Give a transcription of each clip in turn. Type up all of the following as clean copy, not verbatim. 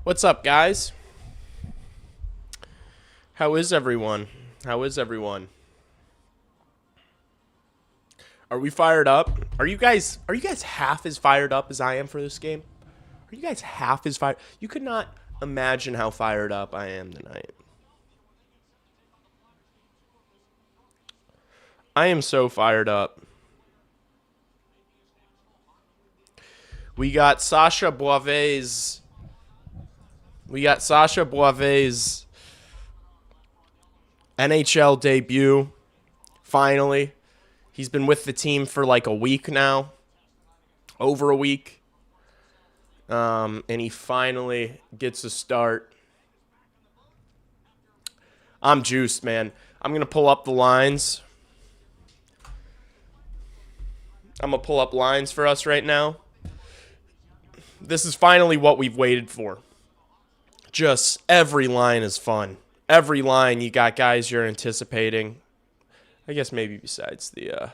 What's up, guys? How is everyone? How is everyone? Are we fired up? Are you guys half as fired up as I am for this game? Are you guys half as fired? You could not imagine how fired up I am tonight. I am so fired up. We got Sasha Boiv's NHL debut finally. He's been with the team for like a week now. Over a week. And he finally gets a start. I'm juiced, man. I'm going to pull up the lines. I'm going to pull up lines for us right now. This is finally what we've waited for. Just every line is fun. Every line you got guys you're anticipating. I guess maybe besides the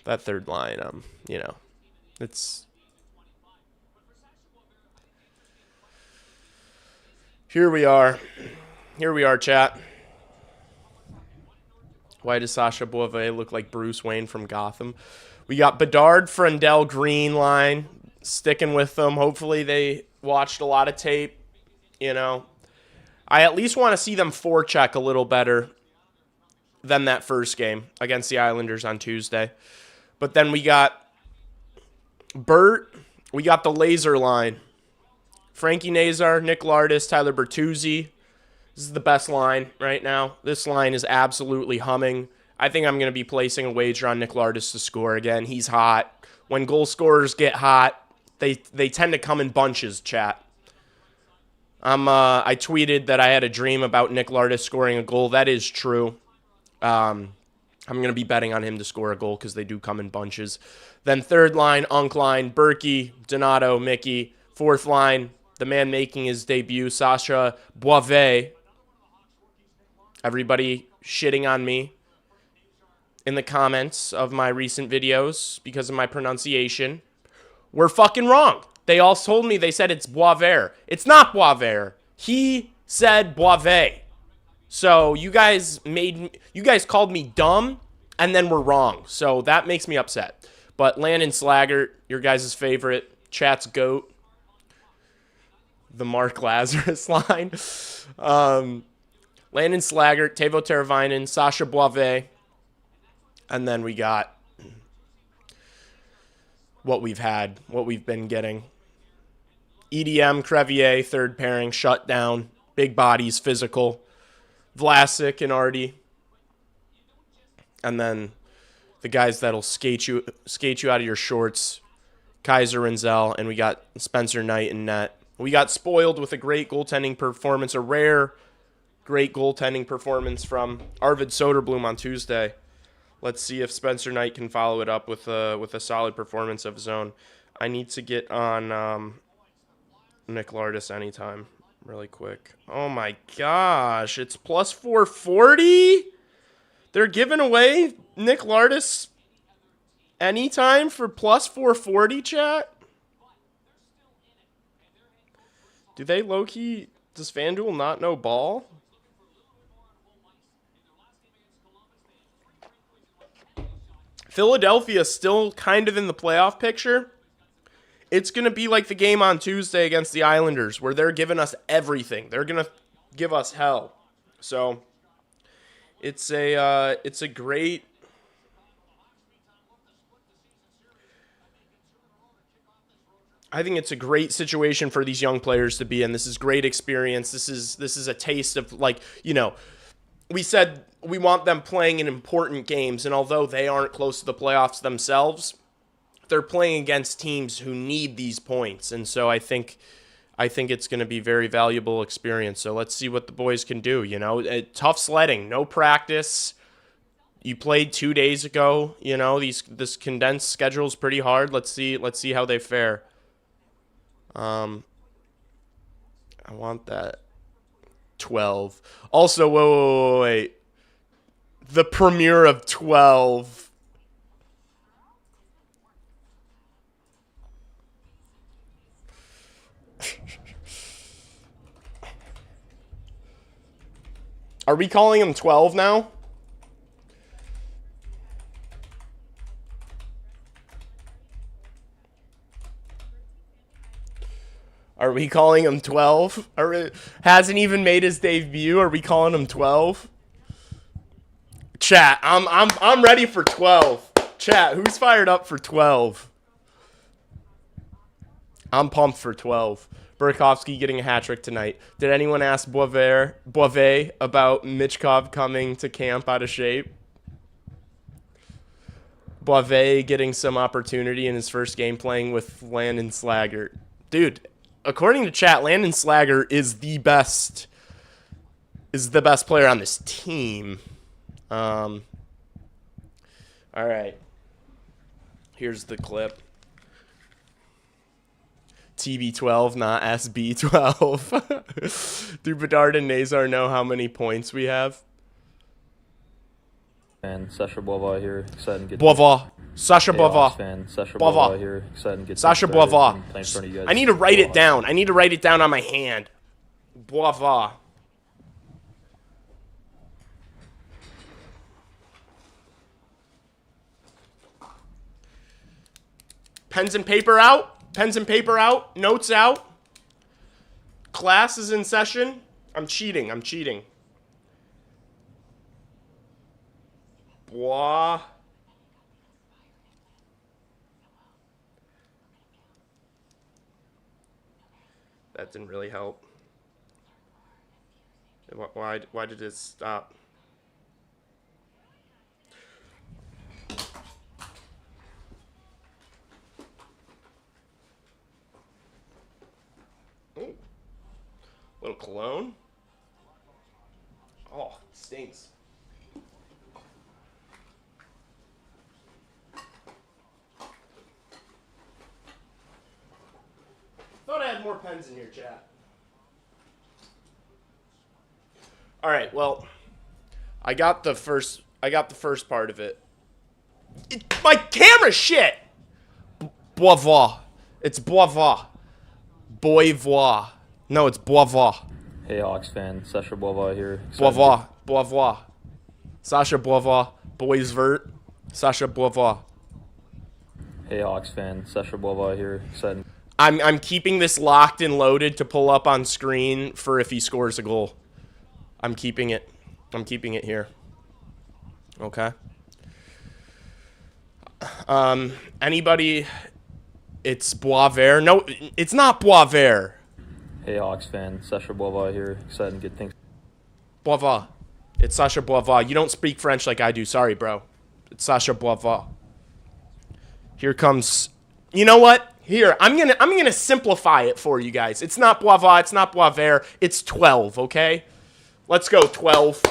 that third line, it's here we are. Here we are, chat. Why does Sasha Boivin look like Bruce Wayne from Gotham? We got Bedard, Frendell, Green line sticking with them. Hopefully they watched a lot of tape. I at least want to see them forecheck a little better than that first game against the Islanders on Tuesday. But then we got Bert. We got the laser line. Frankie Nazar, Nick Lardis, Tyler Bertuzzi. This is the best line right now. This line is absolutely humming. I think I'm going to be placing a wager on Nick Lardis to score again. He's hot. When goal scorers get hot, they tend to come in bunches, chat. I tweeted that I had a dream about Nick Lardis scoring a goal. That is true. I'm going to be betting on him to score a goal because they do come in bunches. Then third line, Unk line, Berkey, Donato, Mickey. Fourth line, the man making his debut, Sasha Boivin. Everybody shitting on me in the comments of my recent videos because of my pronunciation. We're fucking wrong. They all told me, they said it's Boisvert. It's not Boisvert. He said Boivin. So you guys called me dumb and then were wrong. So that makes me upset. But Landon Slaggert, your guys' favorite, chat's GOAT. The Mark Lazarus line. Landon Slaggert, Teuvo Teravainen, Sasha Boivin. And then we got what we've been getting. EDM, Crevier, third pairing, shut down. Big bodies, physical. Vlasic and Artie. And then the guys that'll skate you out of your shorts. Kaiser Renzel, and we got Spencer Knight in net. We got spoiled with a great goaltending performance, a rare great goaltending performance from Arvid Soderblom on Tuesday. Let's see if Spencer Knight can follow it up with a solid performance of his own. I need to get on Nick Lardis anytime really quick. Oh my gosh, it's plus 440? They're giving away Nick Lardis anytime for plus 440, chat? Do they low-key, does FanDuel not know ball? Philadelphia still kind of in the playoff picture. It's going to be like the game on Tuesday against the Islanders where they're giving us everything. They're going to give us hell. So it's a great I think it's a great situation for these young players to be in. This is great experience. This is a taste of, we said we want them playing in important games, and although they aren't close to the playoffs themselves, they're playing against teams who need these points. And so I think it's going to be very valuable experience. So let's see what the boys can do, Tough sledding, no practice. You played 2 days ago, this condensed schedule is pretty hard. Let's see how they fare. I want that 12. Also, wait. The premiere of 12. Are we calling him 12 now? Are we calling him 12? Hasn't even made his debut. Are we calling him 12? Chat, I'm ready for 12. Chat, who's fired up for 12? I'm pumped for 12. Burakovsky getting a hat trick tonight. Did anyone ask Boivet about Michkov coming to camp out of shape? Boivet getting some opportunity in his first game playing with Landon Slaggert. Dude, according to chat, Landon Slaggert is the best player on this team. All right. Here's the clip. TB12, not SB12. Do Bedard and Nazar know how many points we have? And Sasha Boivard here, excited to get Boivard. Sasha Boivard. fan. Sasha Boivard here, excited to get Sasha Boivard. I need to write it down. I need to write it down on my hand. Boivard. Pens and paper out. Pens and paper out. Notes out. Class is in session. I'm cheating. I'm cheating. Bois. That didn't really help. Why did it stop? Ooh. Little cologne. Oh, it stinks. Thought I had more pens in here, chat. All right, well, I got the first part of it. My camera shit. Boivard. It's Boivard. Boivard. No, it's Boivard. Hey, Hawks fan. Sasha Boivard here. Boivard. Boivard. Sasha Boivard. Boisvert. Sasha Boivard. Hey, Hawks fan. Sasha Boivard here. Excited. I'm keeping this locked and loaded to pull up on screen for if he scores a goal. I'm keeping it. I'm keeping it here. Okay. Anybody? It's Boisvert. No, it's not Boisvert. Hey, Hawks fan. Sasha Boivard here. Excited to get things. Boivard. It's Sasha Boivard. You don't speak French like I do. Sorry, bro. It's Sasha Boivard. Here comes. You know what? Here, I'm gonna simplify it for you guys. It's not Boivard. It's not Boisvert. It's 12. Okay. Let's go 12.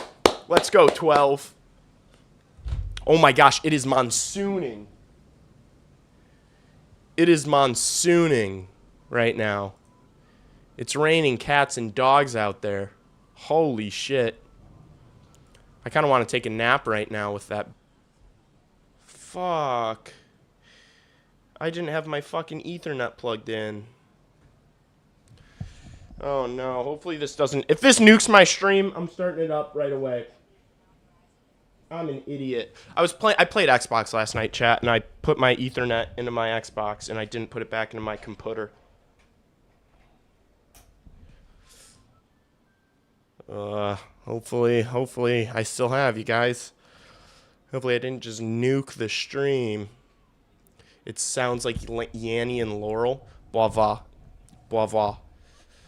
Let's go 12. Oh my gosh! It is monsooning. It is monsooning right now. It's raining cats and dogs out there. Holy shit. I kind of want to take a nap right now with that. Fuck. I didn't have my fucking Ethernet plugged in. Oh no, hopefully this doesn't... If this nukes my stream, I'm starting it up right away. I'm an idiot. I played Xbox last night, chat, and I put my Ethernet into my Xbox, and I didn't put it back into my computer. Hopefully I still have you guys. Hopefully I didn't just nuke the stream. It sounds like Yanni and Laurel. Boivard. Boivard.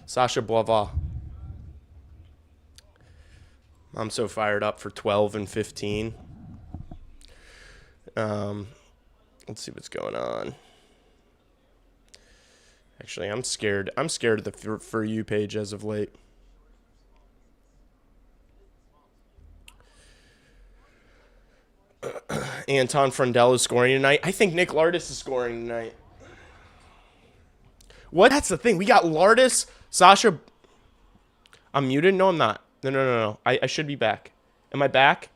Sasha Boivard. I'm so fired up for 12 and 15. Let's see what's going on. Actually, I'm scared. I'm scared of the For You page as of late. Anton Frundell is scoring tonight. I think Nick Lardis is scoring tonight. What? That's the thing. We got Lardis, Sasha. I'm muted? No, I'm not. No. I should be back. Am I back?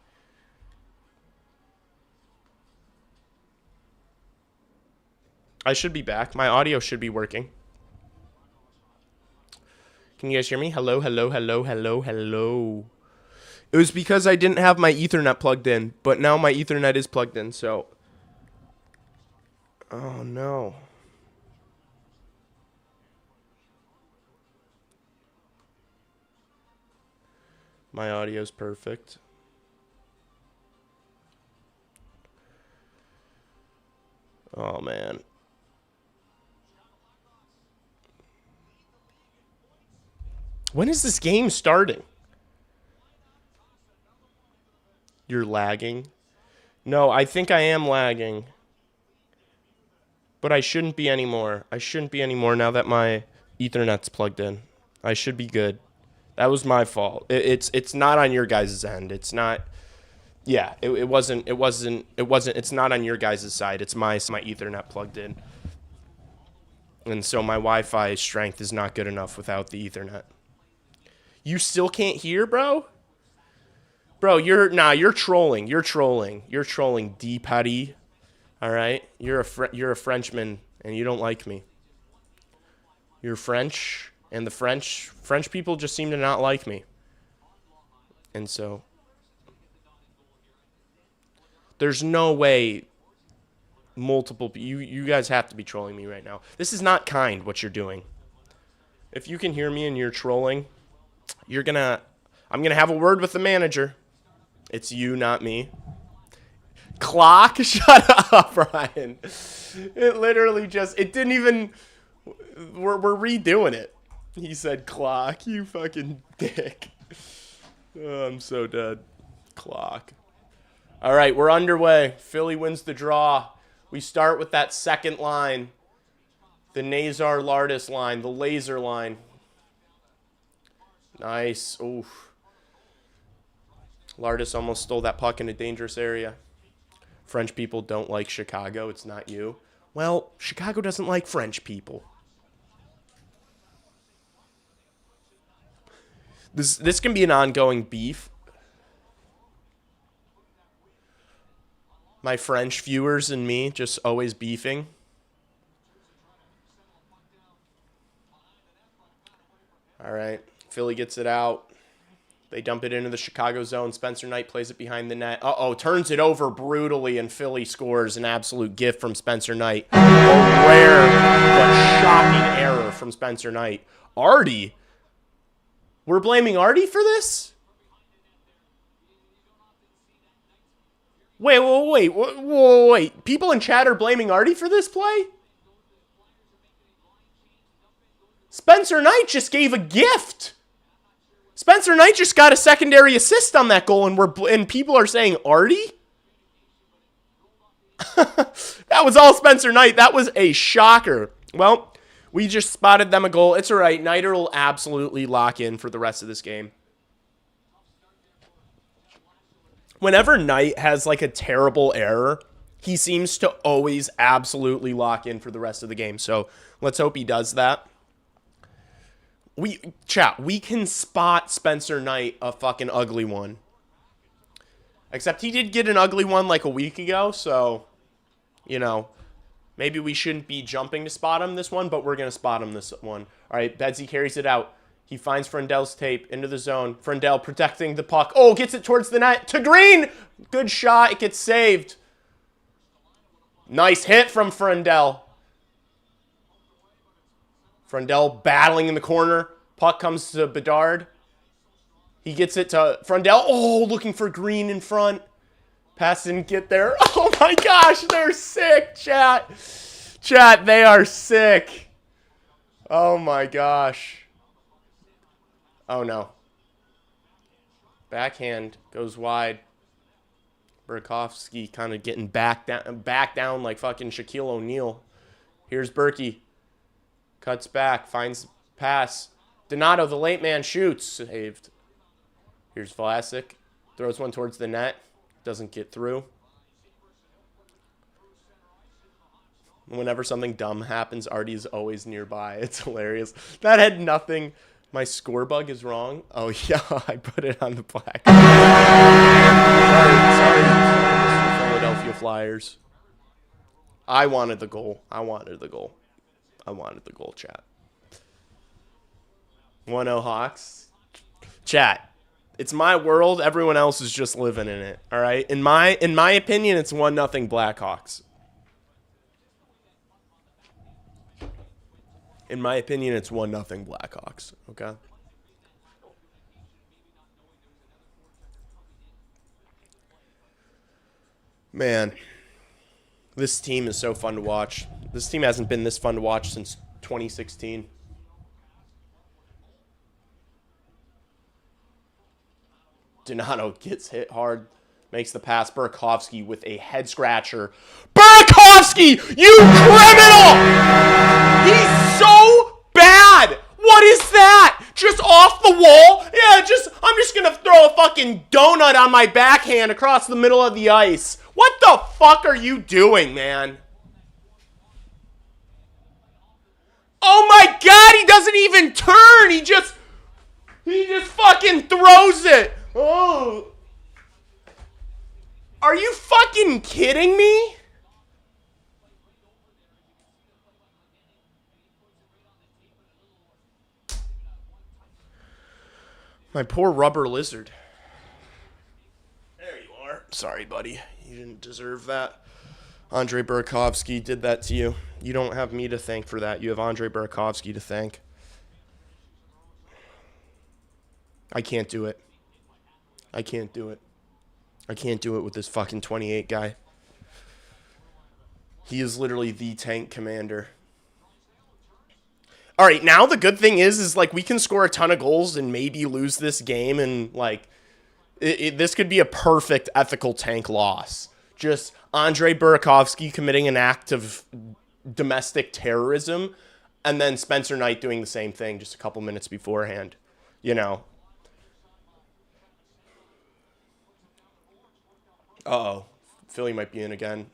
I should be back. My audio should be working. Can you guys hear me? Hello. It was because I didn't have my Ethernet plugged in, but now my Ethernet is plugged in, so... Oh, no. My audio's perfect. Oh, man. When is this game starting? You're lagging? No, I think I am lagging. But I shouldn't be anymore. I shouldn't be anymore now that my Ethernet's plugged in. I should be good. That was my fault. It's not on your guys' end. It's not. Yeah, it wasn't. It's not on your guys' side. It's my Ethernet plugged in. And so my Wi-Fi strength is not good enough without the Ethernet. You still can't hear, bro? Bro, you're trolling. You're trolling, D-Putty. All right? You're a Frenchman, and you don't like me. You're French, and the French people just seem to not like me. And so there's no way multiple... You guys have to be trolling me right now. This is not kind, what you're doing. If you can hear me and you're trolling, I'm going to have a word with the manager. It's you, not me. Clock? Shut up, Ryan. It literally just... It didn't even... We're redoing it. He said clock. You fucking dick. Oh, I'm so dead. Clock. All right, we're underway. Philly wins the draw. We start with that second line. The Nazar Lardis line. The laser line. Nice. Oof. Lardis almost stole that puck in a dangerous area. French people don't like Chicago. It's not you. Well, Chicago doesn't like French people. This can be an ongoing beef. My French viewers and me just always beefing. All right. Philly gets it out. They dump it into the Chicago zone. Spencer Knight plays it behind the net. Uh-oh, turns it over brutally, and Philly scores an absolute gift from Spencer Knight. A rare but shocking error from Spencer Knight. Artie? We're blaming Artie for this? Wait. People in chat are blaming Artie for this play? Spencer Knight just gave a gift. Spencer Knight just got a secondary assist on that goal, and people are saying Artie? That was all Spencer Knight. That was a shocker. Well, we just spotted them a goal. It's all right. Knighter will absolutely lock in for the rest of this game. Whenever Knight has like a terrible error, he seems to always absolutely lock in for the rest of the game. So let's hope he does that. We can spot Spencer Knight a fucking ugly one. Except he did get an ugly one like a week ago, so, you know, maybe we shouldn't be jumping to spot him this one, but we're going to spot him this one. All right, Bedsy carries it out. He finds Frendel's tape into the zone. Frendel protecting the puck. Oh, gets it towards the net. To Green! Good shot. It gets saved. Nice hit from Frendel. Frendel battling in the corner. Puck comes to Bedard. He gets it to Frendel. Oh, looking for Green in front. Pass didn't get there. Oh my gosh, they're sick, chat. Chat, they are sick. Oh my gosh. Oh no. Backhand goes wide. Burakovsky kind of getting back down like fucking Shaquille O'Neal. Here's Berkey. Cuts back, finds pass. Donato, the late man, shoots. Saved. Here's Vlasic. Throws one towards the net. Doesn't get through. Whenever something dumb happens, Artie's always nearby. It's hilarious. That had nothing. My score bug is wrong. Oh, yeah, I put it on the black. Sorry, Mr. Philadelphia Flyers. I wanted the goal, chat. 1-0 Hawks. Chat. It's my world. Everyone else is just living in it. All right. In my opinion, it's 1-0 Blackhawks. In my opinion, it's 1-0 Blackhawks. Okay. Man, this team is so fun to watch. This team hasn't been this fun to watch since 2016. Donato gets hit hard, makes the pass. Burakovsky with a head scratcher. Burakovsky, you criminal! He's so bad. What is that? Just off the wall? Yeah, I'm just gonna throw a fucking donut on my backhand across the middle of the ice. What the fuck are you doing, man? Oh my god, he doesn't even turn. He just fucking throws it. Oh. Are you fucking kidding me? My poor rubber lizard. There you are. Sorry, buddy. You didn't deserve that. Andre Burakovsky did that to you. You don't have me to thank for that. You have Andre Burakovsky to thank. I can't do it. I can't do it. I can't do it with this fucking 28 guy. He is literally the tank commander. All right, now the good thing is like we can score a ton of goals and maybe lose this game, and like this could be a perfect ethical tank loss. Just Andre Burakovsky committing an act of domestic terrorism, and then Spencer Knight doing the same thing just a couple minutes beforehand. You know. Uh-oh. Philly might be in again.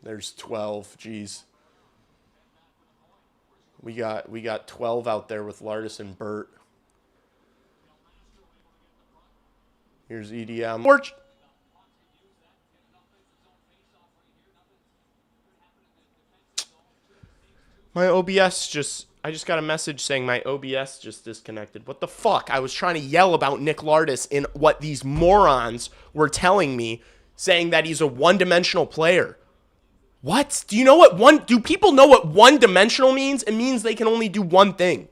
There's 12. Jeez. We got 12 out there with Lardis and Burt. Here's EDM. My OBS I just got a message saying my OBS just disconnected. What the fuck? I was trying to yell about Nick Lardis in what these morons were telling me, saying that he's a one-dimensional player. What? Do people know what one-dimensional means? It means they can only do one thing.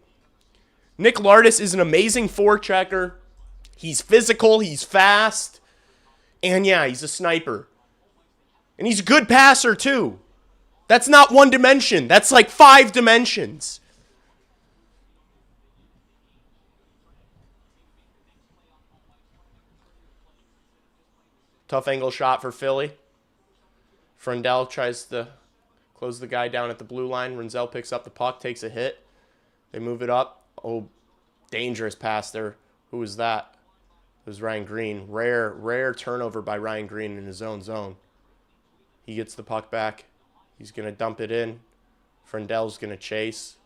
Nick Lardis is an amazing forechecker. He's physical, he's fast, and yeah, he's a sniper. And he's a good passer too. That's not one dimension. That's like 5 dimensions. Tough angle shot for Philly. Frendell tries to close the guy down at the blue line. Renzel picks up the puck, takes a hit. They move it up. Oh, dangerous pass there. Who was that? It was Ryan Green. Rare turnover by Ryan Green in his own zone. He gets the puck back. He's going to dump it in. Frendell's going to chase.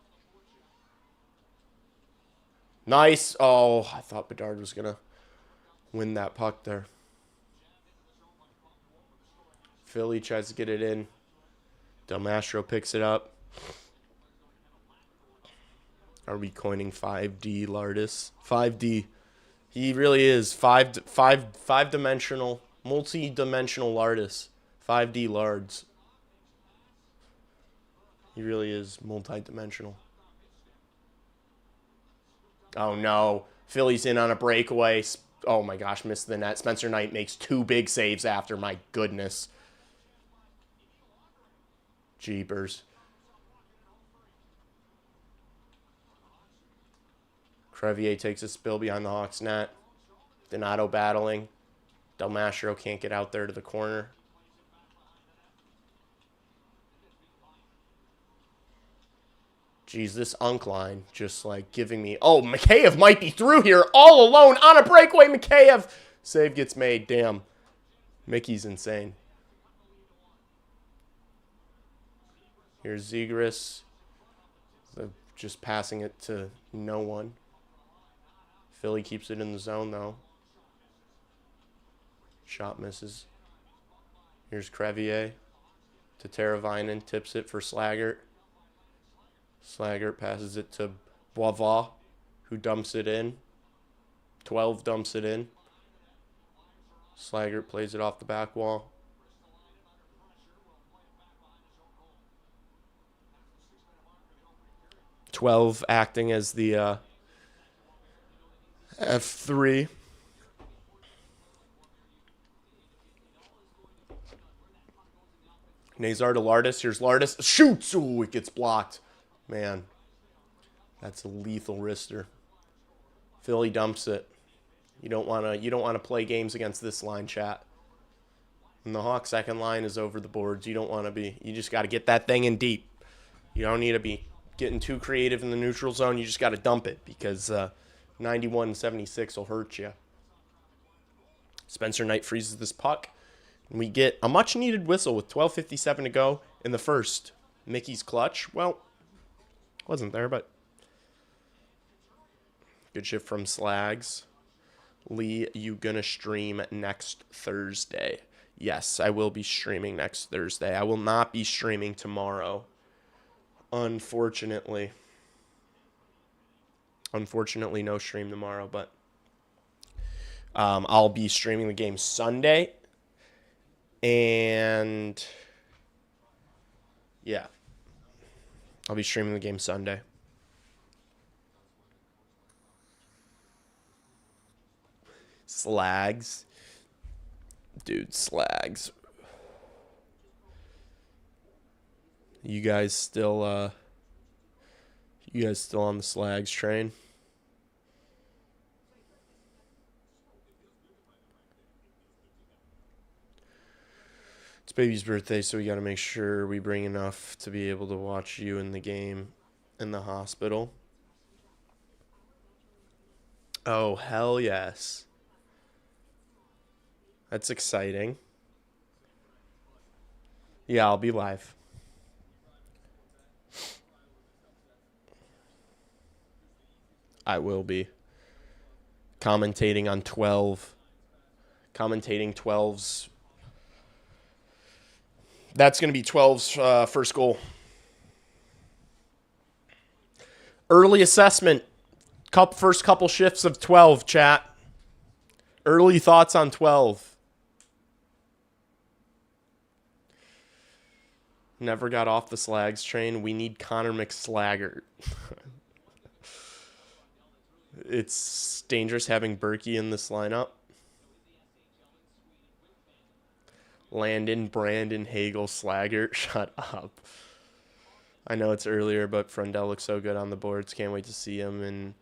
Nice. Oh, I thought Bedard was going to win that puck there. Philly tries to get it in. Del Mastro picks it up. Are we coining 5D Lardis? 5D. He really is five-dimensional, multi-dimensional Lardis. 5D Lards. He really is multi-dimensional. Oh no. Philly's in on a breakaway. Oh my gosh, missed the net. Spencer Knight makes 2 big saves after. My goodness. Jeepers. Crevier takes a spill behind the Hawks net. Donato battling. Del Mastro can't get out there to the corner. Jeez, this Unk line just like giving me... Oh, Mikheyev might be through here all alone on a breakaway. Mikheyev. Save gets made. Damn. Mickey's insane. Here's Zegras. Just passing it to no one. Philly keeps it in the zone, though. Shot misses. Here's Crevier to Teravainen. Tips it for Slaggert. Slaggert passes it to Boivard, who dumps it in. 12 dumps it in. Slaggert plays it off the back wall. Twelve acting as the F3. Nazar to Lardis. Here's Lardis. Shoots. Ooh, it gets blocked. Man, that's a lethal wrister. Philly dumps it. You don't wanna play games against this line, chat. And the Hawks' second line is over the boards. You don't want to be. You just got to get that thing in deep. You don't need to be getting too creative in the neutral zone. You just got to dump it because 91-76 will hurt you. Spencer Knight freezes this puck. And we get a much-needed whistle with 12:57 to go in the first. Mickey's clutch. Well, wasn't there, but good shift from Slags. Lee, you gonna stream next Thursday? Yes, I will be streaming next Thursday. I will not be streaming tomorrow, unfortunately. Unfortunately, no stream tomorrow, but I'll be streaming the game Sunday. And yeah, I'll be streaming the game Sunday. Slags. Dude, Slags. You guys still on the Slags train? It's baby's birthday, so we got to make sure we bring enough to be able to watch you in the game in the hospital. Oh, hell yes. That's exciting. Yeah, I'll be live. I will be commentating on 12. Commentating 12's. That's going to be 12's first goal. Early assessment. First couple shifts of 12, chat. Early thoughts on 12. Never got off the Slags train. We need Connor McSlaggert. It's dangerous having Berkey in this lineup. Landon, Brandon, Hagel, Slaggert. Shut up. I know it's earlier, but Frundell looks so good on the boards. Can't wait to see him and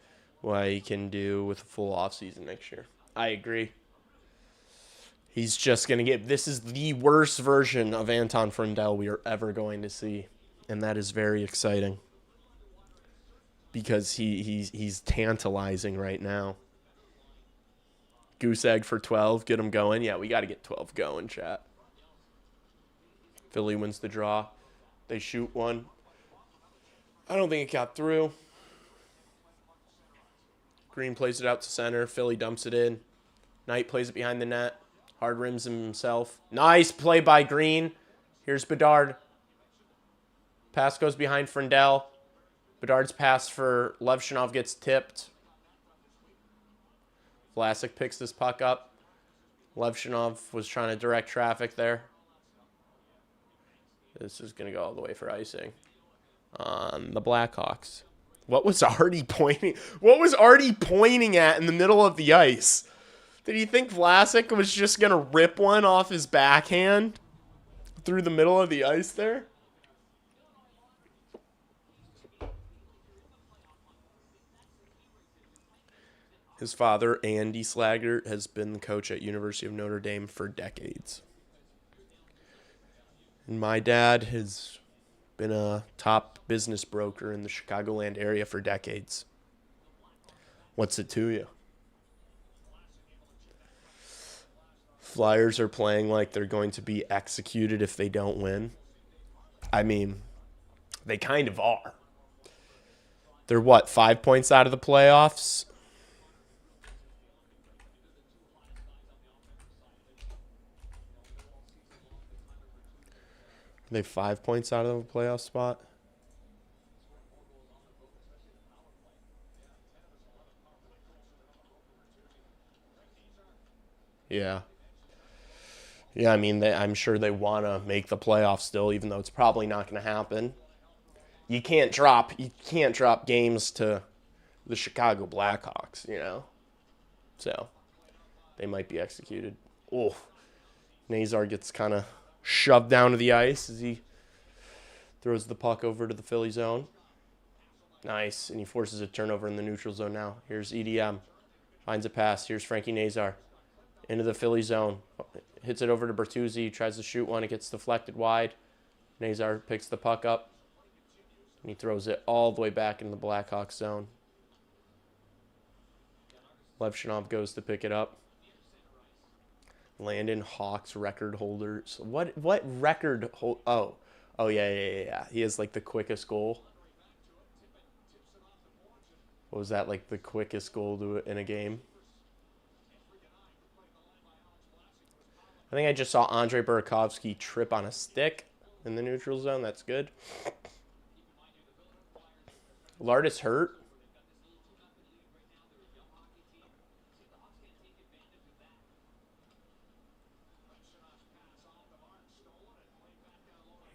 what he can do with a full offseason next year. I agree. He's just going to get... This is the worst version of Anton Frundell we are ever going to see. And that is very exciting. Because he's tantalizing right now. Goose egg for 12. Get him going. Yeah, we got to get 12 going, chat. Philly wins the draw. They shoot one. I don't think it got through. Green plays it out to center. Philly dumps it in. Knight plays it behind the net. Hard rims himself. Nice play by Green. Here's Bedard. Pass goes behind Frundell. Bedard's pass for Levshinov gets tipped. Vlasic picks this puck up. Levshinov was trying to direct traffic there. This is going to go all the way for icing on the Blackhawks. What was Artie pointing? What was Artie pointing at in the middle of the ice? Did he think Vlasic was just going to rip one off his backhand through the middle of the ice there? His father, Andy Slaggert, has been the coach at University of Notre Dame for decades. And my dad has been a top business broker in the Chicagoland area for decades. What's it to you? Flyers are playing like they're going to be executed if they don't win. I mean, they kind of are. They're what, 5 points out of the playoffs? Are they 5 points out of the playoff spot? Yeah. Yeah, I mean, I'm sure they want to make the playoffs still, even though it's probably not going to happen. You can't drop games to the Chicago Blackhawks, you know. So they might be executed. Oh, Nazar gets kind of shoved down to the ice as he throws the puck over to the Philly zone. Nice, and he forces a turnover in the neutral zone now. Here's EDM. Finds a pass. Here's Frankie Nazar. Into the Philly zone. Hits it over to Bertuzzi. Tries to shoot one. It gets deflected wide. Nazar picks the puck up. And he throws it all the way back in the Blackhawks zone. Levshinov goes to pick it up. Landon Hawks record holders. What record hold? Oh yeah. He has like the quickest goal. What was that, like the quickest goal to in a game? I think I just saw Andre Burakovsky trip on a stick in the neutral zone. That's good. Lardis hurt.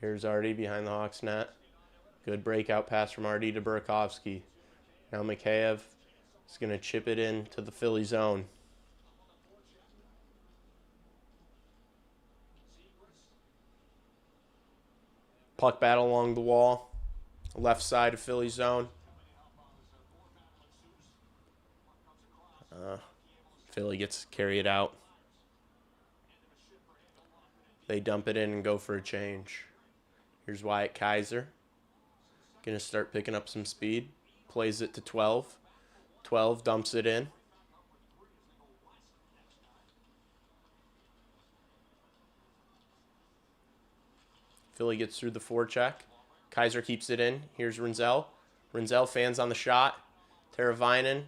Here's Artie behind the Hawks net. Good breakout pass from Artie to Burakovsky. Now Mikheyev is going to chip it in to the Philly zone. Puck battle along the wall. Left side of Philly zone. Philly gets to carry it out. They dump it in and go for a change. Here's Wyatt Kaiser. Going to start picking up some speed. Plays it to 12. 12 dumps it in. Philly gets through the forecheck. Kaiser keeps it in. Here's Rinzel. Rinzel fans on the shot. Teravainen.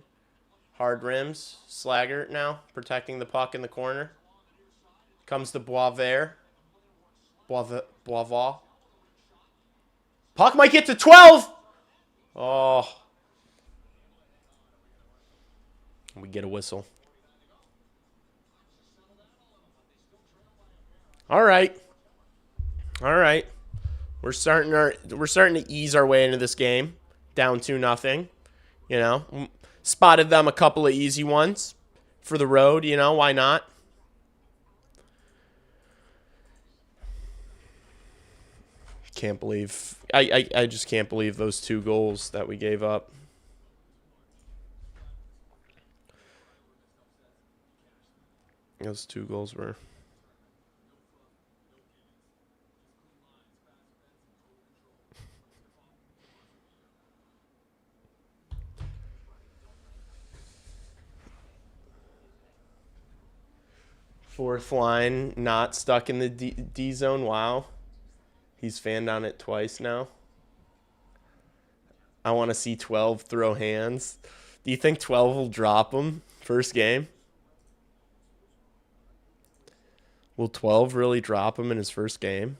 Hard rims. Slaggert now protecting the puck in the corner. Comes to Boisvert. Boisvert. Puck might get to 12. Oh. We get a whistle. All right. We're starting to ease our way into this game. Down 2-0. You know, spotted them a couple of easy ones for the road, you know, why not? Can't believe I just can't believe those 2 goals that we gave up. Those 2 goals were fourth line not stuck in the D zone. Wow. He's fanned on it twice now. I want to see 12 throw hands. Do you think 12 will drop him first game? Will 12 really drop him in his first game?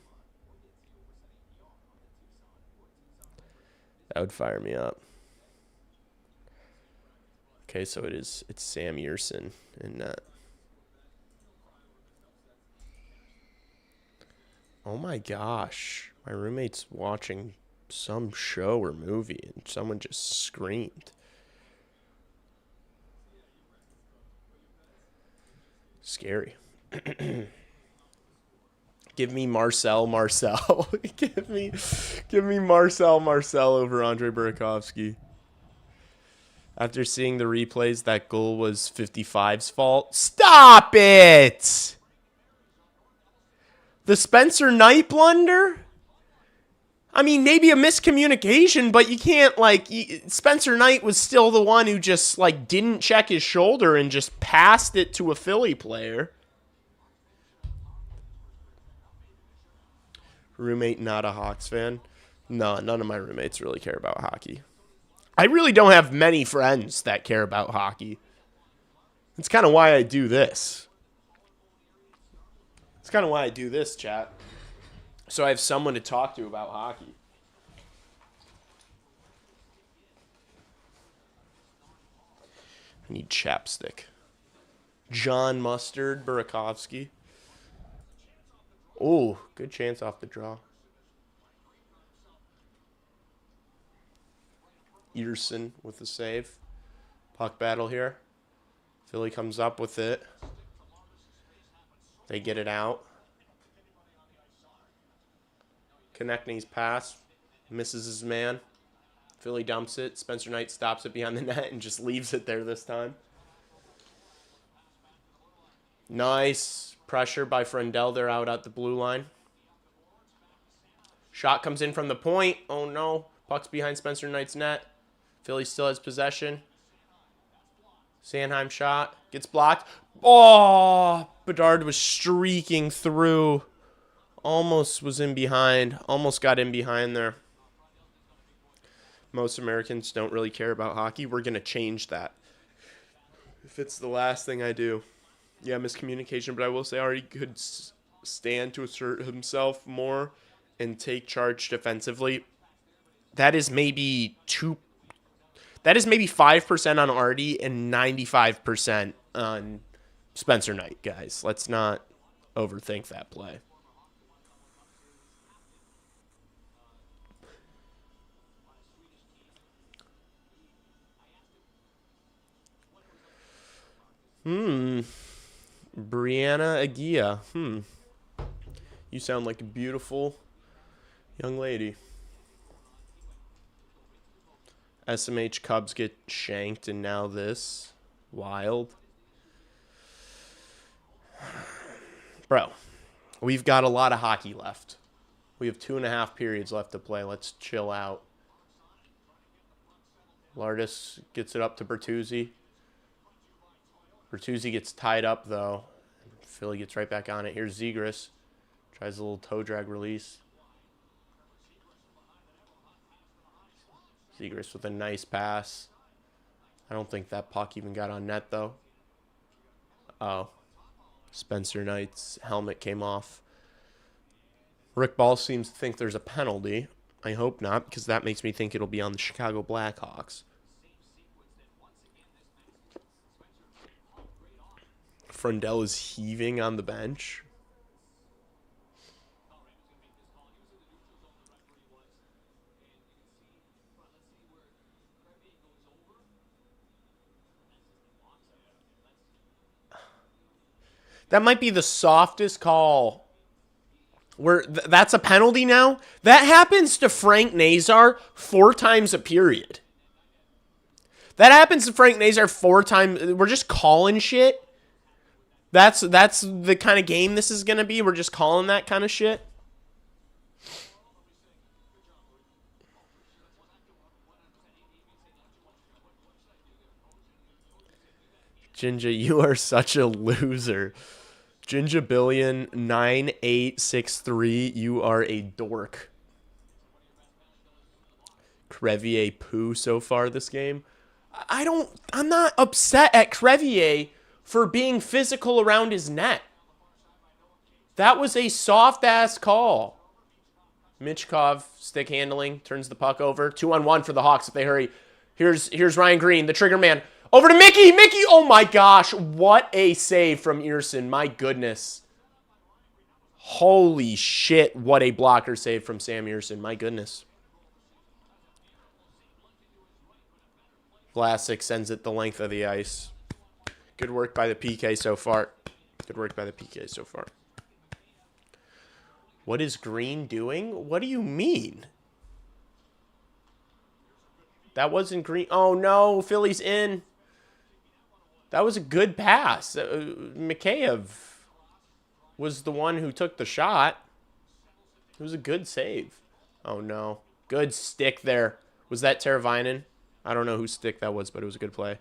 That would fire me up. Okay, so it's Sam Yerson in net. Oh my gosh. My roommate's watching some show or movie and someone just screamed. Scary. Give me Marcel. give me Marcel over Andre Burakovsky. After seeing the replays, that goal was 55's fault. Stop it! The Spencer Knight blunder? I mean, maybe a miscommunication, but you can't, like... Spencer Knight was still the one who just, like, didn't check his shoulder and just passed it to a Philly player. Roommate not a Hawks fan? No, none of my roommates really care about hockey. I really don't have many friends that care about hockey. That's kind of why I do this. That's kind of why I do this, chat. So I have someone to talk to about hockey. I need chapstick. John Mustard, Burakovsky. Oh, good chance off the draw. Earson with the save. Puck battle here. Philly comes up with it. They get it out. Konechny's pass. Misses his man. Philly dumps it. Spencer Knight stops it behind the net and just leaves it there this time. Nice pressure by Frendell. They're out at the blue line. Shot comes in from the point. Oh, no. Puck's behind Spencer Knight's net. Philly still has possession. Sanheim shot. Gets blocked. Oh, Bedard was streaking through. Almost was in behind. Almost got in behind there. Most Americans don't really care about hockey. We're going to change that. If it's the last thing I do. Yeah, miscommunication, but I will say Artie could stand to assert himself more and take charge defensively. That is maybe 5% on Artie and 95% on Spencer Knight, guys. Let's not overthink that play. Brianna Aguia. You sound like a beautiful young lady. SMH Cubs get shanked, and now this. Wild. Bro, we've got a lot of hockey left. We have 2.5 periods left to play. Let's chill out. Lardis gets it up to Bertuzzi. Bertuzzi gets tied up, though. Philly gets right back on it. Here's Zegras. Tries a little toe drag release. Zegras with a nice pass. I don't think that puck even got on net, though. Oh. Spencer Knight's helmet came off. Rick Ball seems to think there's a penalty. I hope not, because that makes me think it'll be on the Chicago Blackhawks. Frendell is heaving on the bench. That might be the softest call. That's a penalty now? That happens to Frank Nazar 4 times a period. That happens to Frank Nazar 4 times. We're just calling shit. That's the kind of game this is going to be. We're just calling that kind of shit. Jinja, you are such a loser. Jinja Billion 9863, you are a dork. Crevier poo so far this game. I'm not upset at Crevier for being physical around his net. That was a soft-ass call. Michkov, stick handling, turns the puck over. 2-on-1 for the Hawks if they hurry. Here's Ryan Green, the trigger man. Over to Mickey! Mickey! Oh my gosh, what a save from Earson. My goodness. Holy shit, what a blocker save from Sam Earson. My goodness. Vlasic sends it the length of the ice. Good work by the PK so far. Good work by the PK so far. What is Green doing? What do you mean? That wasn't Green. Oh, no. Philly's in. That was a good pass. Mikheyev was the one who took the shot. It was a good save. Oh, no. Good stick there. Was that Teravainen? I don't know whose stick that was, but it was a good play.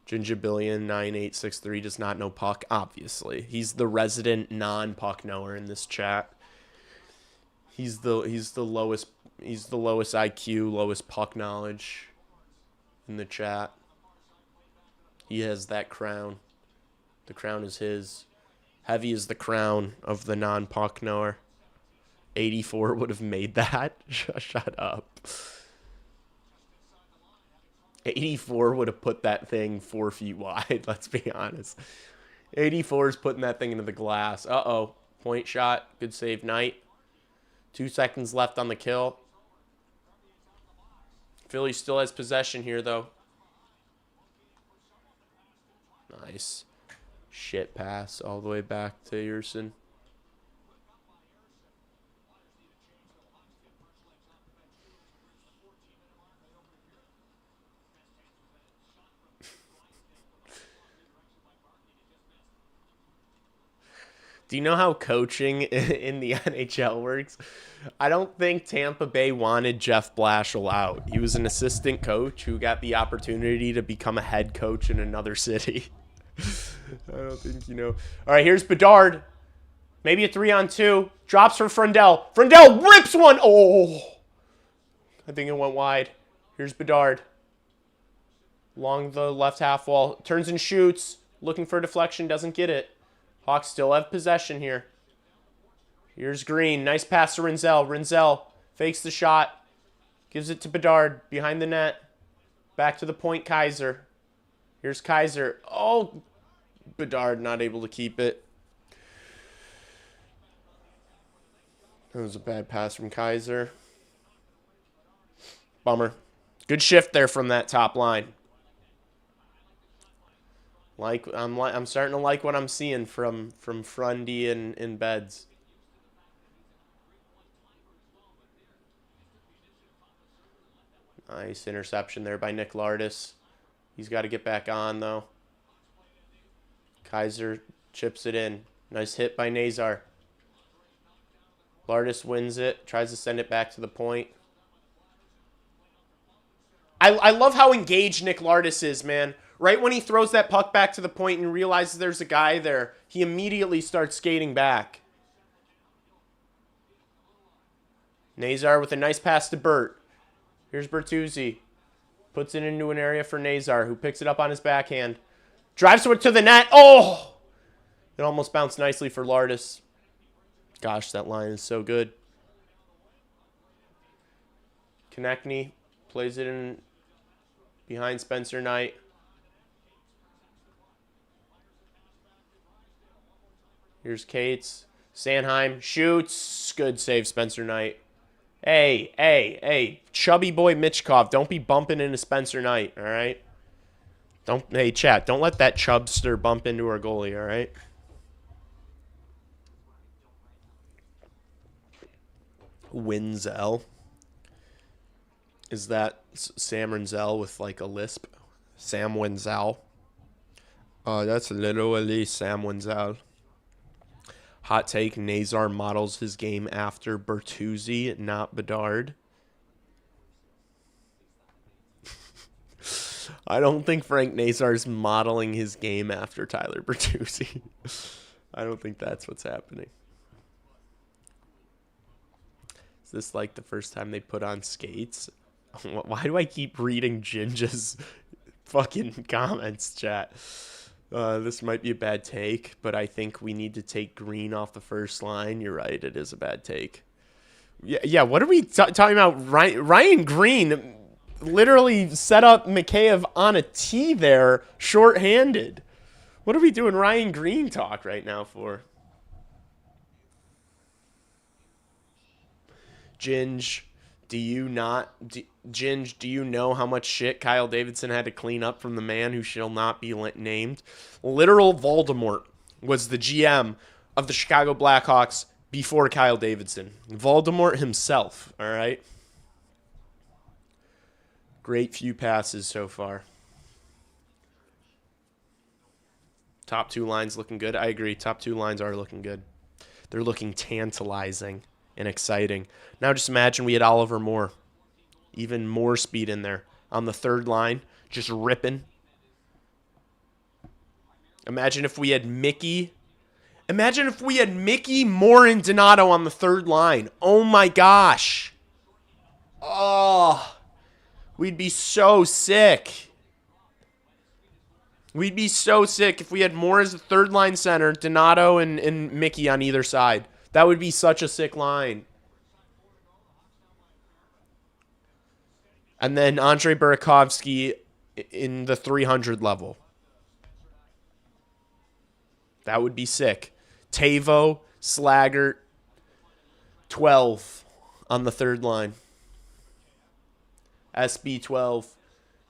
Gingibillion 9863 does not know puck, obviously. He's the resident non-puck knower in this chat. He's the lowest IQ, lowest puck knowledge in the chat. He has that crown. The crown is his. Heavy is the crown of the non-puck knower. 84 would have made that. Shut up. 84 would have put that thing 4 feet wide, let's be honest. 84 is putting that thing into the glass. Uh-oh. Point shot. Good save, Knight. 2 seconds left on the kill. Philly still has possession here, though. Nice. Shit pass all the way back to Earson. Do you know how coaching in the NHL works? I don't think Tampa Bay wanted Jeff Blashill out. He was an assistant coach who got the opportunity to become a head coach in another city. I don't think you know. All right, here's Bedard. Maybe a 3-on-2. Drops for Frundell. Frundell rips one. Oh, I think it went wide. Here's Bedard. Along the left half wall. Turns and shoots. Looking for a deflection. Doesn't get it. Hawks still have possession here. Here's Green. Nice pass to Rinzel. Rinzel fakes the shot. Gives it to Bedard. Behind the net. Back to the point, Kaiser. Here's Kaiser. Oh, Bedard not able to keep it. That was a bad pass from Kaiser. Bummer. Good shift there from that top line. I'm starting to like what I'm seeing from Frundy and Beds. Nice interception there by Nick Lardis. He's got to get back on, though. Kaiser chips it in. Nice hit by Nazar. Lardis wins it. Tries to send it back to the point. I love how engaged Nick Lardis is, man. Right when he throws that puck back to the point and realizes there's a guy there, he immediately starts skating back. Nazar with a nice pass to Bert. Here's Bertuzzi. Puts it into an area for Nazar, who picks it up on his backhand. Drives it to the net. Oh! It almost bounced nicely for Lardis. Gosh, that line is so good. Konechny plays it in behind Spencer Knight. Here's Cates. Sanheim shoots. Good save, Spencer Knight. Hey. Chubby boy Mitchkov. Don't be bumping into Spencer Knight, all right? Hey, chat. Don't let that chubster bump into our goalie, all right? Winzel. Is that Sam Renzel with like a lisp? Sam Wenzel. That's literally Sam Wenzel. Hot take, Nazar models his game after Bertuzzi, not Bedard. I don't think Frank Nazar's modeling his game after Tyler Bertuzzi. I don't think that's what's happening. Is this like the first time they put on skates? Why do I keep reading Ginja's fucking comments, chat? This might be a bad take, but I think we need to take Green off the first line. You're right. It is a bad take. Yeah. What are we talking about? Ryan Green literally set up Mikheyev on a tee there, shorthanded. What are we doing Ryan Green talk right now for? Ginge, do you know how much shit Kyle Davidson had to clean up from the man who shall not be named? Literal Voldemort was the GM of the Chicago Blackhawks before Kyle Davidson. Voldemort himself, all right? Great few passes so far. Top two lines looking good. I agree. Top two lines are looking good. They're looking tantalizing and exciting. Now just imagine we had Oliver Moore. Even more speed in there. On the third line, just ripping. Imagine if we had Mickey. Imagine if we had Mickey, Moore, and Donato on the third line. Oh my gosh. Oh, we'd be so sick. We'd be so sick if we had Moore as the third line center, Donato and Mickey on either side. That would be such a sick line. And then Andre Burakovsky in the 300 level. That would be sick. Tavo, Slaggert, 12 on the third line. SB 12.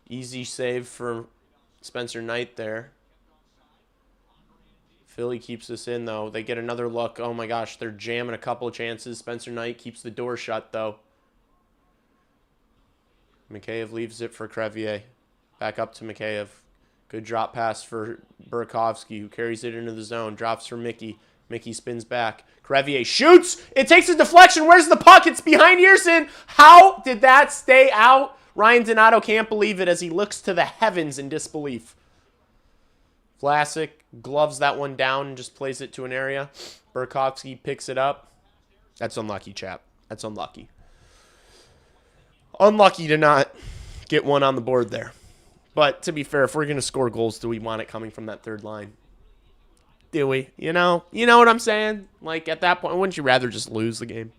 Easy save for Spencer Knight there. Philly keeps this in, though. They get another look. Oh, my gosh. They're jamming a couple of chances. Spencer Knight keeps the door shut, though. Mikheyev leaves it for Crevier. Back up to Mikheyev. Good drop pass for Burakovsky, who carries it into the zone. Drops for Mickey. Mickey spins back. Crevier shoots. It takes a deflection. Where's the puck? It's behind Earson. How did that stay out? Ryan Donato can't believe it as he looks to the heavens in disbelief. Vlasic gloves that one down and just plays it to an area. Burakovsky picks it up. That's unlucky, chap. That's unlucky. Unlucky to not get one on the board there. But to be fair, if we're going to score goals, do we want it coming from that third line? Do we? You know what I'm saying? Like, at that point, wouldn't you rather just lose the game?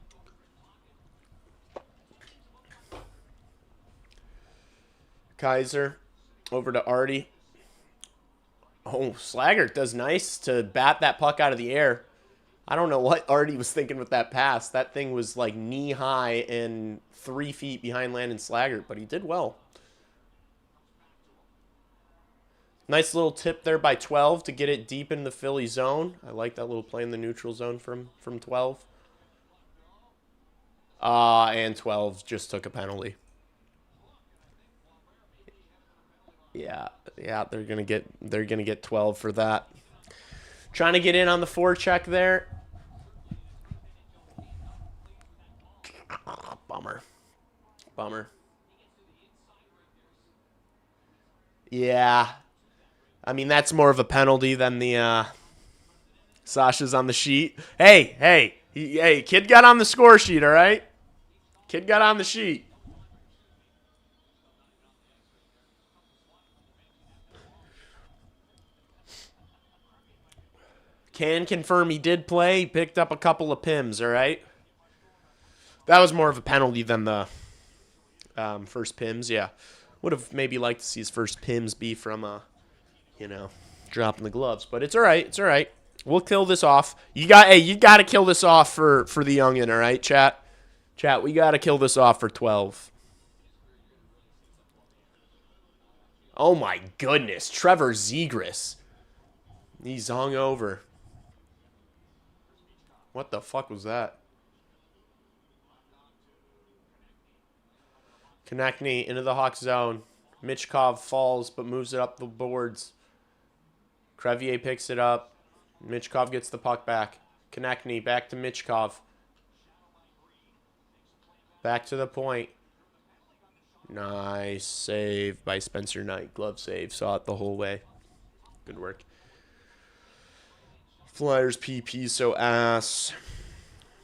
Kaiser over to Artie. Oh, Slaggert does nice to bat that puck out of the air. I don't know what Artie was thinking with that pass. That thing was like knee-high and 3 feet behind Landon Slaggert, but he did well. Nice little tip there by 12 to get it deep in the Philly zone. I like that little play in the neutral zone from 12. And 12 just took a penalty. Yeah, they're gonna get 12 for that. Trying to get in on the forecheck there. Bummer. Yeah. I mean, that's more of a penalty than the Sasha's on the sheet. Hey, kid got on the score sheet, all right? Kid got on the sheet. Can confirm he did play. He picked up a couple of pims, all right? That was more of a penalty than the first pims, yeah. Would have maybe liked to see his first pims be from, dropping the gloves. But it's all right. It's all right. We'll kill this off. You got to kill this off for the youngin', all right, chat? Chat, we got to kill this off for 12. Oh, my goodness. Trevor Zegras. He's hung over. What the fuck was that? Konechny into the Hawks zone. Michkov falls but moves it up the boards. Crevier picks it up. Michkov gets the puck back. Konechny back to Michkov. Back to the point. Nice save by Spencer Knight. Glove save. Saw it the whole way. Good work. Flyers PP so ass.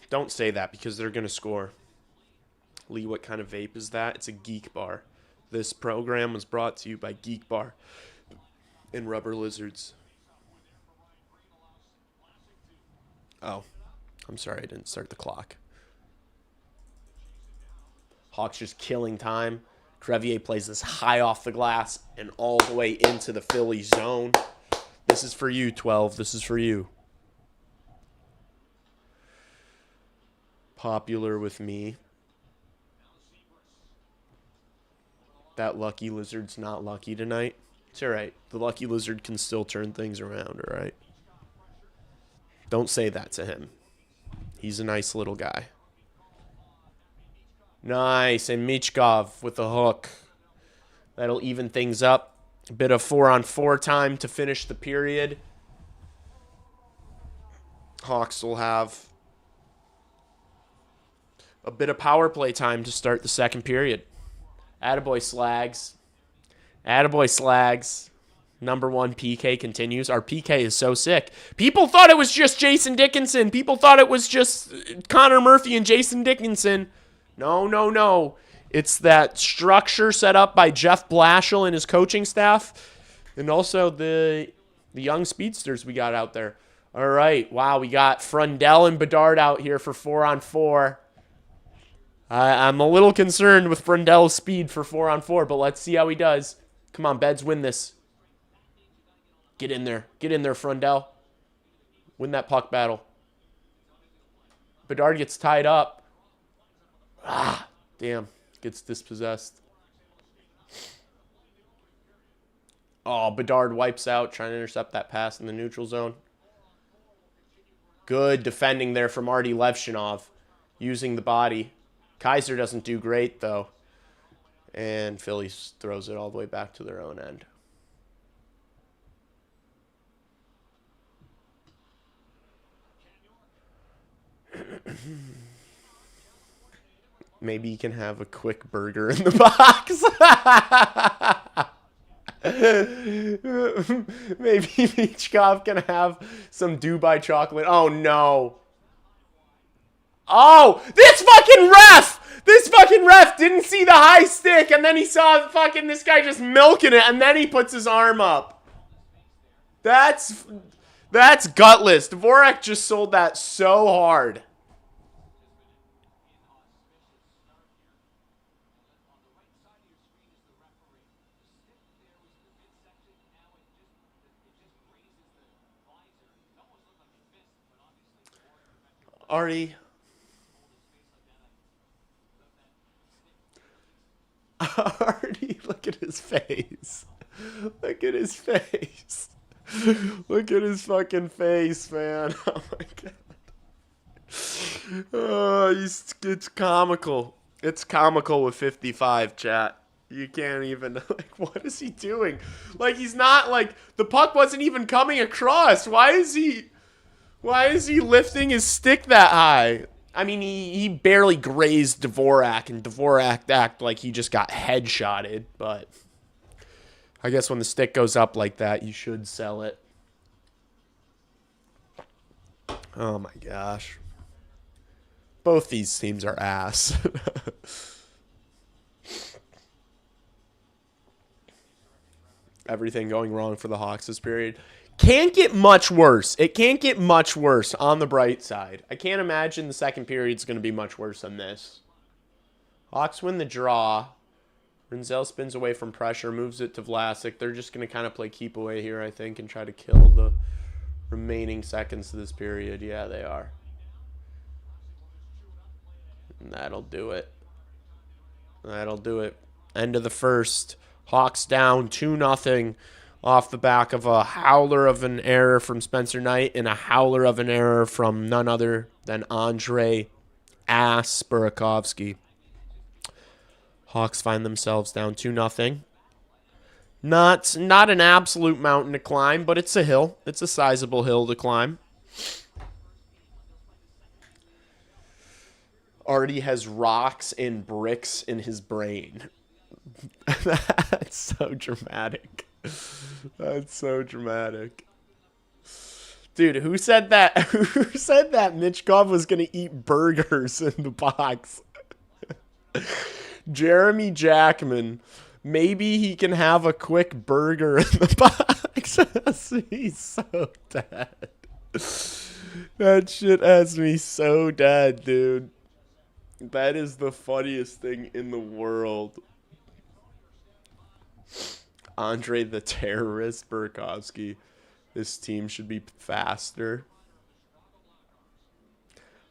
Don't say that because they're going to score. Lee, what kind of vape is that? It's a Geek Bar. This program was brought to you by Geek Bar and Rubber Lizards. Oh, I'm sorry I didn't start the clock. Hawks just killing time. Crevier plays this high off the glass and all the way into the Philly zone. This is for you, 12. This is for you. Popular with me. That lucky lizard's not lucky tonight. It's all right. The lucky lizard can still turn things around, all right? Don't say that to him. He's a nice little guy. Nice. And Michkov with the hook. That'll even things up. A bit of 4-on-4 time to finish the period. Hawks will have a bit of power play time to start the second period. Attaboy Slags. Attaboy Slags. Number one PK continues. Our PK is so sick. People thought it was just Jason Dickinson. People thought it was just Connor Murphy and Jason Dickinson. No. It's that structure set up by Jeff Blashill and his coaching staff. And also the young speedsters we got out there. All right. Wow, we got Frundell and Bedard out here for 4-on-4. I'm a little concerned with Frundell's speed for 4-on-4, but let's see how he does. Come on, Beds, win this. Get in there. Get in there, Frundell. Win that puck battle. Bedard gets tied up. Ah, damn. Gets dispossessed. Oh, Bedard wipes out, trying to intercept that pass in the neutral zone. Good defending there from Artie Levshinov, using the body. Kaiser doesn't do great, though. And Philly throws it all the way back to their own end. Maybe you can have a quick burger in the box. Maybe Michkov can have some Dubai chocolate. Oh, no. Oh, this fucking ref! This fucking ref didn't see the high stick, and then he saw fucking this guy just milking it, and then he puts his arm up. That's gutless. Dvorak just sold that so hard. Artie. Artie, look at his face. Look at his face. Look at his fucking face, man. Oh my god. Oh, it's comical. It's comical with 55, chat. You can't even, like, what is he doing? Like, he's not, like, the puck wasn't even coming across. Why is he lifting his stick that high? I mean, he barely grazed Dvorak, and Dvorak acted like he just got headshotted, but I guess when the stick goes up like that, you should sell it. Oh my gosh. Both these teams are ass. Everything going wrong for the Hawks this period. Can't get much worse. It can't get much worse on the bright side. I can't imagine the second period's going to be much worse than this. Hawks win the draw. Rinzel spins away from pressure, moves it to Vlasic. They're just going to kind of play keep away here, I think, and try to kill the remaining seconds of this period. Yeah, they are. And that'll do it. That'll do it. End of the first. Hawks down 2-0 off the back of a howler of an error from Spencer Knight and a howler of an error from none other than Andre Burakovsky. Hawks find themselves down 2-0. Not an absolute mountain to climb, but it's a hill. It's a sizable hill to climb. Artie has rocks and bricks in his brain. That's so dramatic. That's so dramatic. Dude, who said that? Who said that Michkov was going to eat burgers in the box? Jeremy Jackman. Maybe he can have a quick burger in the box. He's so dead. That shit has me so dead, dude. That is the funniest thing in the world. Andre the Terrorist Burakovsky. This team should be faster.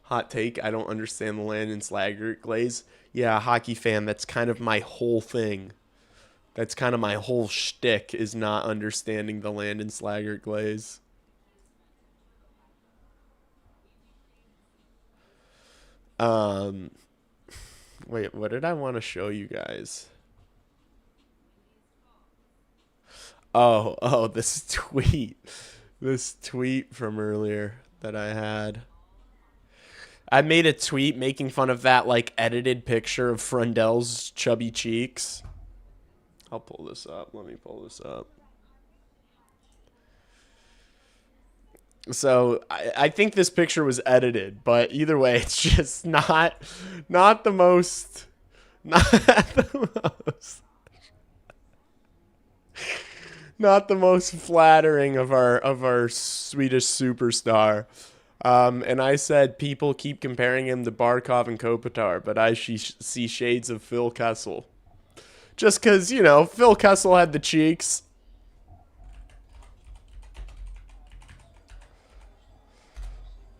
Hot take, I don't understand the Landon Slaggert glaze. Yeah, hockey fan, that's kind of my whole thing. That's kind of my whole shtick, is not understanding the Landon Slaggert glaze. Wait, what did I want to show you guys? Oh, this tweet. This tweet from earlier that I had. I made a tweet making fun of that, like, edited picture of Frundell's chubby cheeks. I'll pull this up. Let me pull this up. So, I think this picture was edited, but either way, it's just not the most... Not the most flattering of our Swedish superstar. And I said people keep comparing him to Barkov and Kopitar, but I see shades of Phil Kessel. Just because, you know, Phil Kessel had the cheeks.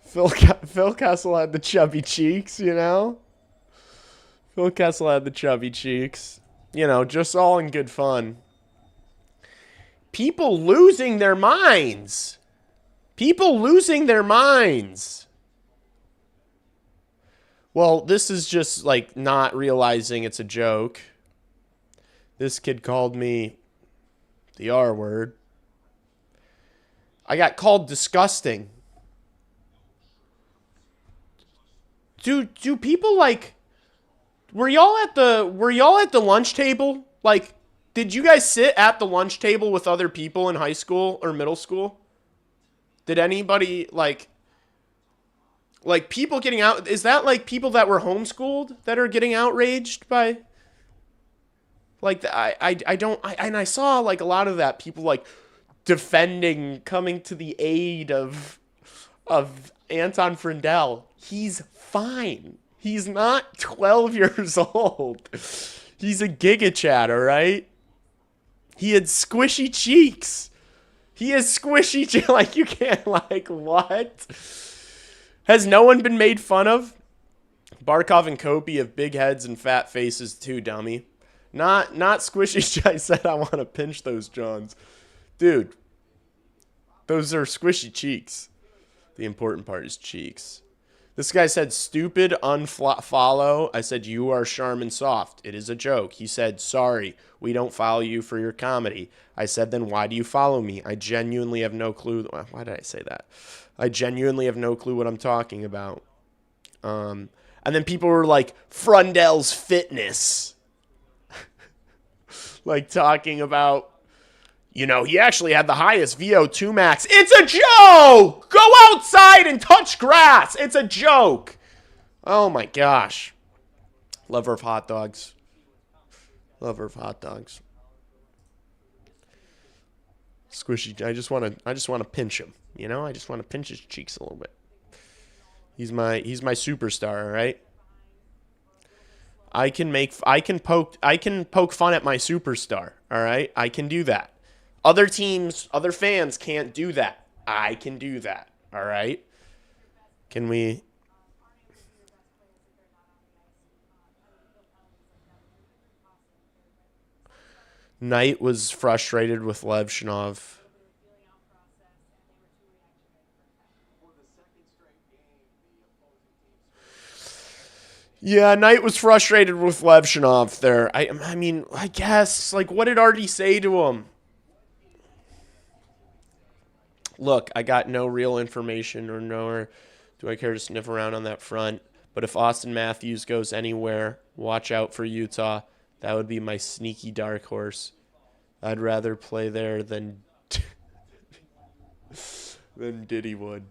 Phil Kessel had the chubby cheeks, you know? Phil Kessel had the chubby cheeks. You know, just all in good fun. People losing their minds. People losing their minds. Well, this is just like not realizing it's a joke. This kid called me the R word. I got called disgusting. Do people like were y'all at the lunch table? Like, did you guys sit at the lunch table with other people in high school or middle school? Did anybody like people getting out? Is that like people that were homeschooled that are getting outraged by? Like I saw like a lot of that people like defending, coming to the aid of Anton Frindell. He's fine. He's not 12 years old. He's a Giga Chad, all right? He had squishy cheeks. He has squishy cheeks. Like, you can't, like, what? Has no one been made fun of? Barkov and Kopi have big heads and fat faces too, dummy. Not squishy. I said I want to pinch those Johns. Dude, those are squishy cheeks. The important part is cheeks. This guy said, stupid, unfollow. I said, you are Charmin Soft. It is a joke. He said, sorry, we don't follow you for your comedy. I said, then why do you follow me? I genuinely have no clue. Why did I say that? I genuinely have no clue what I'm talking about. And then people were like, Frundell's fitness. Like talking about, you know, he actually had the highest VO2 max. It's a joke! Go outside and touch grass. It's a joke. Oh my gosh. Lover of hot dogs. Lover of hot dogs. Squishy. I just want to pinch him, you know? I just want to pinch his cheeks a little bit. He's my superstar, all right? I can poke fun at my superstar, all right? I can do that. Other teams, other fans can't do that. I can do that. All right? Can we? Knight was frustrated with Levshinov. Yeah, Knight was frustrated with Levshinov there. I mean, I guess, like, what did Artie say to him? Look, I got no real information or nor do I care to sniff around on that front. But if Austin Matthews goes anywhere, watch out for Utah. That would be my sneaky dark horse. I'd rather play there than Diddy would.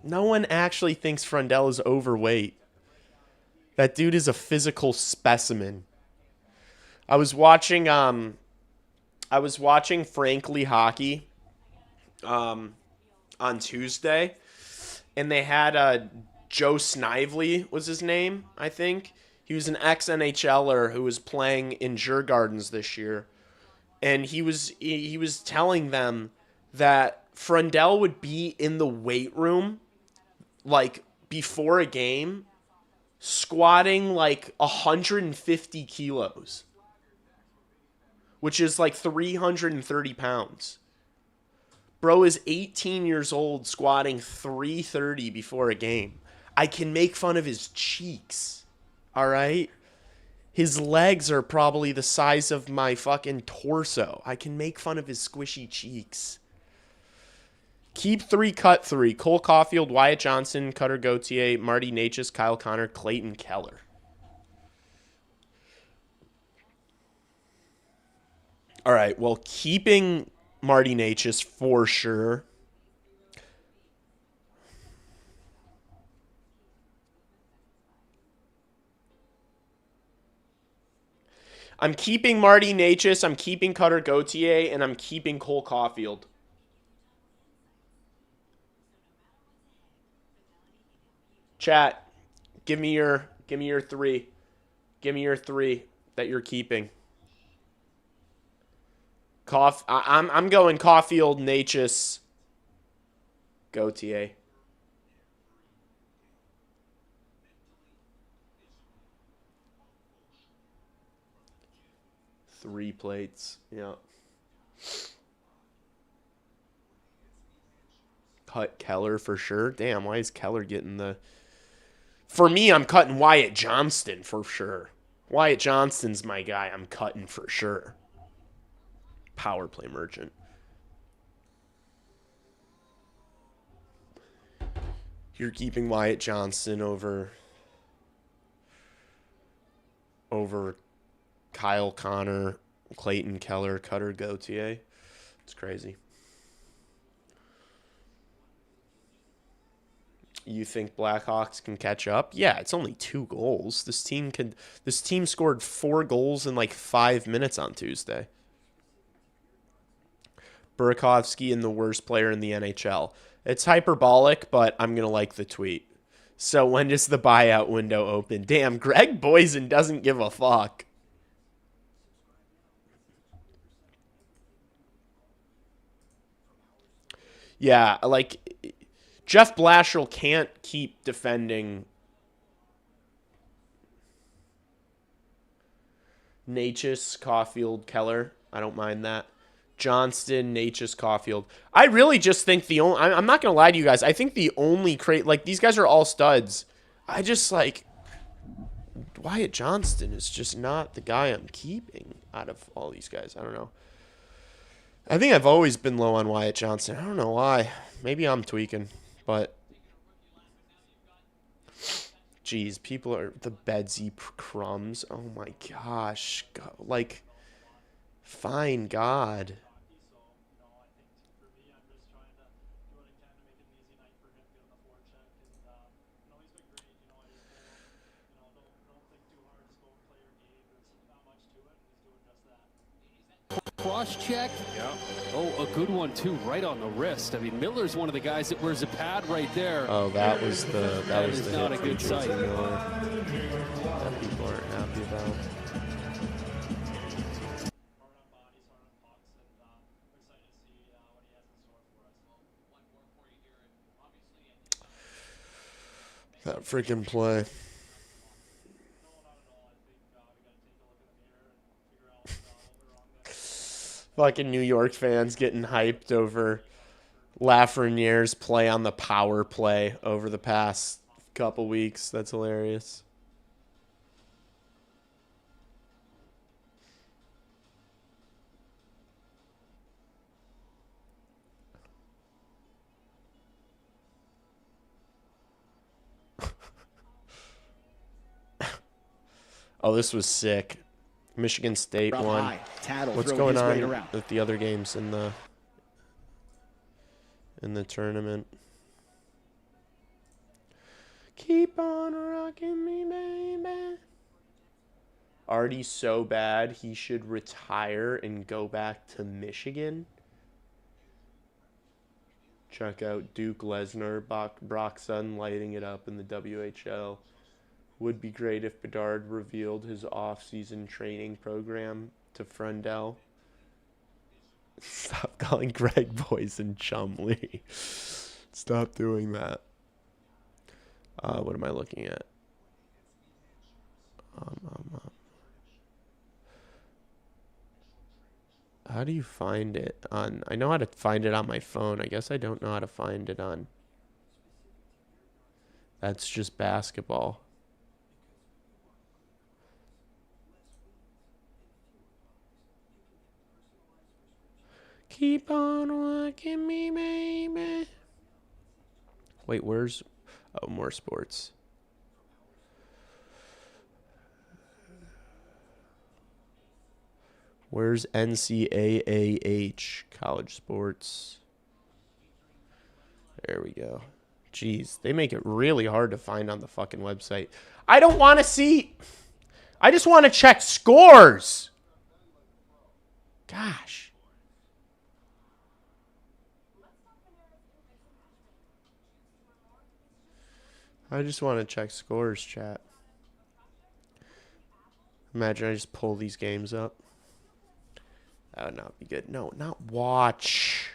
No one actually thinks Frundell is overweight. That dude is a physical specimen. I was watching Frankly Hockey on Tuesday, and they had Joe Snively was his name, I think. He was an ex-NHLer who was playing in Djurgårdens this year, and he was telling them that Frundell would be in the weight room like before a game squatting like 150 kilos, which is like 330 pounds. Bro is 18 years old squatting 330 before a game. I can make fun of his cheeks. All right? His legs are probably the size of my fucking torso. I can make fun of his squishy cheeks. Keep 3, cut 3. Cole Caulfield, Wyatt Johnson, Cutter Gauthier, Marty Necas, Kyle Connor, Clayton Keller. All right, well, keeping Marty Necas for sure. I'm keeping Marty Necas, I'm keeping Cutter Gauthier, and I'm keeping Cole Caulfield. Chat, give me your 3. Give me your 3. that you're keeping? I'm going Caulfield, Natchez, Gauthier. 3 plates. Yeah. Cut Keller for sure. Damn, why is Keller getting the... For me, I'm cutting Wyatt Johnston for sure. Wyatt Johnston's my guy. I'm cutting for sure. Power play merchant. You're keeping Wyatt Johnston over Kyle Connor, Clayton Keller, Cutter Gauthier. It's crazy. You think Blackhawks can catch up? Yeah, it's only 2 goals. This team scored 4 goals in like 5 minutes on Tuesday. Burakovsky and the worst player in the NHL. It's hyperbolic, but I'm going to like the tweet. So when does the buyout window open? Damn, Greg Boysen doesn't give a fuck. Yeah, like Jeff Blashill can't keep defending Natchez, Caulfield, Keller. I don't mind that. Johnston, Natchez, Caulfield. I really just think I'm not going to lie to you guys. I think the only like these guys are all studs. I just like Wyatt Johnston is just not the guy I'm keeping out of all these guys. I don't know. I think I've always been low on Wyatt Johnston. I don't know why. Maybe I'm tweaking, but geez, people are the Bedsy crumbs. Oh my gosh. Like, fine God. Cross-check. Yeah. Oh, a good one, too, right on the wrist. I mean, Miller's one of the guys that wears a pad right there. Oh, that was the not a good sight. That people aren't happy about. That freaking play. Fucking New York fans getting hyped over Lafreniere's play on the power play over the past couple weeks. That's hilarious. Oh, this was sick. Michigan State won. What's going on with the other games in the tournament? Keep on rocking me, baby. Artie's so bad he should retire and go back to Michigan. Check out Duke Lesnar, Brock's son lighting it up in the WHL. Would be great if Bedard revealed his off-season training program to Frendell. Stop calling Greg Boysen Chumley. Stop doing that. What am I looking at? How do you find it on... I know how to find it on my phone. I guess I don't know how to find it on... That's just basketball. Keep on walking me, baby. Wait, where's... Oh, more sports. Where's NCAAH? College sports. There we go. Jeez, they make it really hard to find on the fucking website. I don't want to see... I just want to check scores. Gosh. I just want to check scores, chat. Imagine I just pull these games up. That would not be good. No, not watch.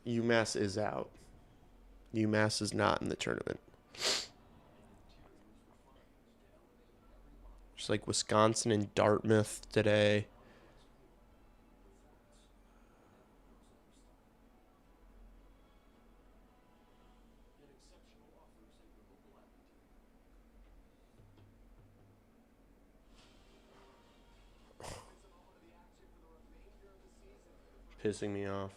UMass is out. UMass is not in the tournament. Just like Wisconsin and Dartmouth today. Pissing me off.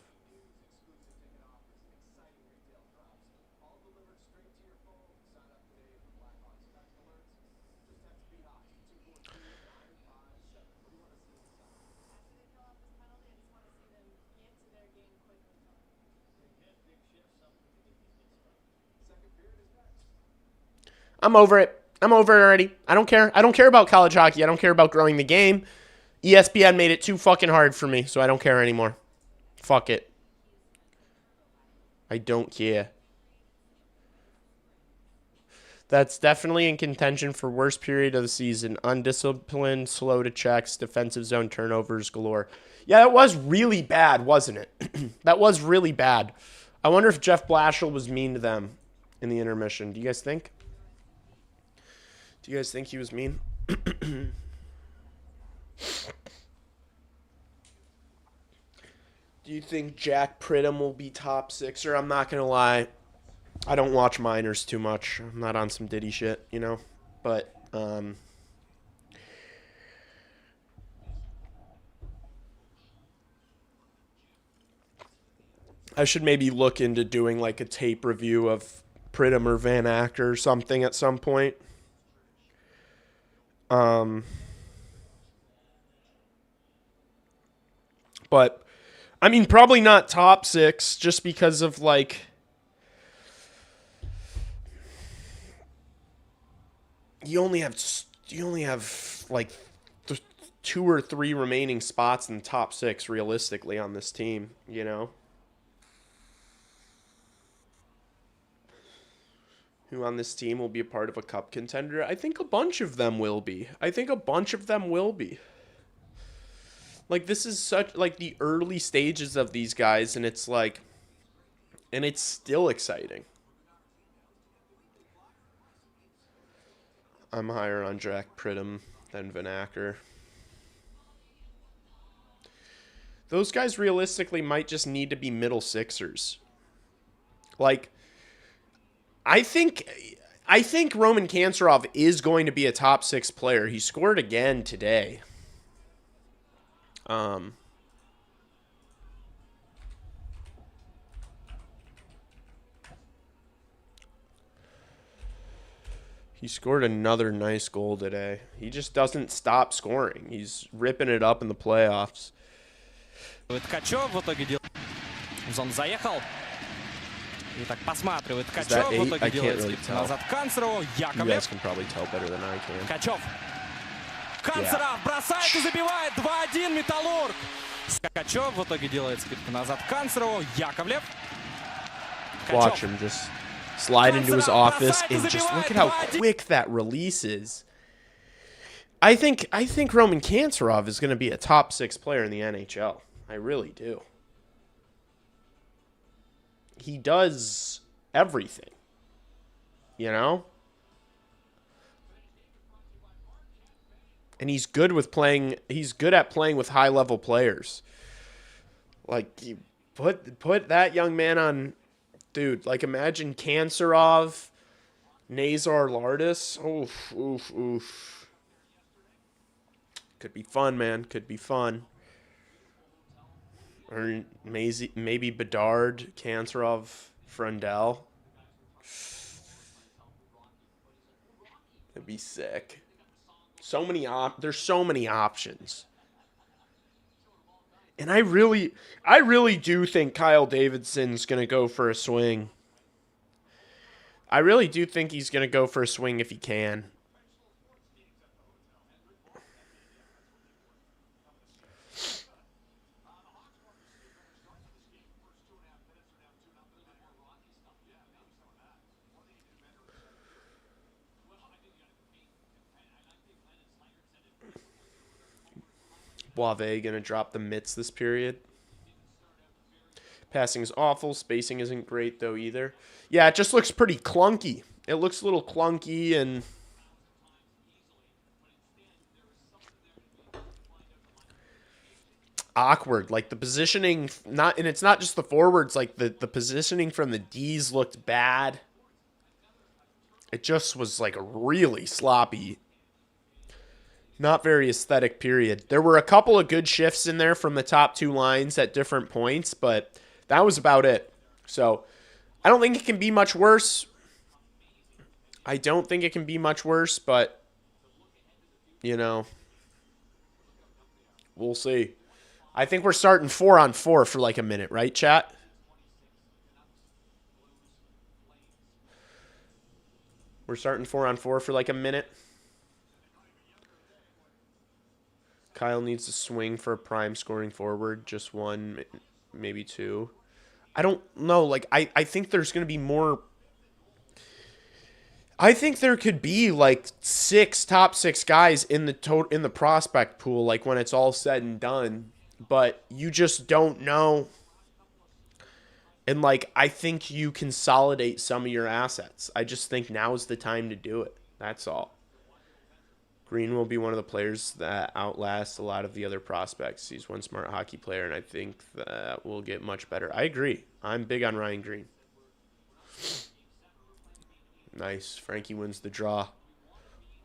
I'm over it. I'm over it already. I don't care. I don't care about college hockey. I don't care about growing the game. ESPN made it too fucking hard for me, so I don't care anymore. Fuck it. I don't care. That's definitely in contention for worst period of the season. Undisciplined, slow to checks, defensive zone turnovers galore. Yeah, that was really bad, wasn't it? That was really bad. I wonder if Jeff Blashill was mean to them in the intermission. Do you guys think? Do you guys think he was mean? Do you think Jack Pridham will be top sixer? I'm not going to lie. I don't watch minors too much. I'm not on some Diddy shit, you know? But, I should maybe look into doing like a tape review of Pridham or Van Acker or something at some point. But, I mean, probably not top six just because of like... You only have like 2 or 3 remaining spots in the top 6 realistically on this team, you know? Who on this team will be a part of a cup contender? I think a bunch of them will be. Like, this is such, like, the early stages of these guys, and it's like, and it's still exciting. I'm higher on Jack Pridham than Van Acker. Those guys realistically might just need to be middle sixers. Like, I think Roman Kanserov is going to be a top 6 player. He scored again today. He scored another nice goal today. He just doesn't stop scoring. He's ripping it up in the playoffs. Ткачев в итоге делает. Зон заехал. И так посматривает Ткачев. В итоге делает скидку назад Канцерову. Яковлев. You guys can probably tell better than I can. Ткачев. Канцеров бросает и забивает. 2-1 Металлург. Ткачев в итоге делает скидку назад Канцерову. Яковлев. Watch him just slide into his office and just look at how quick that release is. I think Roman Kanserov is going to be a top 6 player in the NHL. I really do. He does everything. You know? And he's good at playing with high-level players. Like, you put that young man on, dude, like, imagine Kanserov, Nazar Lardis. Oof. Could be fun, man. Could be fun. Or maybe Bedard, Kanserov, Frundell. That'd be sick. There's so many options. And I really do think Kyle Davidson's going to go for a swing. I really do think he's going to go for a swing if he can. Boivin going to drop the mitts this period. Passing is awful. Spacing isn't great, though, either. Yeah, it just looks pretty clunky. It looks a little clunky and awkward. Like, the positioning, and it's not just the forwards. Like, the positioning from the Ds looked bad. It just was, like, a really sloppy, not very aesthetic period. There were a couple of good shifts in there from the top two lines at different points, but that was about it. So I don't think it can be much worse. I don't think it can be much worse, but, you know, we'll see. I think we're starting 4-on-4 for like a minute, right, chat? We're starting 4-on-4 for like a minute. Kyle needs to swing for a prime scoring forward. Just one, maybe two. I don't know. Like, I think there's going to be more. I think there could be like top six guys in the prospect pool, like when it's all said and done. But you just don't know. And like, I think you consolidate some of your assets. I just think now is the time to do it. That's all. Green will be one of the players that outlasts a lot of the other prospects. He's one smart hockey player, and I think that will get much better. I agree. I'm big on Ryan Green. Nice. Frankie wins the draw.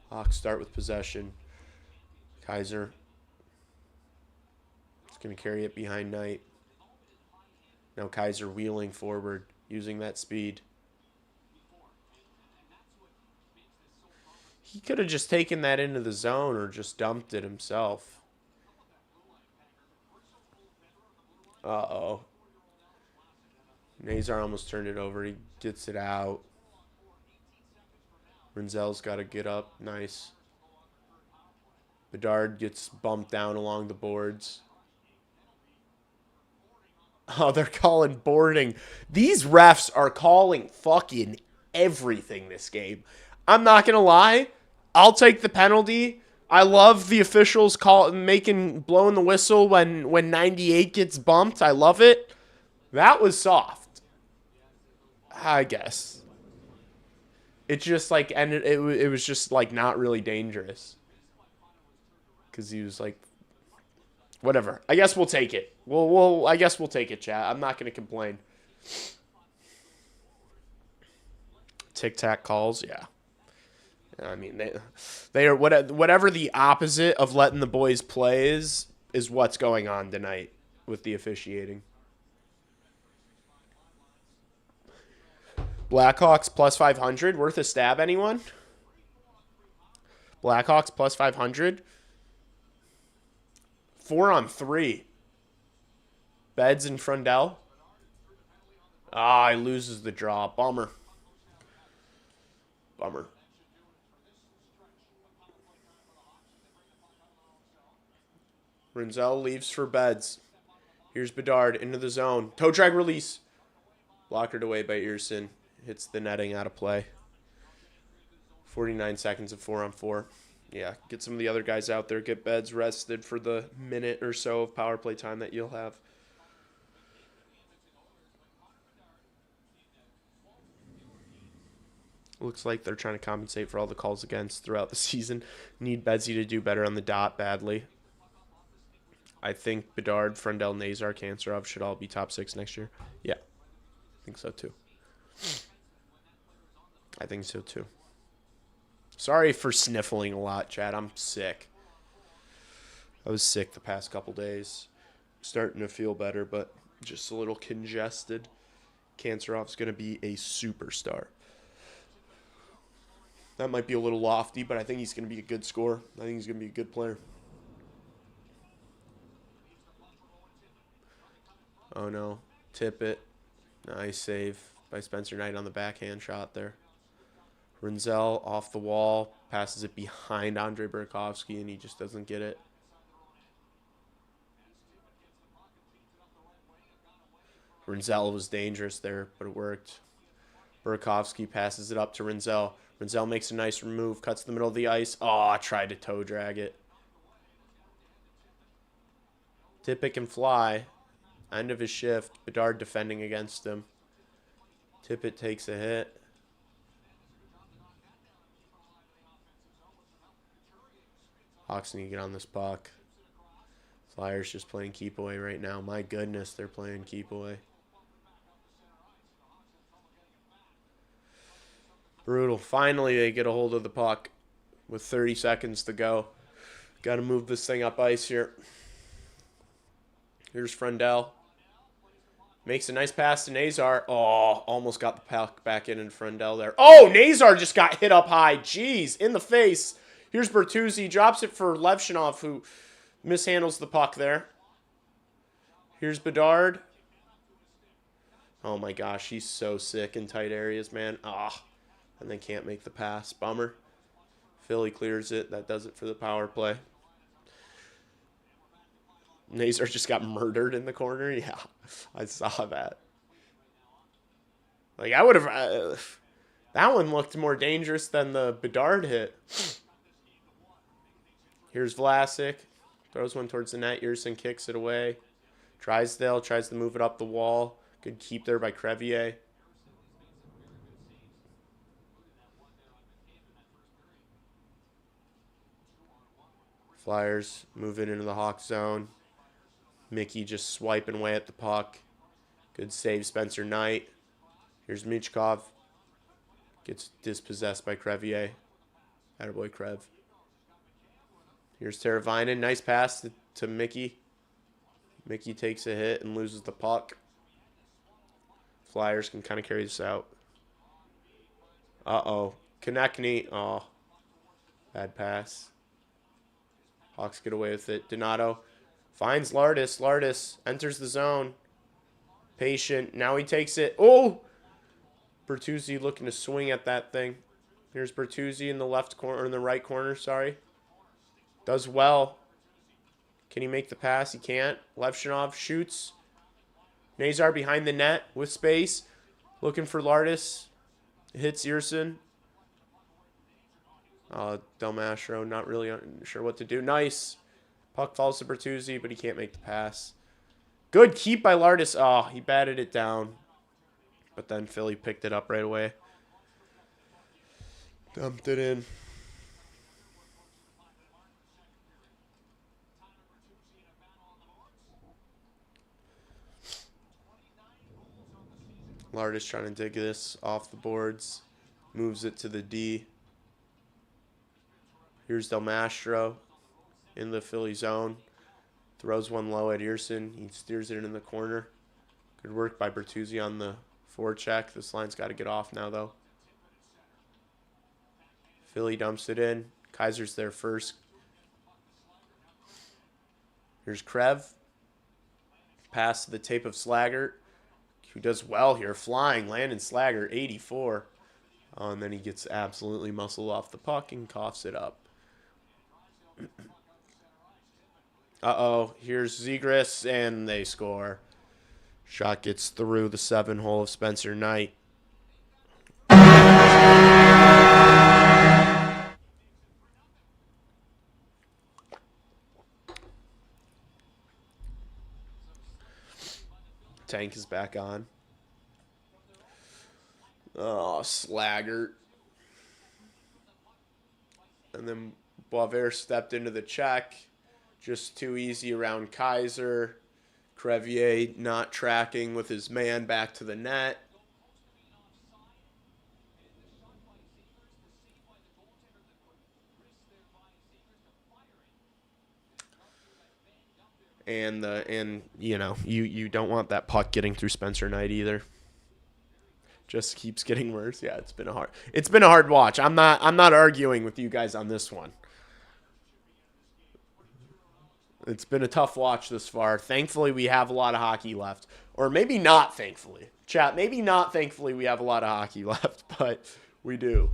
Hawks start with possession. Kaiser is going to carry it behind Knight. Now Kaiser wheeling forward, using that speed. He could have just taken that into the zone or just dumped it himself. Uh-oh. Nazar almost turned it over. He gets it out. Rinzel's got to get up. Nice. Bedard gets bumped down along the boards. Oh, they're calling boarding. These refs are calling fucking everything this game. I'm not going to lie. I'll take the penalty. I love the officials blowing the whistle when 98 gets bumped. I love it. That was soft, I guess. It just like ended. It was just like not really dangerous because he was like, whatever. I guess we'll take it. I guess we'll take it, chat. I'm not gonna complain. Tic Tac calls, yeah. I mean, they are whatever the opposite of letting the boys play is what's going on tonight with the officiating. Blackhawks plus 500, worth a stab, anyone? Blackhawks plus 500. 4-on-3. Beds and Frundell. Ah, he loses the draw. Bummer. Bummer. Rinzel leaves for Beds. Here's Bedard into the zone. Toe drag release. Blockered away by Earson. Hits the netting out of play. 49 seconds of 4-on-4. Yeah, get some of the other guys out there. Get Beds rested for the minute or so of power play time that you'll have. Looks like they're trying to compensate for all the calls against throughout the season. Need Bedsy to do better on the dot badly. I think Bedard, Frundell, Nazar, Kanserov should all be top 6 next year. Yeah, I think so too. I think so too. Sorry for sniffling a lot, Chad. I'm sick. I was sick the past couple days. Starting to feel better, but just a little congested. Kanserov's going to be a superstar. That might be a little lofty, but I think he's going to be a good scorer. I think he's going to be a good player. Oh, no. Tip it. Nice save by Spencer Knight on the backhand shot there. Rinzel off the wall. Passes it behind Andre Burakovsky, and he just doesn't get it. Rinzel was dangerous there, but it worked. Burakovsky passes it up to Rinzel. Rinzel makes a nice move. Cuts the middle of the ice. Oh, tried to toe drag it. Tippett can fly. End of his shift. Bedard defending against him. Tippett takes a hit. Hawks need to get on this puck. Flyers just playing keep away right now. My goodness, they're playing keep away. Brutal. Finally, they get a hold of the puck with 30 seconds to go. Got to move this thing up ice here. Here's Frendell. Makes a nice pass to Nazar. Oh, almost got the puck back in Frendell there. Oh, Nazar just got hit up high. Jeez, in the face. Here's Bertuzzi. Drops it for Levshinov, who mishandles the puck there. Here's Bedard. Oh, my gosh. He's so sick in tight areas, man. Ah, and they can't make the pass. Bummer. Philly clears it. That does it for the power play. Nazar just got murdered in the corner. Yeah, I saw that. Like, I would have... that one looked more dangerous than the Bedard hit. Here's Vlasic. Throws one towards the net. Yerson kicks it away. Drysdale tries to move it up the wall. Good keep there by Crevier. Flyers move it into the Hawk zone. Mickey just swiping away at the puck. Good save, Spencer Knight. Here's Michkov. Gets dispossessed by Crevier. Attaboy Krev. Here's Teravainen. Nice pass to Mickey. Mickey takes a hit and loses the puck. Flyers can kind of carry this out. Uh-oh. Konechny. Oh. Bad pass. Hawks get away with it. Donato finds Lardis. Lardis enters the zone. Patient. Now he takes it. Oh! Bertuzzi looking to swing at that thing. Here's Bertuzzi in the left corner, or in the right corner, sorry. Does well. Can he make the pass? He can't. Levshinov shoots. Nazar behind the net with space. Looking for Lardis. Hits Yerson. Del Mastro not really sure what to do. Nice. Puck falls to Bertuzzi, but he can't make the pass. Good keep by Lardis. Oh, he batted it down. But then Philly picked it up right away. Dumped it in. Lardis trying to dig this off the boards. Moves it to the D. Here's Del Mastro in the Philly zone. Throws one low at Yerson. He steers it in the corner. Good work by Bertuzzi on the forecheck. This line's got to get off now, though. Philly dumps it in. Kaiser's there first. Here's Krev. Pass to the tape of Slaggert, who does well here. Flying, Landon Slaggert, 84. And then he gets absolutely muscled off the puck and coughs it up. Uh-oh. Here's Zegras, and they score. Shot gets through the 7-hole of Spencer Knight. Tank is back on. Oh, Slaggert. And then Boisvert stepped into the check. Just too easy around Kaiser. Crevier not tracking with his man back to the net. And you know, you don't want that puck getting through Spencer Knight either. Just keeps getting worse. Yeah, it's been a hard watch. I'm not arguing with you guys on this one. It's been a tough watch this far. Thankfully, we have a lot of hockey left. Or maybe not thankfully. Chat, maybe not thankfully we have a lot of hockey left, but we do.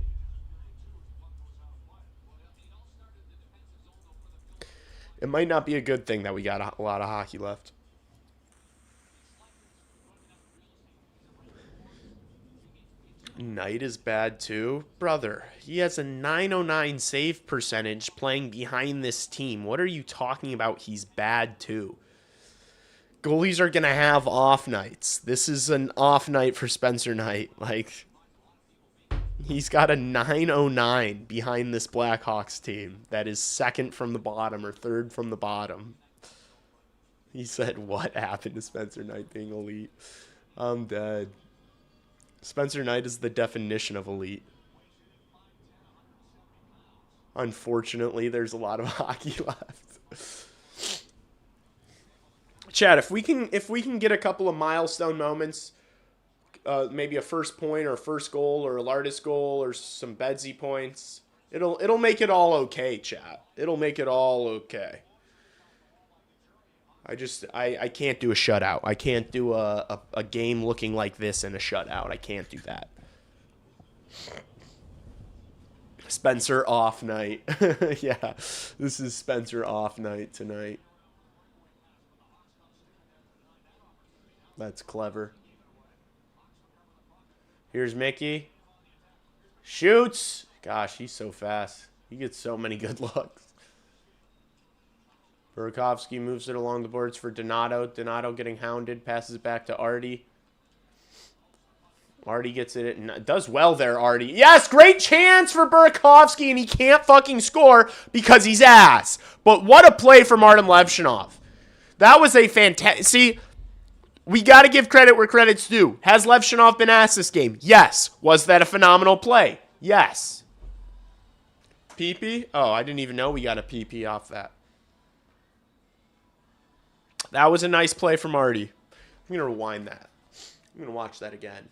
It might not be a good thing that we got a lot of hockey left. Knight is bad too. Brother, he has a .909 save percentage playing behind this team. What are you talking about? He's bad too. Goalies are going to have off nights. This is an off night for Spencer Knight. Like, he's got a 909 behind this Blackhawks team that is second from the bottom or third from the bottom. He said, what happened to Spencer Knight being elite? I'm dead. Spencer Knight is the definition of elite. Unfortunately, there's a lot of hockey left. Chad, if we can get a couple of milestone moments, maybe a first point or a first goal or a Lardis goal or some Bedsy points, it'll make it all okay, Chad. It'll make it all okay. I can't do a shutout. I can't do a game looking like this in a shutout. I can't do that. Spencer off night. Yeah, this is Spencer off night tonight. That's clever. Here's Mickey. Shoots. Gosh, he's so fast. He gets so many good looks. Burakovsky moves it along the boards for Donato. Donato getting hounded. Passes it back to Artie. Artie gets it and does well there, Artie. Yes, great chance for Burakovsky, and he can't fucking score because he's ass. But what a play from Artem Levshunov. That was a fantastic... See, we got to give credit where credit's due. Has Levshunov been ass this game? Yes. Was that a phenomenal play? Yes. PP? Oh, I didn't even know we got a PP off that. That was a nice play from Artie. I'm going to rewind that. I'm going to watch that again.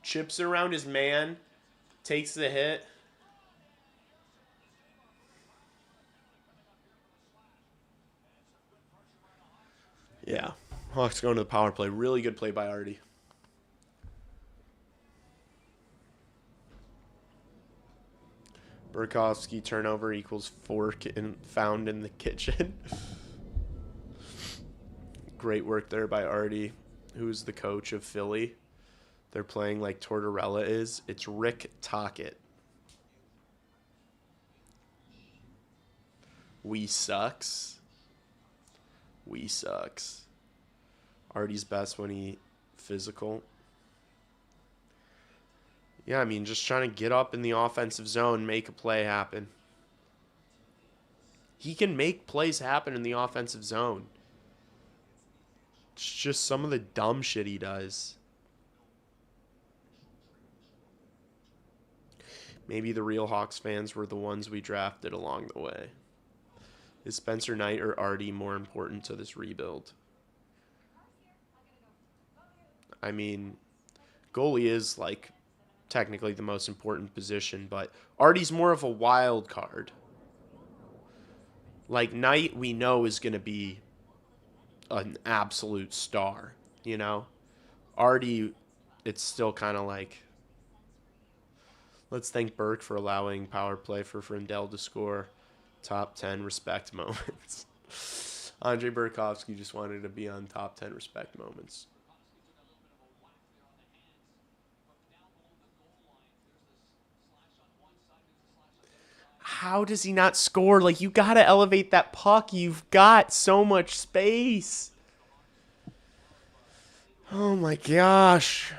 Chips around his man. Takes the hit. Yeah. Hawks going to the power play. Really good play by Artie. Burakovsky turnover equals fork found in the kitchen. Great work there by Artie, who's the coach of Philly. They're playing like Tortorella is. It's Rick Tocchet. We sucks. We sucks. Artie's best when he physical. Yeah, I mean, just trying to get up in the offensive zone, make a play happen. He can make plays happen in the offensive zone. It's just some of the dumb shit he does. Maybe the real Hawks fans were the ones we drafted along the way. Is Spencer Knight or Artie more important to this rebuild? I mean, goalie is like technically the most important position, but Artie's more of a wild card. Like Knight, we know is going to be an absolute star, you know? Artie, it's still kind of like, let's thank Burke for allowing power play for Frindell to score. Top 10 respect moments. Andre Burakovsky just wanted to be on top 10 respect moments. How does he not score? Like, you got to elevate that puck. You've got so much space. Oh, my gosh.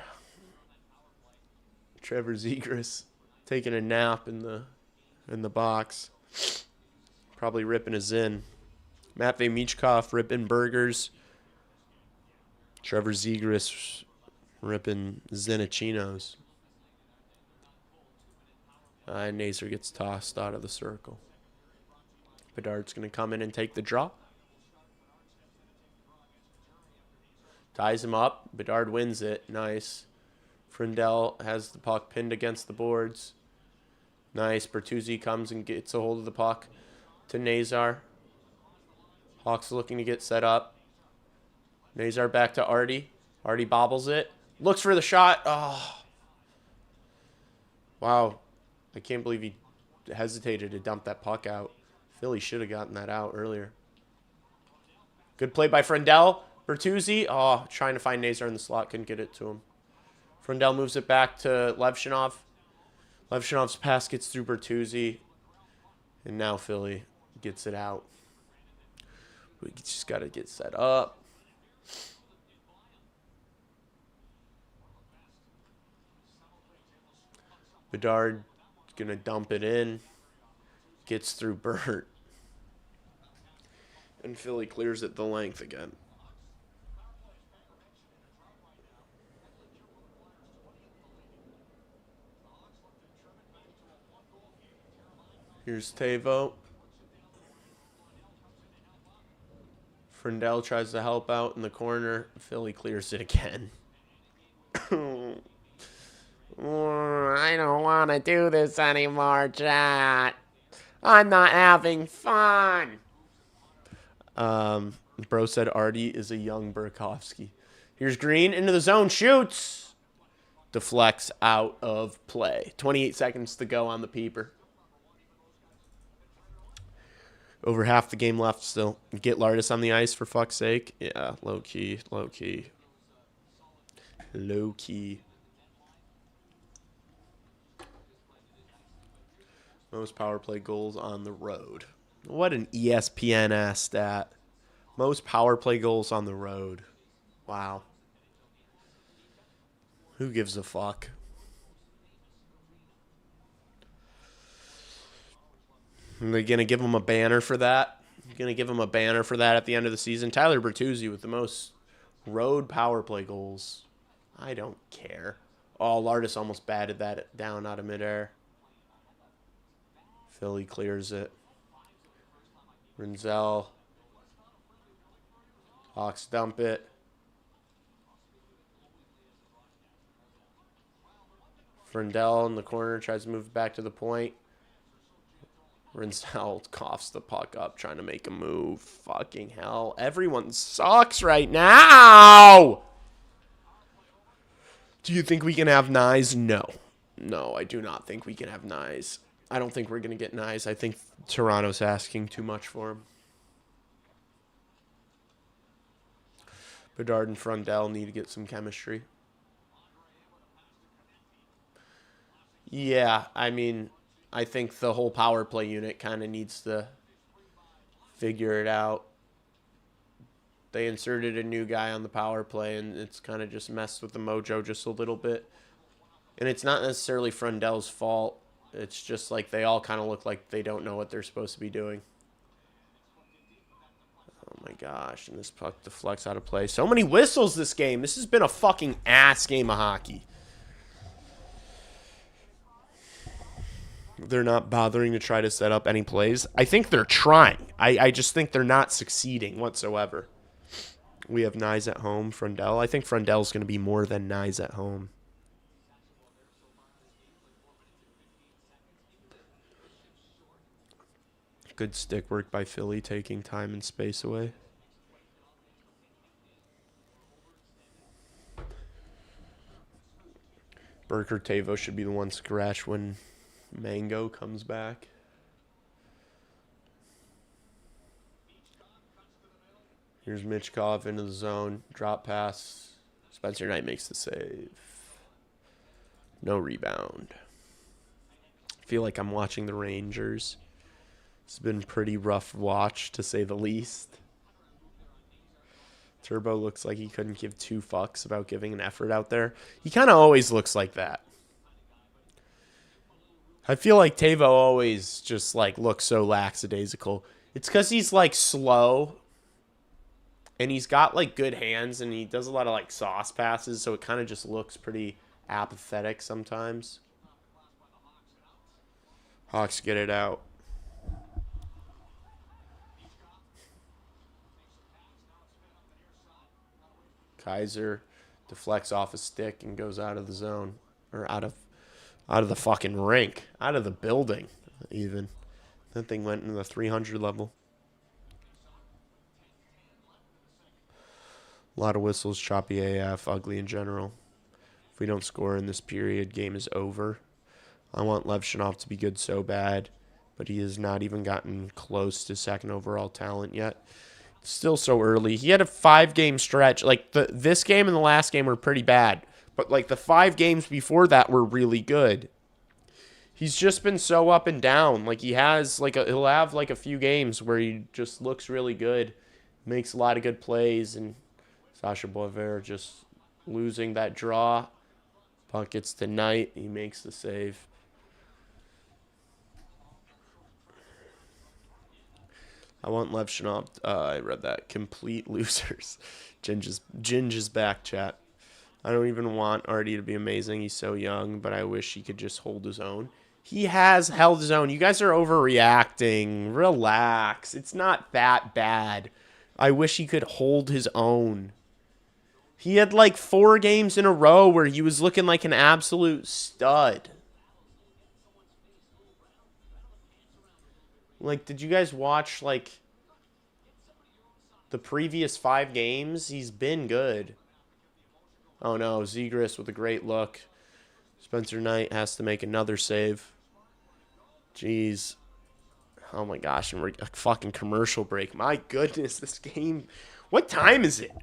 Trevor Zegras taking a nap in the box. Probably ripping a Zin. Matvei Michkov ripping burgers. Trevor Zegras ripping Zinachinos. Nazer gets tossed out of the circle. Bedard's going to come in and take the draw. Ties him up. Bedard wins it. Nice. Frindell has the puck pinned against the boards. Nice. Bertuzzi comes and gets a hold of the puck to Nazar. Hawks looking to get set up. Nazar back to Artie. Artie bobbles it. Looks for the shot. Oh. Wow. I can't believe he hesitated to dump that puck out. Philly should have gotten that out earlier. Good play by Frindell. Bertuzzi. Oh, trying to find Nazar in the slot. Couldn't get it to him. Frundell moves it back to Levshinov. Levshinov's pass gets through Bertuzzi. And now Philly gets it out. We just got to get set up. Bedard going to dump it in. Gets through Burt. And Philly clears it the length again. Here's Tavo. Frundell tries to help out in the corner. Philly clears it again. I don't want to do this anymore, chat. I'm not having fun. Bro said Artie is a young Burakovsky. Here's Green into the zone. Shoots. Deflects out of play. 28 seconds to go on the peeper. Over half the game left still. Get Lardis on the ice for fuck's sake. Yeah, low key, low key. Low key. Most power play goals on the road. What an ESPN-ass stat. Most power play goals on the road. Wow. Who gives a fuck? Are they going to give him a banner for that? Going to give him a banner for that at the end of the season? Tyler Bertuzzi with the most road power play goals. I don't care. Oh, Lardis almost batted that down out of midair. Philly clears it. Rinzel. Hawks dump it. Frundell in the corner tries to move it back to the point. Rinzel coughs the puck up trying to make a move. Fucking hell. Everyone sucks right now. Do you think we can have Nyes? No. No, I do not think we can have Nyes. I don't think we're going to get Nyes. I think Toronto's asking too much for him. Bedard and Frundell need to get some chemistry. Yeah, I mean, I think the whole power play unit kind of needs to figure it out. They inserted a new guy on the power play, and it's kind of just messed with the mojo just a little bit. And it's not necessarily Frundell's fault. It's just like they all kind of look like they don't know what they're supposed to be doing. Oh my gosh, and this puck deflects out of play. So many whistles this game. This has been a fucking ass game of hockey. They're not bothering to try to set up any plays. I think they're trying. I just think they're not succeeding whatsoever. We have Nyes at home, Frundell. I think Frundell's going to be more than Nyes at home. Good stick work by Philly, taking time and space away. Burke or Tavo should be the one scratch when Mango comes back. Here's Michkov into the zone. Drop pass. Spencer Knight makes the save. No rebound. I feel like I'm watching the Rangers. It's been pretty rough watch, to say the least. Turbo looks like he couldn't give two fucks about giving an effort out there. He kind of always looks like that. I feel like Tavo always just, like, looks so lackadaisical. It's because he's, like, slow. And he's got, like, good hands. And he does a lot of, like, sauce passes. So it kind of just looks pretty apathetic sometimes. Hawks get it out. Kaiser deflects off a stick and goes out of the zone. Or out of the fucking rink. Out of the building, even. That thing went into the 300 level. A lot of whistles, choppy AF, ugly in general. If we don't score in this period, game is over. I want Levshinov to be good so bad, but he has not even gotten close to second overall talent yet. It's still so early. He had a 5-game stretch. Like, this game and the last game were pretty bad. But, like, the 5 games before that were really good. He's just been so up and down. Like, he has, like, he'll have, like, a few games where he just looks really good. Makes a lot of good plays. And Sasha Boisvert just losing that draw. Puck gets to Knight. He makes the save. I want Levchinov. I read that. Complete losers. Ginge is back, chat. I don't even want Artie to be amazing. He's so young, but I wish he could just hold his own. He has held his own. You guys are overreacting. Relax. It's not that bad. I wish he could hold his own. He had like 4 games in a row where he was looking like an absolute stud. Like, did you guys watch, like, the previous 5 games? He's been good. Oh, no. Zegras with a great look. Spencer Knight has to make another save. Jeez. Oh, my gosh. And we're a fucking commercial break. My goodness, this game. What time is it?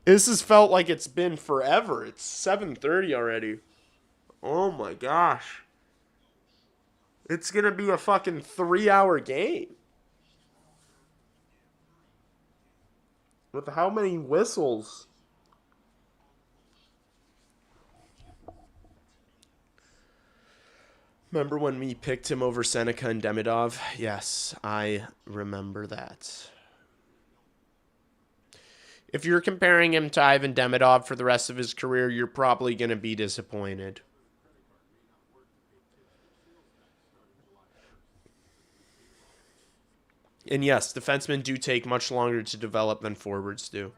This has felt like it's been forever. It's 7:30 already. Oh, my gosh. It's going to be a fucking 3-hour game. With how many whistles? Remember when we picked him over Seneca and Demidov? Yes, I remember that. If you're comparing him to Ivan Demidov for the rest of his career, you're probably going to be disappointed. And yes, defensemen do take much longer to develop than forwards do.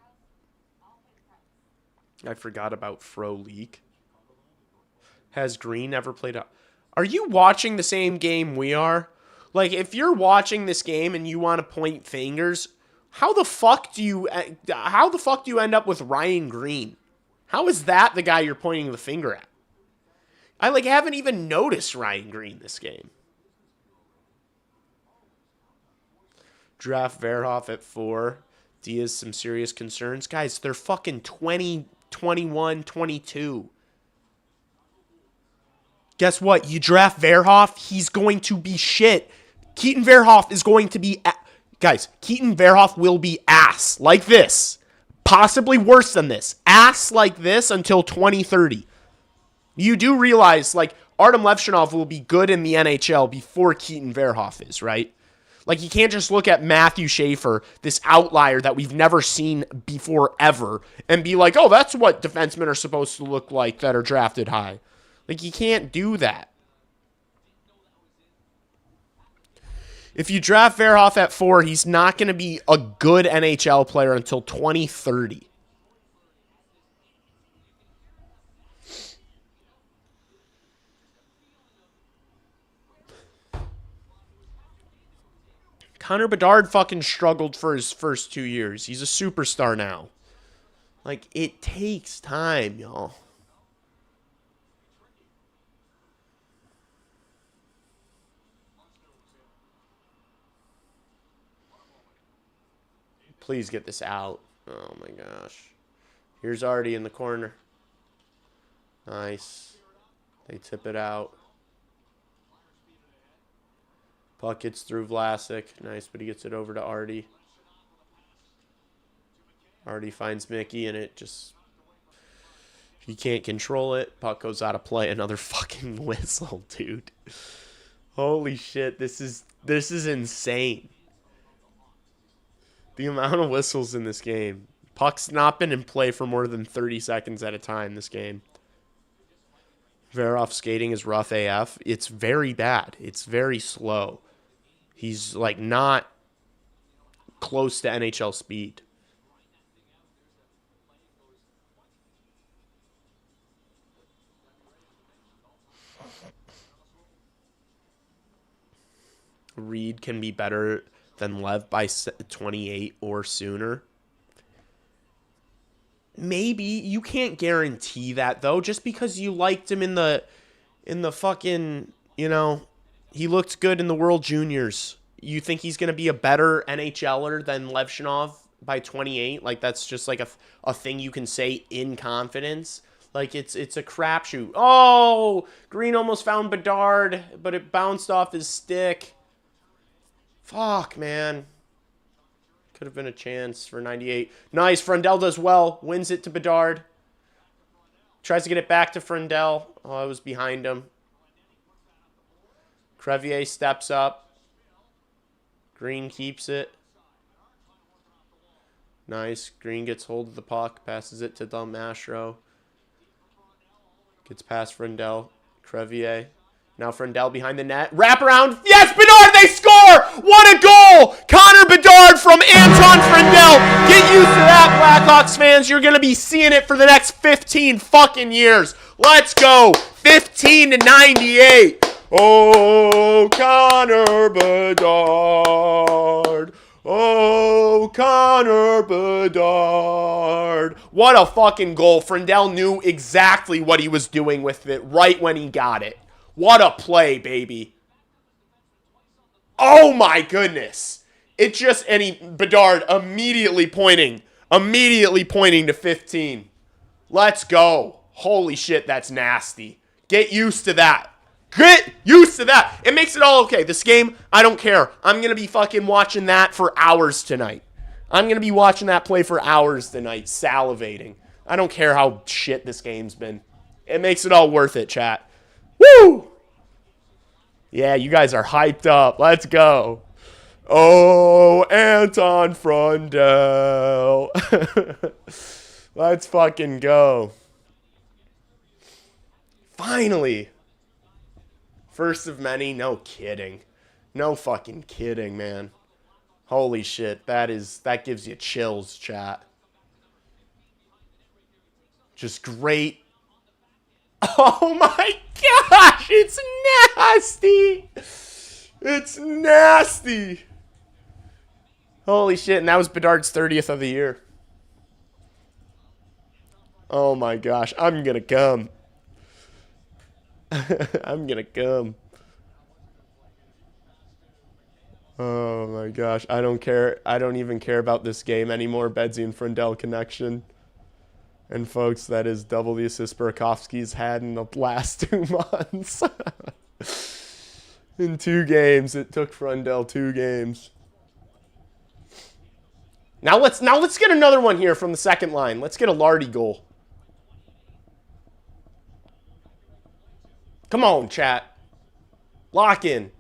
I forgot about Froleek. Has Green ever played out? Are you watching the same game we are? Like, if you're watching this game and you want to point fingers, how the fuck do you end up with Ryan Green? How is that the guy you're pointing the finger at? I haven't even noticed Ryan Green this game. Draft Verhoff at 4. Diaz, some serious concerns. Guys, they're fucking 20, 21, 22. Guess what? You draft Verhoff, he's going to be shit. Keaton Verhoff is going to be... Guys, Keaton Verhoff will be ass like this. Possibly worse than this. Ass like this until 2030. You do realize, like, Artem Levchinov will be good in the NHL before Keaton Verhoff is, right? Like, you can't just look at Matthew Schaefer, this outlier that we've never seen before ever, and be like, oh, that's what defensemen are supposed to look like that are drafted high. Like, you can't do that. If you draft Verhoff at 4, he's not going to be a good NHL player until 2030. Connor Bedard fucking struggled for his first 2 years. He's a superstar now. Like, it takes time, y'all. Please get this out. Oh, my gosh. Here's Artie in the corner. Nice. They tip it out. Puck gets through Vlasic. Nice, but he gets it over to Artie. Artie finds Mickey, and it just... He can't control it. Puck goes out of play. Another fucking whistle, dude. Holy shit, this is insane. The amount of whistles in this game. Puck's not been in play for more than 30 seconds at a time this game. Verhoff skating is rough AF. It's very bad. It's very slow. He's, like, not close to NHL speed. Reed can be better than Lev by 28 or sooner. Maybe. You can't guarantee that, though. Just because you liked him in the fucking, you know, he looked good in the World Juniors. You think he's going to be a better NHLer than Levchinov by 28? Like, that's just like a thing you can say in confidence. Like, it's a crapshoot. Oh! Green almost found Bedard, but it bounced off his stick. Fuck, man. Could have been a chance for 98. Nice. Frendel does well. Wins it to Bedard. Tries to get it back to Frendel. Oh, I was behind him. Crevier steps up. Green keeps it. Nice. Green gets hold of the puck. Passes it to Dalmastro. Gets past Frendel. Crevier. Now Frendel behind the net. Wrap around. Yes, Bedard, they score! What a goal! Connor Bedard from Anton Frendel. Get used to that, Blackhawks fans. You're going to be seeing it for the next 15 fucking years. Let's go. 15 to 98. Oh, Connor Bedard. Oh, Connor Bedard. What a fucking goal. Frendel knew exactly what he was doing with it right when he got it. What a play, baby. Oh, my goodness. It just, Bedard immediately pointing to 15. Let's go. Holy shit, that's nasty. Get used to that. Get used to that. It makes it all okay. This game, I don't care. I'm going to be fucking watching that for hours tonight. I'm going to be watching that play for hours tonight, salivating. I don't care how shit this game's been. It makes it all worth it, chat. Woo! Yeah, you guys are hyped up. Let's go. Oh, Anton Frendel. Let's fucking go. Finally. First of many? No kidding. No fucking kidding, man. Holy shit. That gives you chills, chat. Just great. Oh my gosh, it's nasty. It's nasty. Holy shit, and that was Bedard's 30th of the year. Oh my gosh, I'm gonna come. I'm gonna come. Oh my gosh, I don't care. I don't even care about this game anymore. Bedsy and Frendel connection. And folks, that is double the assist Burakovsky's had in the last 2 months. In 2 games. It took Frendel 2 games. Now let's get another one here from the second line. Let's get a Lardy goal. Come on, chat. Lock in.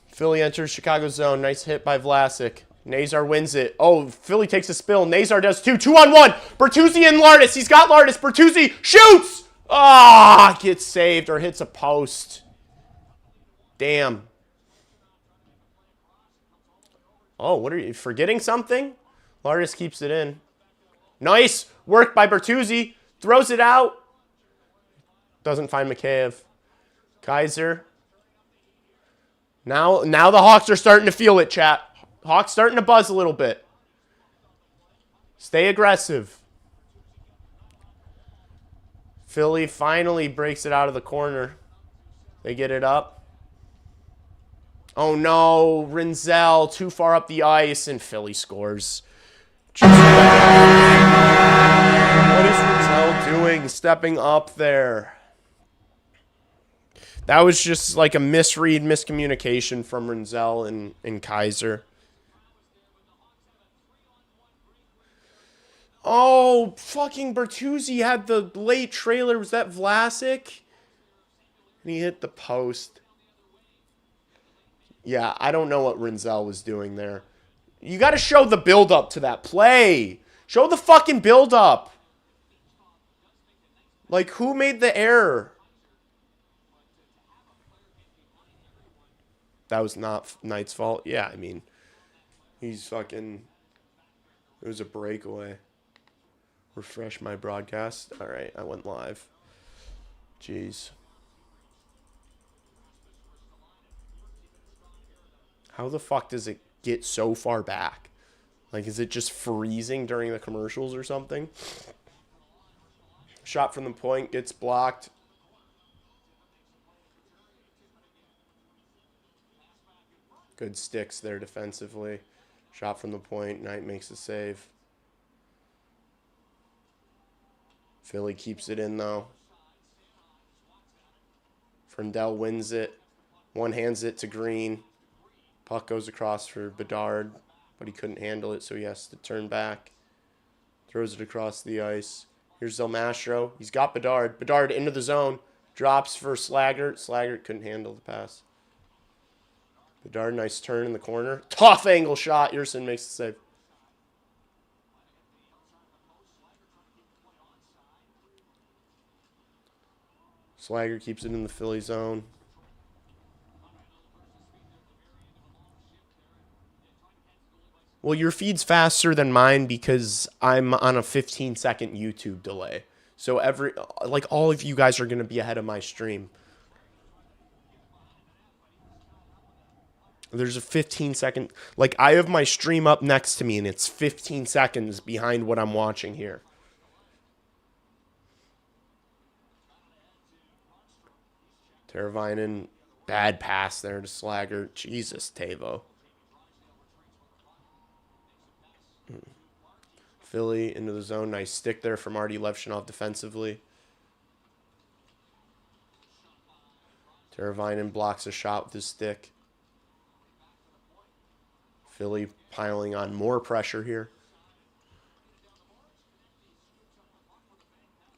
Philly enters Chicago zone. Nice hit by Vlasic. Nazar wins it. Oh, Philly takes a spill. Nazar does too. 2-on-1. Bertuzzi and Lardis. He's got Lardis. Bertuzzi shoots. Ah, gets saved or hits a post. Damn. Oh, what are you forgetting something? Lardis keeps it in. Nice work by Bertuzzi. Throws it out. Doesn't find Mikheyev. Kaiser. Now the Hawks are starting to feel it, chat. Hawks starting to buzz a little bit. Stay aggressive. Philly finally breaks it out of the corner. They get it up. Oh no, Rinzel too far up the ice, and Philly scores. What is Rinzel doing stepping up there? That was just like a miscommunication from Rinzel and Kaiser. Oh, fucking Bertuzzi had the late trailer. Was that Vlasic? And he hit the post. Yeah, I don't know what Rinzel was doing there. You got to show the build-up to that play. Show the fucking build-up. Like, who made the error? That was not Knight's fault. Yeah, I mean, he's fucking... It was a breakaway. Refresh my broadcast. All right, I went live. Jeez. How the fuck does it get so far back? Like, is it just freezing during the commercials or something? Shot from the point gets blocked. Good sticks there defensively. Shot from the point. Knight makes a save. Philly keeps it in, though. Frendell wins it. One hands it to Green. Puck goes across for Bedard, but he couldn't handle it, so he has to turn back. Throws it across the ice. Here's Zelmastro. He's got Bedard. Bedard into the zone. Drops for Slaggert. Slaggert couldn't handle the pass. Bedard, nice turn in the corner. Tough angle shot. Yerson makes the save. Slagger keeps it in the Philly zone. Well, your feed's faster than mine because I'm on a 15-second YouTube delay. So all of you guys are going to be ahead of my stream. There's a 15-second, like I have my stream up next to me and it's 15 seconds behind what I'm watching here. Teravainen, bad pass there to Slagger. Jesus, Tavo. Philly into the zone. Nice stick there from Artie Levshinov defensively. Teravainen blocks a shot with his stick. Philly piling on more pressure here.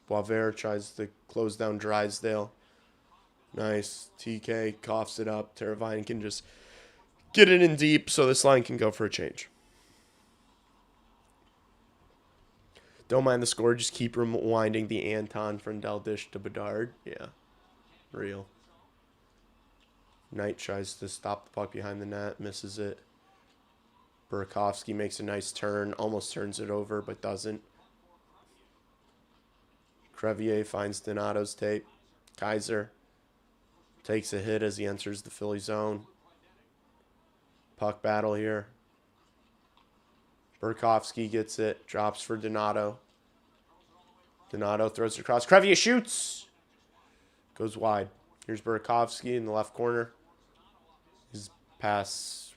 Boisvert tries to close down Drysdale. Nice. TK coughs it up. Teravainen can just get it in deep so this line can go for a change. Don't mind the score. Just keep rewinding the Anton Frendell dish to Bedard. Yeah. Real. Knight tries to stop the puck behind the net. Misses it. Burakovsky makes a nice turn. Almost turns it over, but doesn't. Crevier finds Donato's tape. Kaiser takes a hit as he enters the Philly zone. Puck battle here. Burakovsky gets it. Drops for Donato. Donato throws it across. Crevier shoots. Goes wide. Here's Burakovsky in the left corner. His pass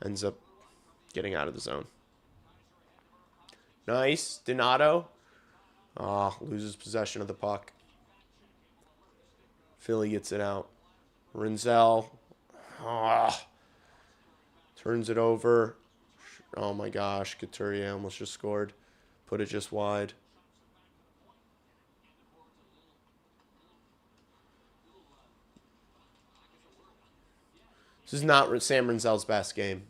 ends up getting out of the zone. Nice. Donato. Loses possession of the puck. Philly gets it out. Rinzel. Turns it over. Oh my gosh. Couturier almost just scored. Put it just wide. This is not Sam Rinzel's best game.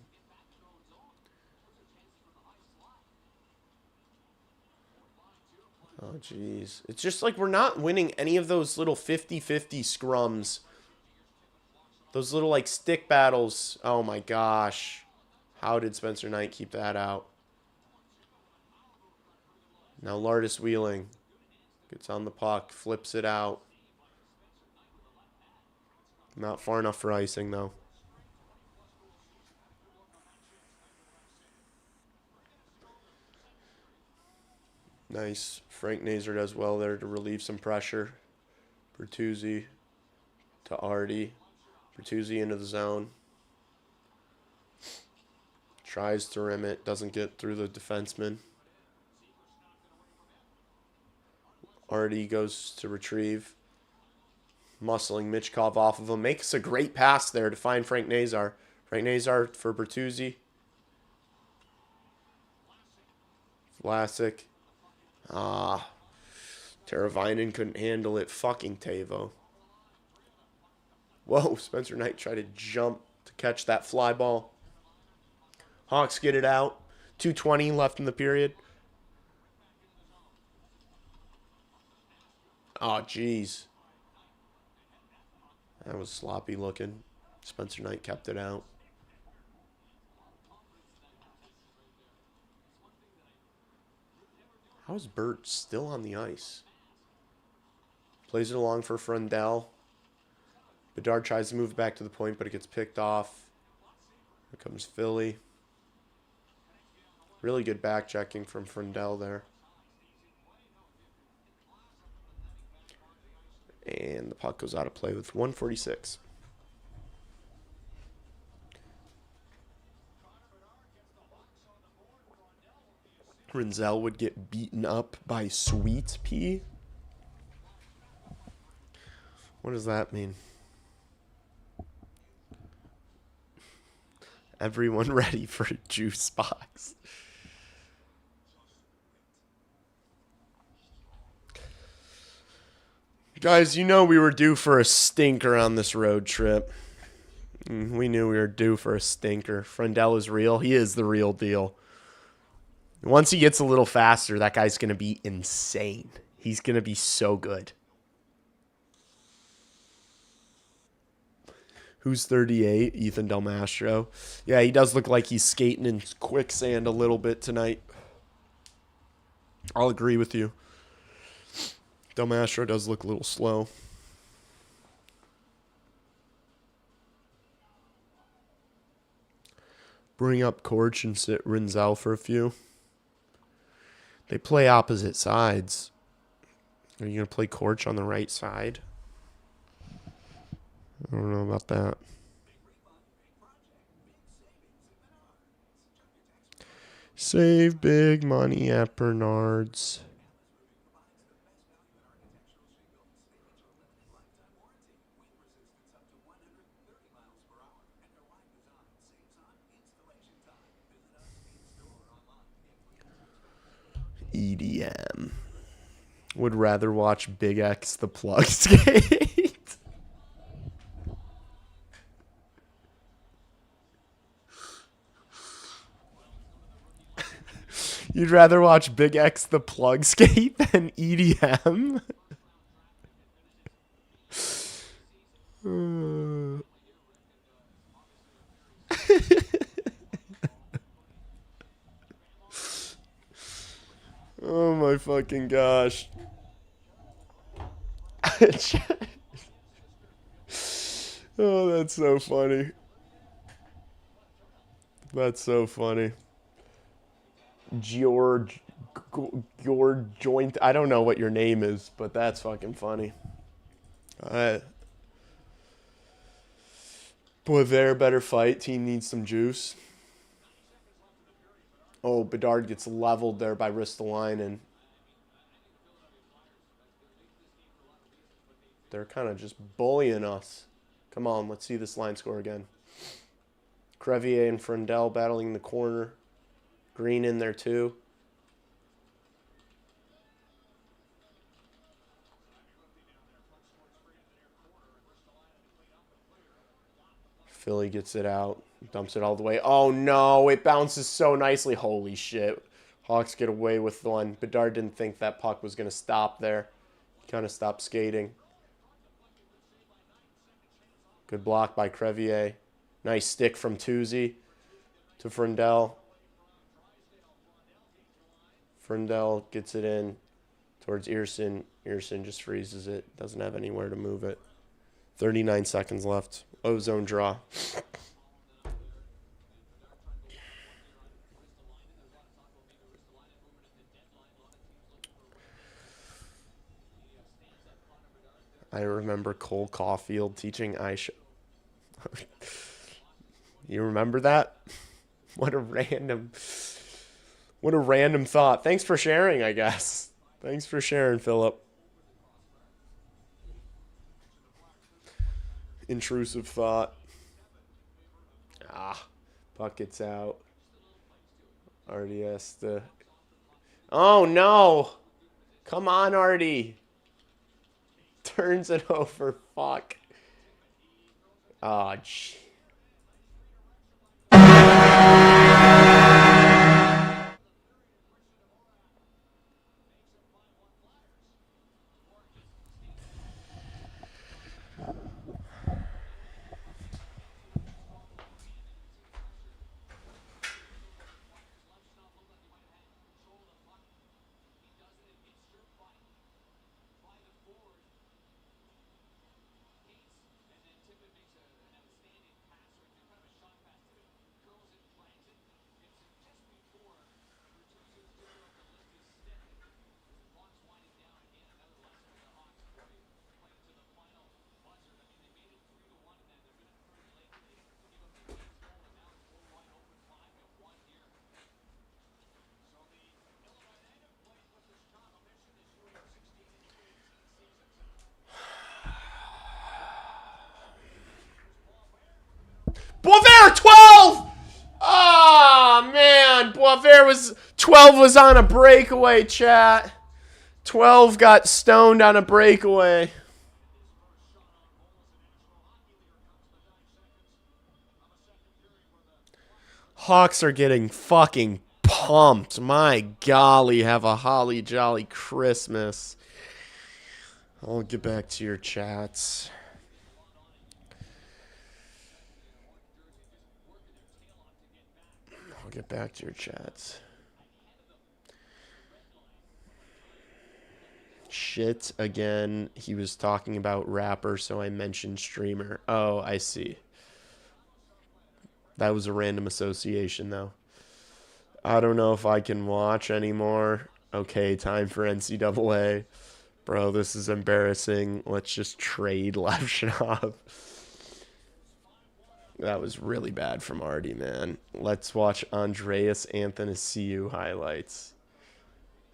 Oh, jeez. It's just like we're not winning any of those little 50-50 scrums. Those little, like, stick battles. Oh, my gosh. How did Spencer Knight keep that out? Now Lardis Wheeling gets on the puck, flips it out. Not far enough for icing, though. Nice. Frank Nazar does well there to relieve some pressure. Bertuzzi to Artie. Bertuzzi into the zone. Tries to rim it. Doesn't get through the defenseman. Artie goes to retrieve. Muscling Michkov off of him. Makes a great pass there to find Frank Nazar. Frank Nazar for Bertuzzi. Vlasic. Teravainen couldn't handle it. Fucking Tavo. Whoa, Spencer Knight tried to jump to catch that fly ball. Hawks get it out. 2:20 left in the period. Oh, jeez. That was sloppy looking. Spencer Knight kept it out. How is Bert still on the ice? Plays it along for Frendell. Bedard tries to move back to the point, but it gets picked off. Here comes Philly. Really good back checking from Frendell there. And the puck goes out of play with 1:46. Rinzel would get beaten up by Sweet Pea. What does that mean? Everyone ready for a juice box. Guys, you know we were due for a stinker on this road trip. We knew we were due for a stinker. Frendell is real. He is the real deal. Once he gets a little faster, that guy's going to be insane. He's going to be so good. Who's 38? Ethan Del Mastro. Yeah, he does look like he's skating in quicksand a little bit tonight. I'll agree with you. Del Mastro does look a little slow. Bring up Korch and sit Rinzel for a few. They play opposite sides. Are you going to play Korch on the right side? I don't know about that. Save big money at Bernard's. EDM. Would rather watch Big X the Plug skate. You'd rather watch Big X the Plug skate than EDM? Oh my fucking gosh. Oh, that's so funny. That's so funny. George Joint. I don't know what your name is, but that's fucking funny. Boisvert better fight. Team needs some juice. Oh, Bedard gets leveled there by Ristolainen. They're kind of just bullying us. Come on, let's see this line score again. Crevier and Frendell battling the corner. Green in there too. Philly gets it out. Dumps it all the way. Oh no, it bounces so nicely. Holy shit. Hawks get away with one. Bedard didn't think that puck was going to stop there. He kind of stopped skating. Good block by Crevier. Nice stick from Tuzi to Frendell. Frendell gets it in towards Earson. Earson just freezes it. Doesn't have anywhere to move it. 39 seconds left. Ozone draw. I remember Cole Caulfield teaching Aisha. You remember that? What a random thought. Thanks for sharing, I guess. Thanks for sharing, Philip. Intrusive thought. Puck gets out. Artie has to... Oh, no! Come on, Artie. Turns it over. Fuck. Oh, gee. Boisvert was 12 was on a breakaway, chat. 12 got stoned on a breakaway. Hawks are getting fucking pumped. My golly, have a holly jolly Christmas. I'll get back to your chats. I'll get back to your chats. Shit again. He was talking about rapper, so I mentioned streamer. Oh, I see. That was a random association, though. I don't know if I can watch anymore. Okay, time for NCAA. Bro, this is embarrassing. Let's just trade Levshov. That was really bad from Artie, man. Let's watch Andreas Athanasiou highlights.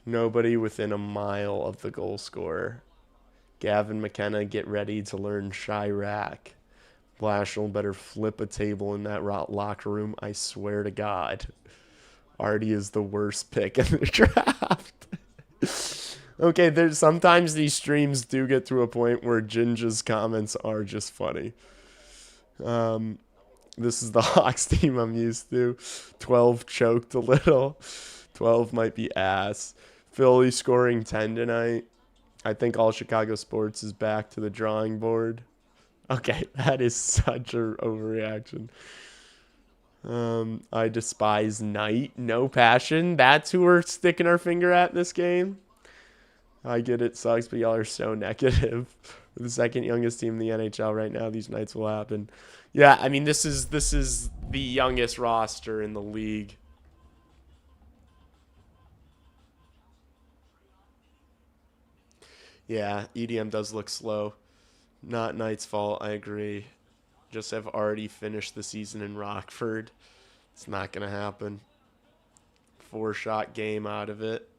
Nobody within a mile of the goal scorer. Gavin McKenna, get ready to learn Chirac. Blashill better flip a table in that locker room, I swear to God. Artie is the worst pick in the draft. Okay, there's sometimes these streams do get to a point where Ginger's comments are just funny. This is the Hawks team I'm used to. 12 choked a little. 12 might be ass. Philly scoring 10 tonight. I think all Chicago sports is back to the drawing board. Okay, that is such an overreaction. I despise Knight. No passion. That's who we're sticking our finger at in this game. I get it sucks, but y'all are so negative. We're the second youngest team in the NHL right now. These nights will happen. Yeah, I mean this is the youngest roster in the league. Yeah, EDM does look slow. Not Knight's fault, I agree. Just have already finished the season in Rockford. It's not going to happen. 4-shot game out of it.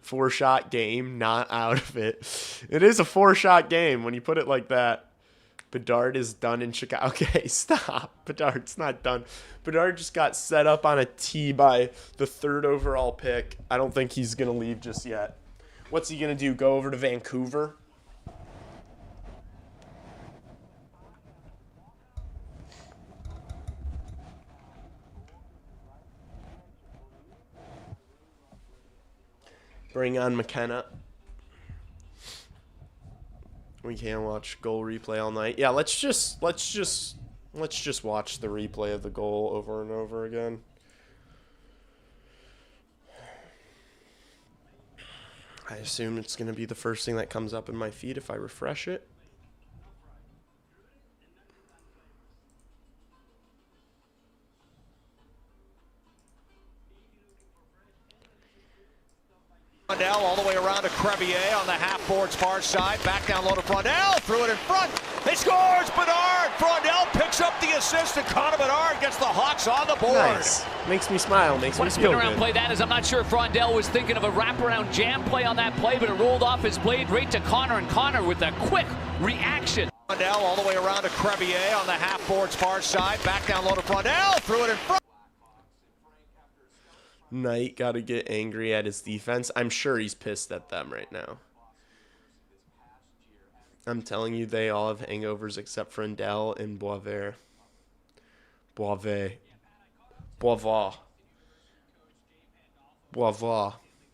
4-shot game, not out of it. It is a 4-shot game when you put it like that. Bedard is done in Chicago. Okay, stop. Bedard's not done. Bedard just got set up on a tee by the 3rd overall pick. I don't think he's going to leave just yet. What's he going to do? Go over to Vancouver? Bring on McKenna. We can't watch goal replay all night. Yeah, let's just watch the replay of the goal over and over again. I assume it's going to be the first thing that comes up in my feed if I refresh it. Frondell all the way around to Crevier on the half-board's far side. Back down low to Frondell. Threw it in front. He scores! Bedard! Frondell picks up the assist, and Connor Bedard gets the Hawks on the board. Nice. Makes me smile. Makes me feel good. What a spin-around play that is. I'm not sure if Frondell was thinking of a wraparound jam play on that play, but it rolled off his blade right to Connor, and Connor with a quick reaction. Frondell all the way around to Crevier on the half-board's far side. Back down low to Frondell. Threw it in front. Knight got to get angry at his defense. I'm sure he's pissed at them right now. I'm telling you, they all have hangovers except Frondell and Boisvert.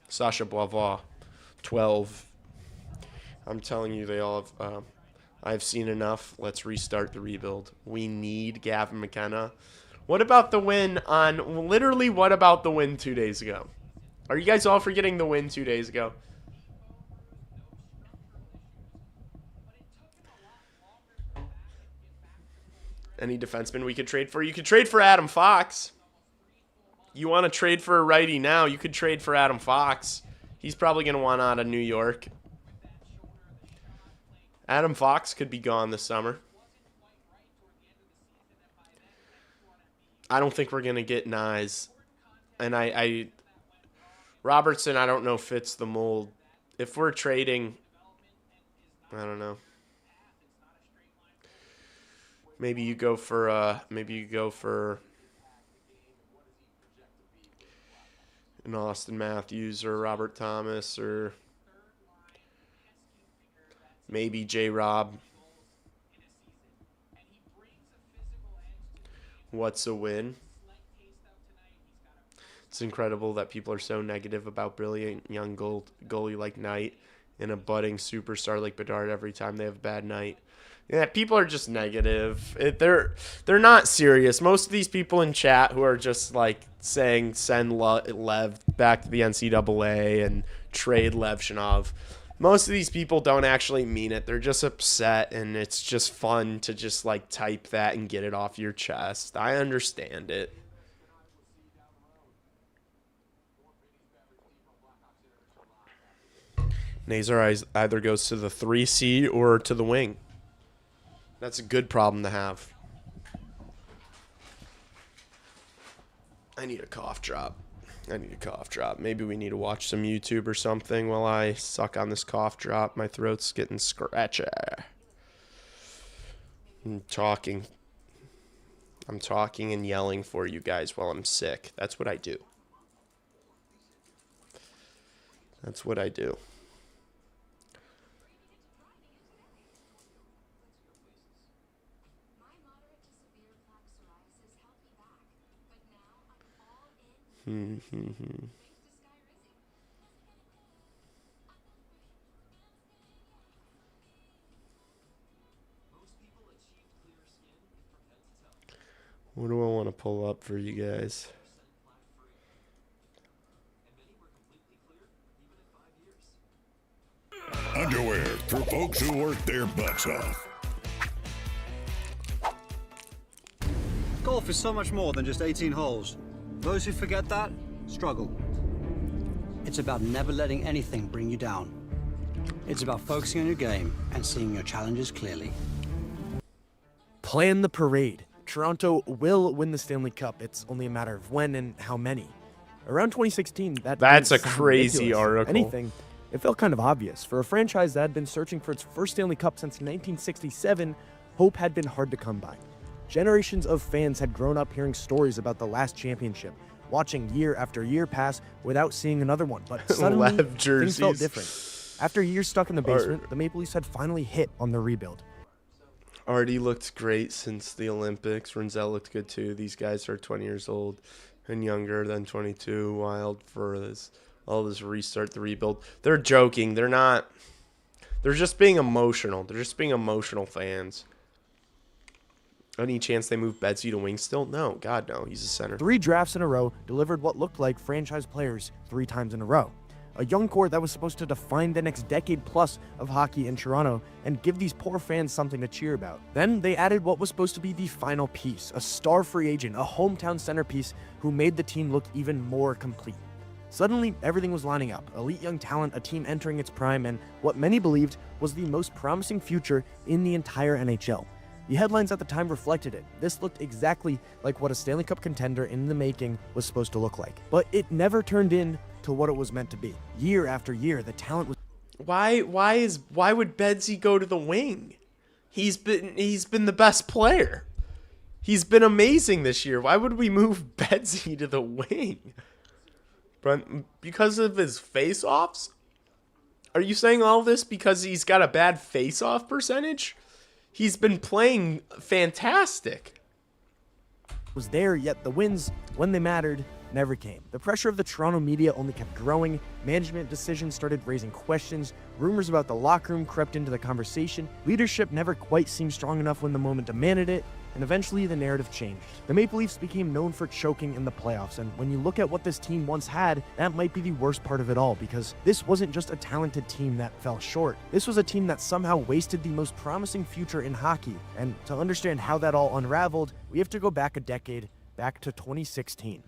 Sasha Boisvert. 12. I'm telling you, they all have... I've seen enough. Let's restart the rebuild. We need Gavin McKenna. What about the win on... Literally, what about the win 2 days ago? Are you guys all forgetting the win 2 days ago? Any defenseman we could trade for? You could trade for Adam Fox. You want to trade for a righty now, you could trade for Adam Fox. He's probably going to want out of New York. Adam Fox could be gone this summer. I don't think we're going to get Nyes. And Robertson, I don't know, fits the mold. If we're trading, I don't know. Maybe you go for an Austin Matthews or Robert Thomas or maybe J-Rob. What's a win? It's incredible that people are so negative about brilliant young goalie like Knight and a budding superstar like Bedard every time they have a bad night. Yeah, people are just negative. They're not serious. Most of these people in chat who are just like saying send Lev back to the NCAA and trade Levshinov, most of these people don't actually mean it. They're just upset, and it's just fun to just like type that and get it off your chest. I understand it. Nazar either goes to the 3C or to the wing. That's a good problem to have. I need a cough drop. Maybe we need to watch some YouTube or something while I suck on this cough drop. My throat's getting scratchy. I'm talking and yelling for you guys while I'm sick. That's what I do. What do I want to pull up for you guys? Underwear for folks who work their butts off. Golf is so much more than just 18 holes. Those who forget that, struggle. It's about never letting anything bring you down. It's about focusing on your game and seeing your challenges clearly. Plan the parade. Toronto will win the Stanley Cup. It's only a matter of when and how many. Around 2016, that's a crazy article. Anything, it felt kind of obvious. For a franchise that had been searching for its first Stanley Cup since 1967, hope had been hard to come by. Generations of fans had grown up hearing stories about the last championship, watching year after year pass without seeing another one. But suddenly, things felt different. After years stuck in the basement, the Maple Leafs had finally hit on the rebuild. Artie looked great since the Olympics. Renzel looked good too. These guys are 20 years old and younger than 22. Wild for all this restart, the rebuild. They're joking. They're not. They're just being emotional. They're just being emotional fans. Any chance they move Bedsy to wing still? No. God, no. He's a center. 3 drafts in a row delivered what looked like franchise players 3 times in a row. A young core that was supposed to define the next decade plus of hockey in Toronto and give these poor fans something to cheer about. Then they added what was supposed to be the final piece, a star free agent, a hometown centerpiece who made the team look even more complete. Suddenly, everything was lining up. Elite young talent, a team entering its prime, and what many believed was the most promising future in the entire NHL. The headlines at the time reflected it. This looked exactly like what a Stanley Cup contender in the making was supposed to look like. But it never turned into what it was meant to be. Year after year, the talent was... Why would Bedsy go to the wing? He's been the best player. He's been amazing this year. Why would we move Bedsy to the wing? But because of his face-offs? Are you saying all this because he's got a bad face-off percentage? He's been playing fantastic. Was there, yet the wins, when they mattered, never came. The pressure of the Toronto media only kept growing. Management decisions started raising questions. Rumors about the locker room crept into the conversation. Leadership never quite seemed strong enough when the moment demanded it. And eventually the narrative changed. The Maple Leafs became known for choking in the playoffs, and when you look at what this team once had, that might be the worst part of it all, because this wasn't just a talented team that fell short. This was a team that somehow wasted the most promising future in hockey, and to understand how that all unraveled, we have to go back a decade, back to 2016.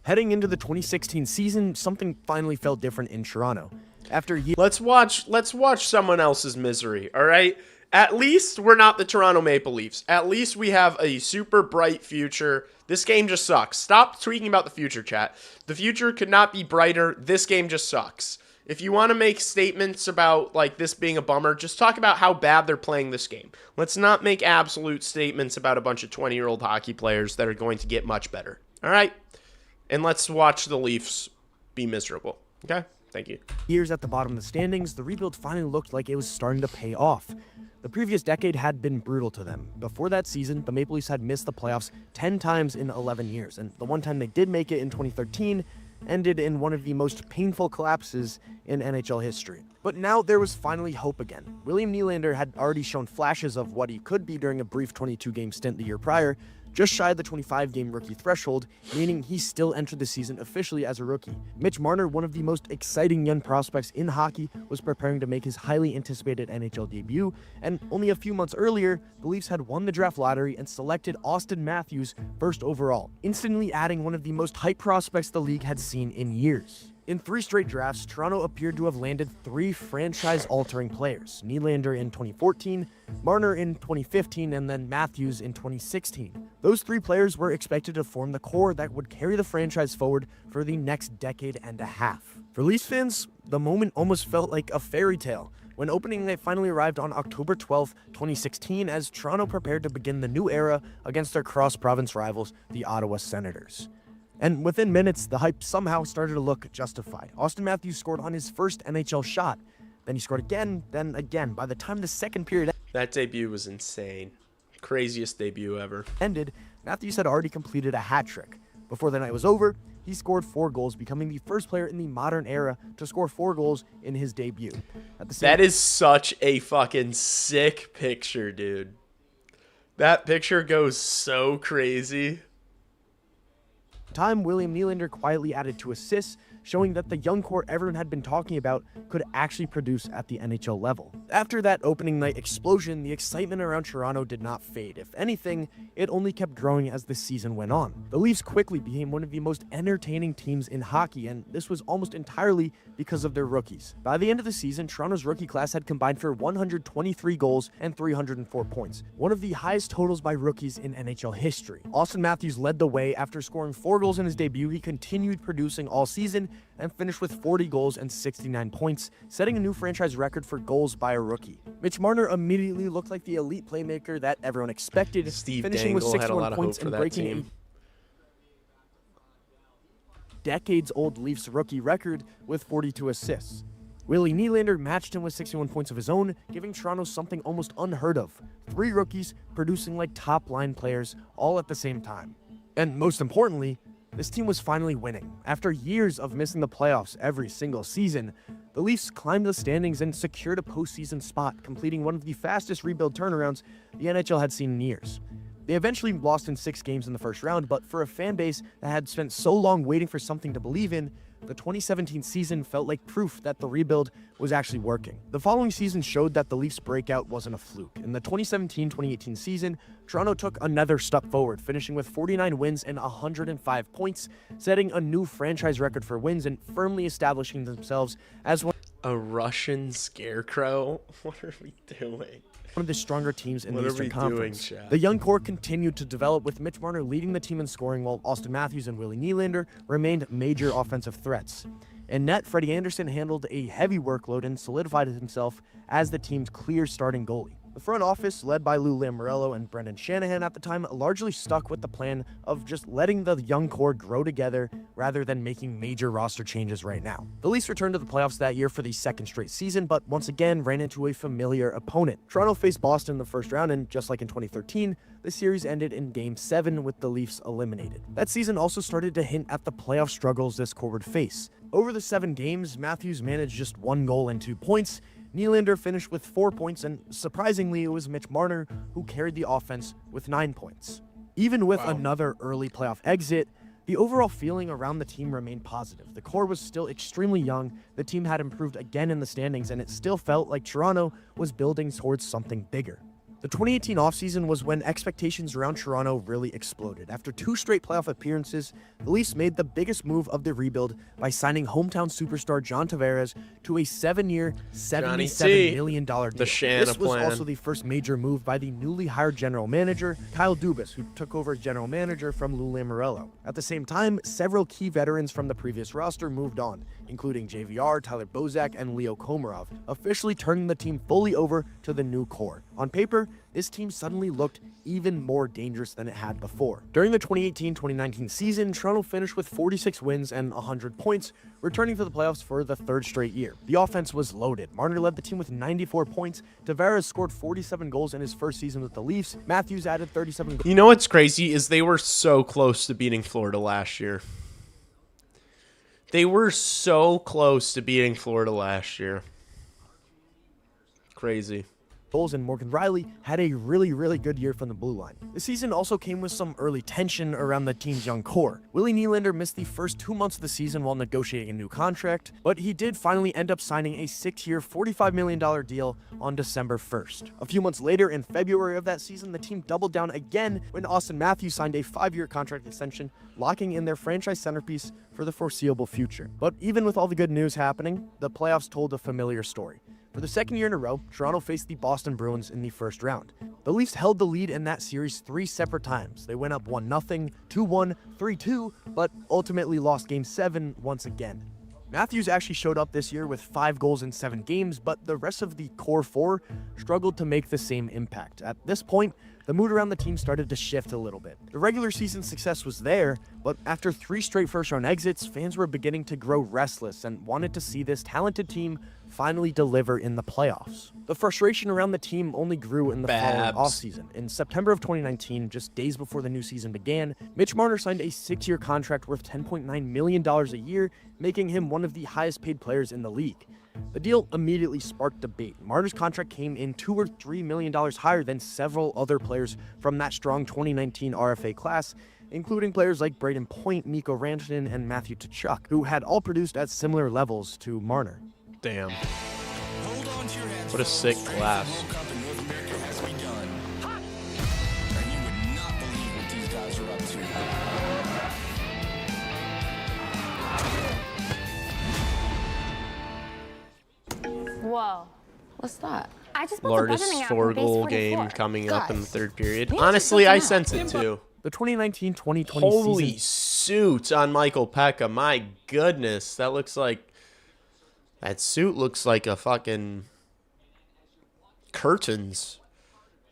Heading into the 2016 season, something finally felt different in Toronto. After years... Let's watch someone else's misery, all right? At least we're not the Toronto Maple Leafs. At least we have a super bright future. This game just sucks. Stop tweeting about the future, chat. The future could not be brighter. This game just sucks. If you want to make statements about like this being a bummer, just talk about how bad they're playing this game. Let's not make absolute statements about a bunch of 20-year-old hockey players that are going to get much better. All right? And let's watch the Leafs be miserable. Okay? Thank you. Years at the bottom of the standings, the rebuild finally looked like it was starting to pay off. The previous decade had been brutal to them. Before that season, the Maple Leafs had missed the playoffs 10 times in 11 years, and the one time they did make it in 2013 ended in one of the most painful collapses in NHL history. But now there was finally hope again. William Nylander had already shown flashes of what he could be during a brief 22-game stint the year prior, just shy of the 25-game rookie threshold, meaning he still entered the season officially as a rookie. Mitch Marner, one of the most exciting young prospects in hockey, was preparing to make his highly anticipated NHL debut, and only a few months earlier, the Leafs had won the draft lottery and selected Auston Matthews first overall, instantly adding one of the most hyped prospects the league had seen in years. In 3 straight drafts, Toronto appeared to have landed 3 franchise-altering players, Nylander in 2014, Marner in 2015, and then Matthews in 2016. Those 3 players were expected to form the core that would carry the franchise forward for the next decade and a half. For Leafs fans, the moment almost felt like a fairy tale when opening night finally arrived on October 12, 2016, as Toronto prepared to begin the new era against their cross-province rivals, the Ottawa Senators. And within minutes, the hype somehow started to look justified. Auston Matthews scored on his first NHL shot. Then he scored again, then again. By the time the second period That debut was insane. Craziest debut ever. ended, Matthews had already completed a hat trick. Before the night was over, he scored 4 goals, becoming the first player in the modern era to score 4 goals in his debut. That is such a fucking sick picture, dude. That picture goes so crazy. Time, William Nylander quietly added 2 assists, showing that the young core everyone had been talking about could actually produce at the NHL level. After that opening night explosion, the excitement around Toronto did not fade. If anything, it only kept growing as the season went on. The Leafs quickly became one of the most entertaining teams in hockey, and this was almost entirely because of their rookies. By the end of the season, Toronto's rookie class had combined for 123 goals and 304 points, one of the highest totals by rookies in NHL history. Auston Matthews led the way. After scoring 4 goals in his debut, he continued producing all season and finished with 40 goals and 69 points, setting a new franchise record for goals by a rookie. Mitch Marner immediately looked like the elite playmaker that everyone expected, Steve finishing with Dangle had a 61 lot of points hope for and that breaking team. a decades-old Leafs rookie record with 42 assists. Willie Nylander matched him with 61 points of his own, giving Toronto something almost unheard of: 3 rookies producing like top-line players all at the same time. And most importantly, this team was finally winning. After years of missing the playoffs every single season, the Leafs climbed the standings and secured a postseason spot, completing one of the fastest rebuild turnarounds the NHL had seen in years. They eventually lost in 6 games in the first round, but for a fan base that had spent so long waiting for something to believe in, the 2017 season felt like proof that the rebuild was actually working. The following season showed that the Leafs' breakout wasn't a fluke. In the 2017-2018 season, Toronto took another step forward, finishing with 49 wins and 105 points, setting a new franchise record for wins and firmly establishing themselves as one A Russian scarecrow? What are we doing? of the stronger teams in What the are Eastern we Conference. doing, chat? The young core continued to develop, with Mitch Marner leading the team in scoring, while Auston Matthews and Willie Nylander remained major offensive threats. In net, Freddie Anderson handled a heavy workload and solidified himself as the team's clear starting goalie. The front office, led by Lou Lamoriello and Brendan Shanahan at the time, largely stuck with the plan of just letting the young core grow together rather than making major roster changes right now. The Leafs returned to the playoffs that year for the second straight season, but once again ran into a familiar opponent. Toronto faced Boston in the first round, and just like in 2013, the series ended in Game 7 with the Leafs eliminated. That season also started to hint at the playoff struggles this core would face. Over the 7 games, Matthews managed just 1 goal and 2 points, Nylander finished with 4 points, and surprisingly, it was Mitch Marner who carried the offense with 9 points. Even with another early playoff exit, the overall feeling around the team remained positive. The core was still extremely young, the team had improved again in the standings, and it still felt like Toronto was building towards something bigger. The 2018 offseason was when expectations around Toronto really exploded. After 2 straight playoff appearances, the Leafs made the biggest move of the rebuild by signing hometown superstar John Tavares to a 7-year, $77 million deal. The Shanna This was plan. also the first major move by the newly hired general manager, Kyle Dubas, who took over as general manager from Lou Lamoriello. At the same time, several key veterans from the previous roster moved on, including JVR, Tyler Bozak, and Leo Komarov, officially turning the team fully over to the new core. On paper, this team suddenly looked even more dangerous than it had before. During the 2018-2019 season, Toronto finished with 46 wins and 100 points, returning to the playoffs for the third straight year. The offense was loaded. Marner led the team with 94 points. Tavares scored 47 goals in his first season with the Leafs. Matthews added 37 goals. You know what's crazy is they were so close to beating Florida last year. They were so close to beating Florida last year. Crazy. And Morgan Riley had a really good year from the blue line. The season also came with some early tension around the team's young core. Willie Nylander missed the first 2 months of the season while negotiating a new contract, but he did finally end up signing a 6-year, $45 million deal on December 1st. A few months later, in February of that season, the team doubled down again when Austin Matthews signed a 5-year contract extension, locking in their franchise centerpiece for the foreseeable future. But even with all the good news happening, the playoffs told a familiar story. For the second year in a row, Toronto faced the Boston Bruins in the first round. The Leafs held the lead in that series 3 separate times. They went up 1-0, 2-1, 3-2, but ultimately lost Game 7 once again. Matthews actually showed up this year with 5 goals in 7 games, but the rest of the core 4 struggled to make the same impact. At this point, the mood around the team started to shift a little bit. The regular season success was there, but after 3 straight first-round exits, fans were beginning to grow restless and wanted to see this talented team finally deliver in the playoffs. The frustration around the team only grew in the following offseason. In September of 2019, just days before the new season began, Mitch Marner signed a 6-year contract worth $10.9 million a year, making him one of the highest-paid players in the league. The deal immediately sparked debate. Marner's contract came in $2 or $3 million higher than several other players from that strong 2019 RFA class, including players like Braden Point, Mikko Rantanen, and Matthew Tkachuk, who had all produced at similar levels to Marner. Damn. What a sick class. Whoa. What's that? I just put Largest the 4-goal game coming up in the third period. Honestly, I sense it too. The 2019-2020 Holy season. suit on Michael Pekka. My goodness. That suit looks like a fucking curtains.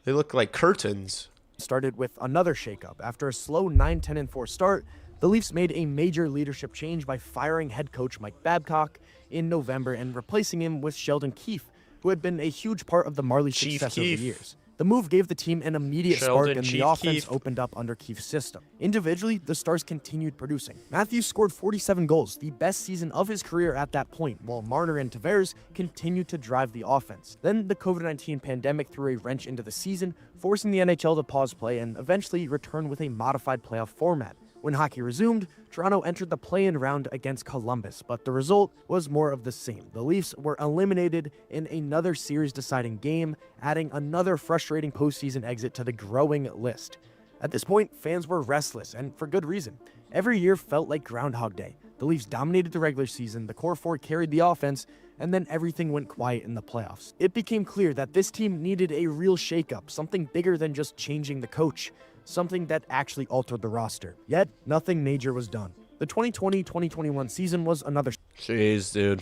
They look like curtains. Started with another shakeup. After a slow 9-10-4 start, the Leafs made a major leadership change by firing head coach Mike Babcock in November and replacing him with Sheldon Keefe, who had been a huge part of the Marlies' success over the years. The move gave the team an immediate spark, and the offense opened up under Keefe's system. Individually, the Stars continued producing. Matthews scored 47 goals, the best season of his career at that point, while Marner and Tavares continued to drive the offense. Then the COVID-19 pandemic threw a wrench into the season, forcing the NHL to pause play and eventually return with a modified playoff format. When hockey resumed, Toronto entered the play-in round against Columbus, but the result was more of the same. The Leafs were eliminated in another series-deciding game, adding another frustrating postseason exit to the growing list. At this point, fans were restless, and for good reason. Every year felt like Groundhog Day. The Leafs dominated the regular season, the core 4 carried the offense, and then everything went quiet in the playoffs. It became clear that this team needed a real shakeup, something bigger than just changing the coach. Something that actually altered the roster. Yet, nothing major was done. The 2020-2021 season was another... Jeez, dude.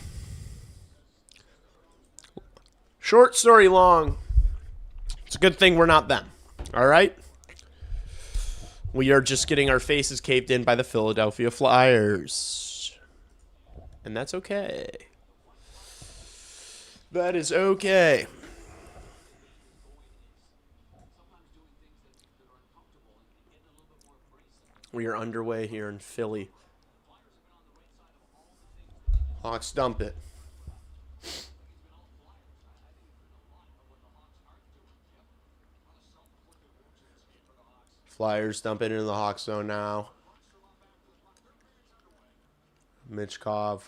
Short story long. It's a good thing we're not them. All right? We are just getting our faces caved in by the Philadelphia Flyers. And that's okay. That is okay. We are underway here in Philly. Hawks dump it. Flyers dump it into the Hawks zone now. Mitchkov.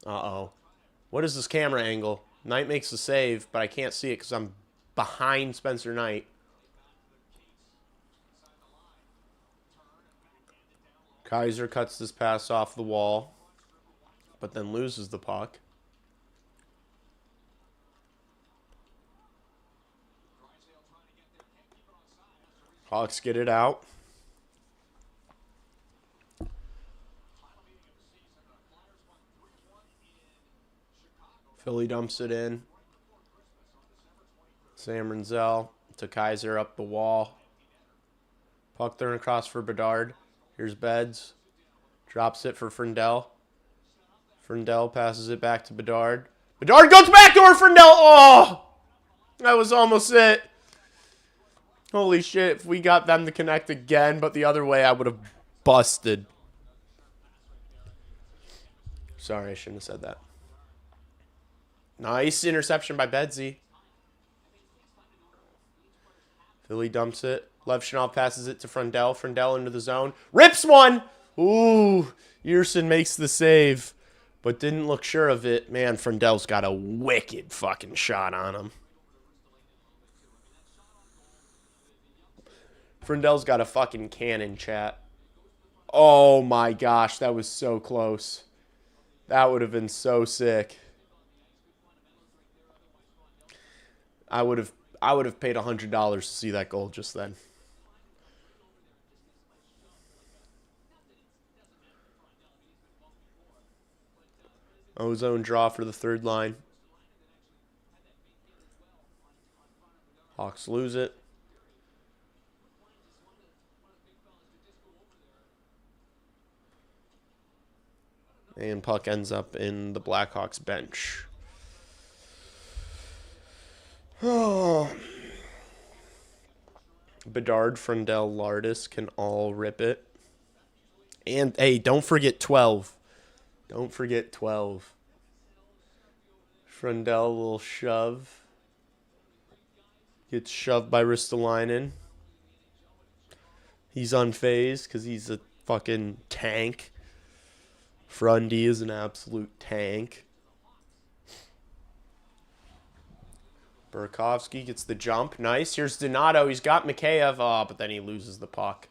Uh-oh. What is this camera angle? Knight makes the save, but I can't see it because I'm behind Spencer Knight. Kaiser cuts this pass off the wall, but then loses the puck. Hawks get it out. Philly dumps it in. Sam Renzel to Kaiser up the wall. Puck thrown across for Bedard. Here's Beds. Drops it for Frindell. Frindell passes it back to Bedard. Bedard goes back door. Frindell. Oh! That was almost it. Holy shit. If we got them to connect again, but the other way, I would have busted. Sorry, I shouldn't have said that. Nice interception by Bedsy. Philly dumps it. Levchinov passes it to Frindell. Frindell into the zone. Rips one! Ooh, Yerson makes the save, but didn't look sure of it. Man, Frindell's got a wicked fucking shot on him. Frindell's got a fucking cannon, chat. Oh my gosh, that was so close. That would have been so sick. I would have paid $100 to see that goal just then. Ozone draw for the third line. Hawks lose it. And puck ends up in the Blackhawks bench. Oh. Bedard, Frindell, Lardis can all rip it. And, hey, don't forget 12. Don't forget 12. Frindell will shove. Gets shoved by Ristolainen. He's unfazed because he's a fucking tank. Frundy is an absolute tank. Burakovsky gets the jump. Nice. Here's Donato. He's got Mikheyev. Oh, but then he loses the puck.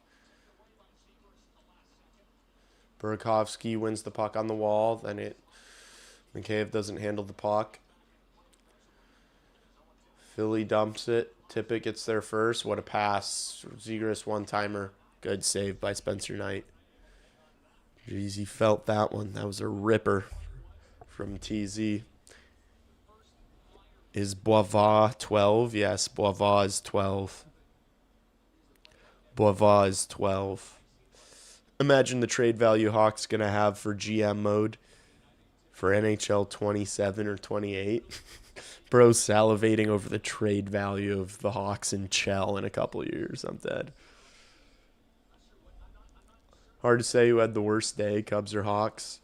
Burakovsky wins the puck on the wall. Then Mikheyev doesn't handle the puck. Philly dumps it. Tippett gets there first. What a pass. Zegras one-timer. Good save by Spencer Knight. Jeez, he felt that one. That was a ripper from TZ. Is Boivard 12? Yes, Boivard is 12. Boivard is 12. Imagine the trade value Hawks going to have for GM mode for NHL 27 or 28. Bro salivating over the trade value of the Hawks and Chell in a couple years. I'm dead. Hard to say who had the worst day, Cubs or Hawks.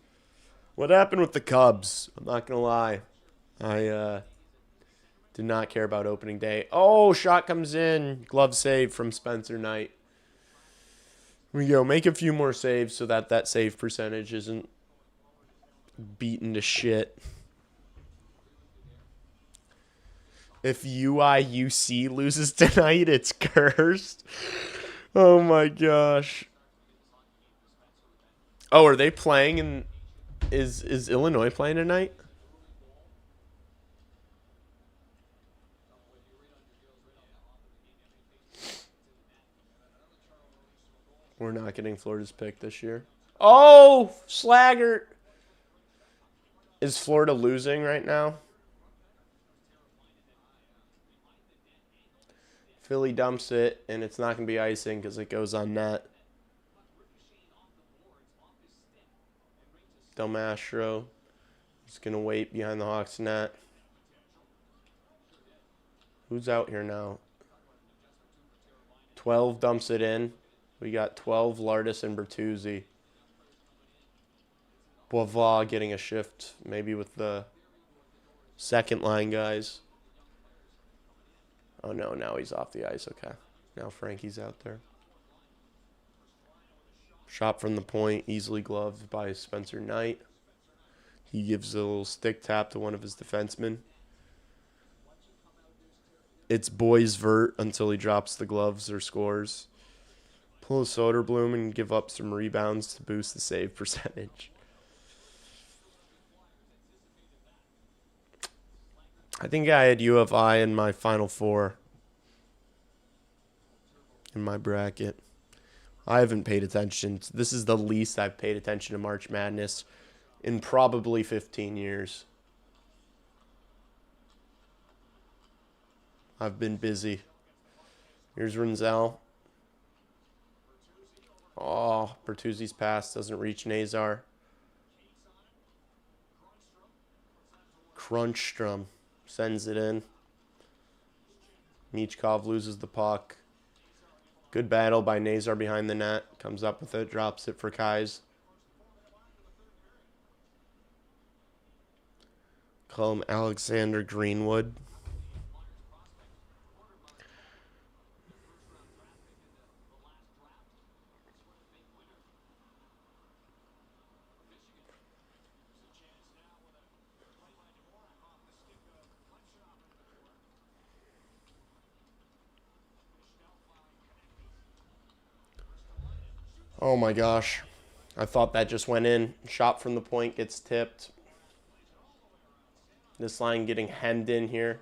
What happened with the Cubs? I'm not going to lie. I did not care about opening day. Oh, shot comes in. Glove save from Spencer Knight. Here we go. Make a few more saves so that save percentage isn't beaten to shit. If UIUC loses tonight, it's cursed. Oh my gosh. Oh, are they playing in... Is Illinois playing tonight? We're not getting Florida's pick this year. Oh, Slaggert. Is Florida losing right now? Philly dumps it, and it's not going to be icing because it goes on net. Del Mastro is going to wait behind the Hawks net. Who's out here now? 12 dumps it in. We got 12, Lardis and Bertuzzi. Boivard getting a shift, maybe with the second line guys. Oh, no, now he's off the ice. Okay. Now Frankie's out there. Shot from the point, easily gloved by Spencer Knight. He gives a little stick tap to one of his defensemen. It's boys vert until he drops the gloves or scores. Pull a Soderblom and give up some rebounds to boost the save percentage. I think I had U of I in my Final Four in my bracket. I haven't paid attention. This is the least I've paid attention to March Madness in probably 15 years. I've been busy. Here's Renzel. Oh, Bertuzzi's pass doesn't reach Nazar. Crunchstrom sends it in. Michkov loses the puck. Good battle by Nazar behind the net. Comes up with it, drops it for Kais. Call him Alexander Greenwood. Oh my gosh. I thought that just went in. Shot from the point gets tipped. This line getting hemmed in here.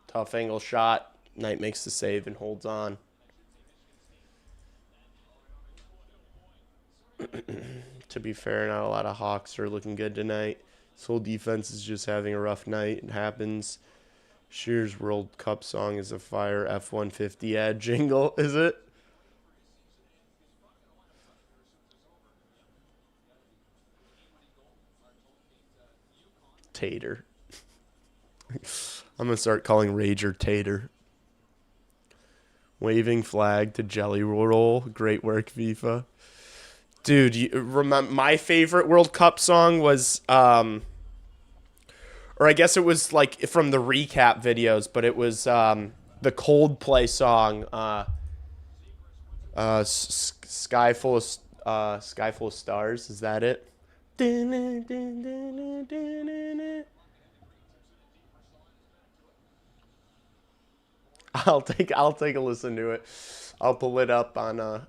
Tough angle shot. Knight makes the save and holds on. To be fair, not a lot of Hawks are looking good tonight. This whole defense is just having a rough night. It happens. Shear's World Cup song is a fire F-150 ad jingle, is it? Tater. I'm going to start calling Rager Tater. Waving flag to Jelly Roll. Great work, FIFA. Dude, you remember my favorite World Cup song was... or I guess it was like from the recap videos, but it was the Coldplay song, Sky Full of Stars. Is that it? I'll take a listen to it. I'll pull it up on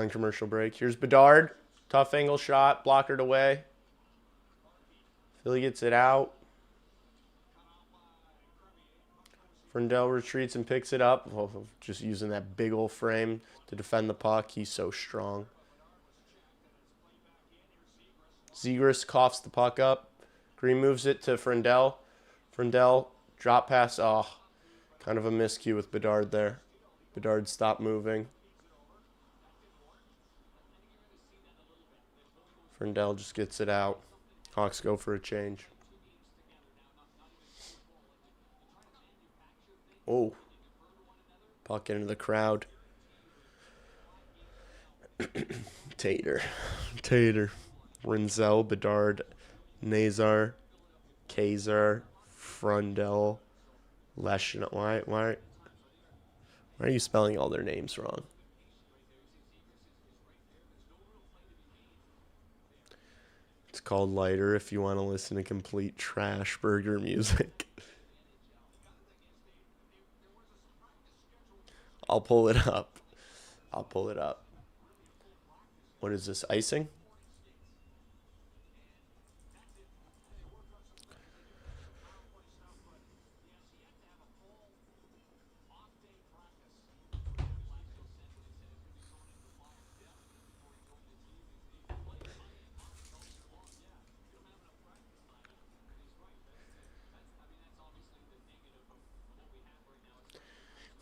commercial break. Here's Bedard, tough angle shot, blockered away. Philly gets it out. Frendell retreats and picks it up. Oh, just using that big old frame to defend the puck. He's so strong. Zegras coughs the puck up. Green moves it to Frendell. Frendell, drop pass. Oh, kind of a miscue with Bedard there. Bedard stopped moving. Frendell just gets it out. Hawks go for a change. Oh. Puck into the crowd. Tater. Renzel, Bedard, Nazar, Kazar, Frundell, Leschner. Why are you spelling all their names wrong? It's called Lighter if you want to listen to complete trash burger music. I'll pull it up. What is this, icing?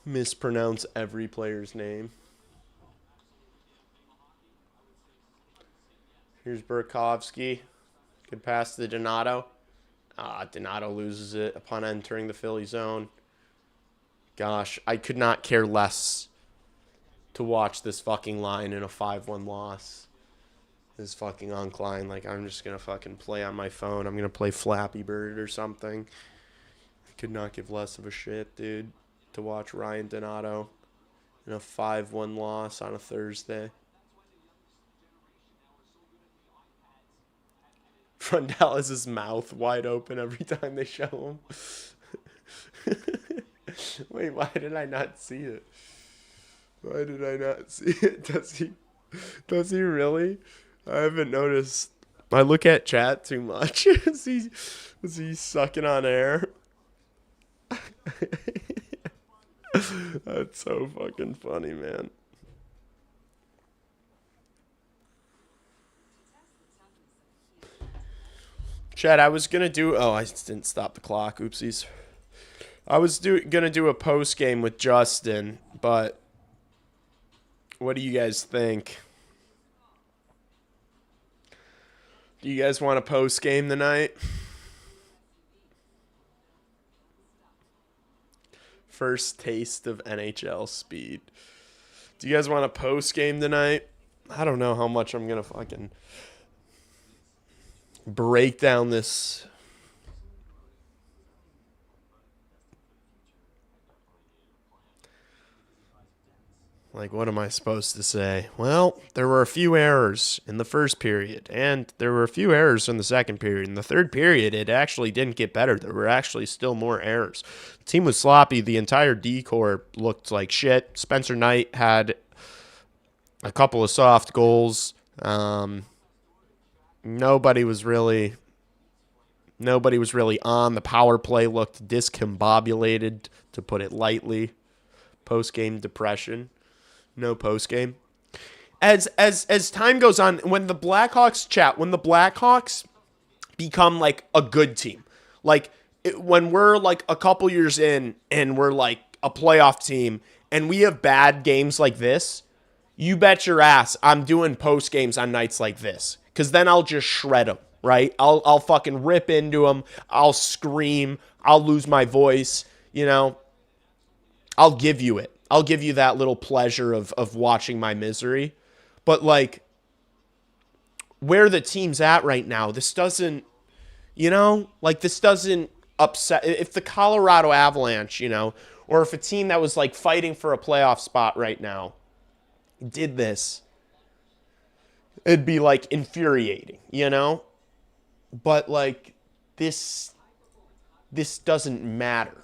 Mispronounce every player's name. Here's Burakovsky. Good pass to Donato. Donato loses it upon entering the Philly zone. Gosh, I could not care less to watch this fucking line in a 5-1 loss. This fucking Onkline. Like, I'm just going to fucking play on my phone. I'm going to play Flappy Bird or something. I could not give less of a shit, dude, to watch Ryan Donato in a 5-1 loss on a Thursday. Frundell has his mouth wide open every time they show him. Wait, why did I not see it? Does he really? I haven't noticed. I look at chat too much. Is he sucking on air? That's so fucking funny, man. Chad, I was going to do... Oh, I didn't stop the clock. Oopsies. I was going to do a post game with Justin, but what do you guys think? Do you guys want a post game tonight? First taste of NHL speed. Do you guys want a post game tonight? I don't know how much I'm going to fucking break down this. Like, what am I supposed to say? Well, there were a few errors in the first period, and there were a few errors in the second period. In the third period, it actually didn't get better. There were actually still more errors. The team was sloppy. The entire D-corps looked like shit. Spencer Knight had a couple of soft goals. Nobody was really on. The power play looked discombobulated, to put it lightly. Post-game depression. No post-game. As time goes on, when the Blackhawks become like a good team, like when we're like a couple years in and we're like a playoff team and we have bad games like this, you bet your ass I'm doing post games on nights like this, because then I'll just shred them, right? I'll fucking rip into them. I'll scream. I'll lose my voice. You know, I'll give you it. I'll give you that little pleasure of watching my misery. But, like, where the team's at right now, this doesn't, you know, like, this doesn't upset. If the Colorado Avalanche, you know, or if a team that was, like, fighting for a playoff spot right now did this, it'd be, like, infuriating, you know? But, like, this doesn't matter.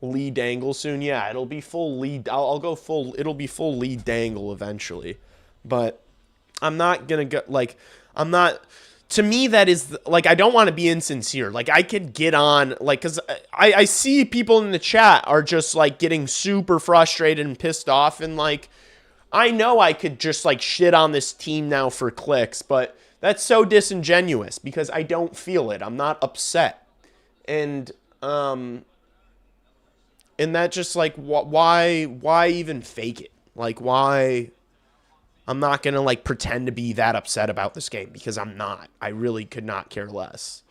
Lee Dangle soon. Yeah, it'll be full lead. I'll go full. It'll be full Lee Dangle eventually. But I'm not going to go, like, I'm not, to me, that is, like, I don't want to be insincere. Like, I could get on, like, because I see people in the chat are just, like, getting super frustrated and pissed off. And, like, I know I could just, like, shit on this team now for clicks. But that's so disingenuous because I don't feel it. I'm not upset. And that just, like, why even fake it? Like, why? I'm not going to, like, pretend to be that upset about this game because I'm not. I really could not care less.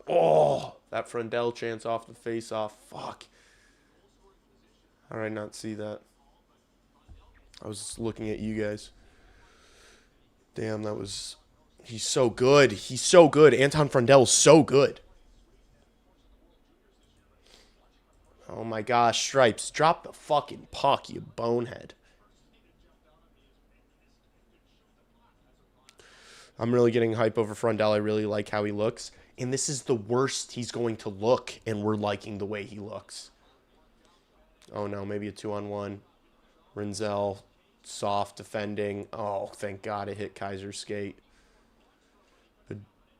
Oh, that Frundell chance off the face-off. Fuck. How did I not see that? I was just looking at you guys. Damn, that was... He's so good. He's so good. Anton Frundell is so good. Oh my gosh, Stripes, drop the fucking puck, you bonehead. I'm really getting hype over Frundell. I really like how he looks. And this is the worst he's going to look, and we're liking the way he looks. Oh no, maybe a 2-on-1. Rinzel, soft defending. Oh, thank God it hit Kaiser's skate.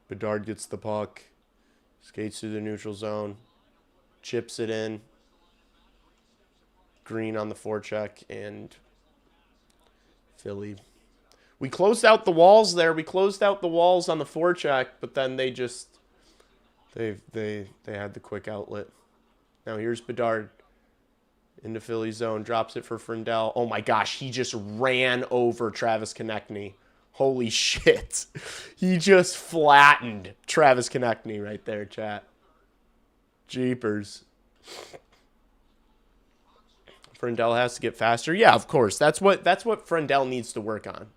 Bedard gets the puck. Skates through the neutral zone. Chips it in. Green on the forecheck, and Philly. We closed out the walls there. We closed out the walls on the forecheck, but then they just they had the quick outlet. Now here's Bedard into Philly zone, drops it for Frundell. Oh my gosh, he just ran over Travis Konechny. Holy shit. He just flattened Travis Konechny right there, chat. Jeepers. Frundell has to get faster. Yeah, of course. That's what Frundell needs to work on.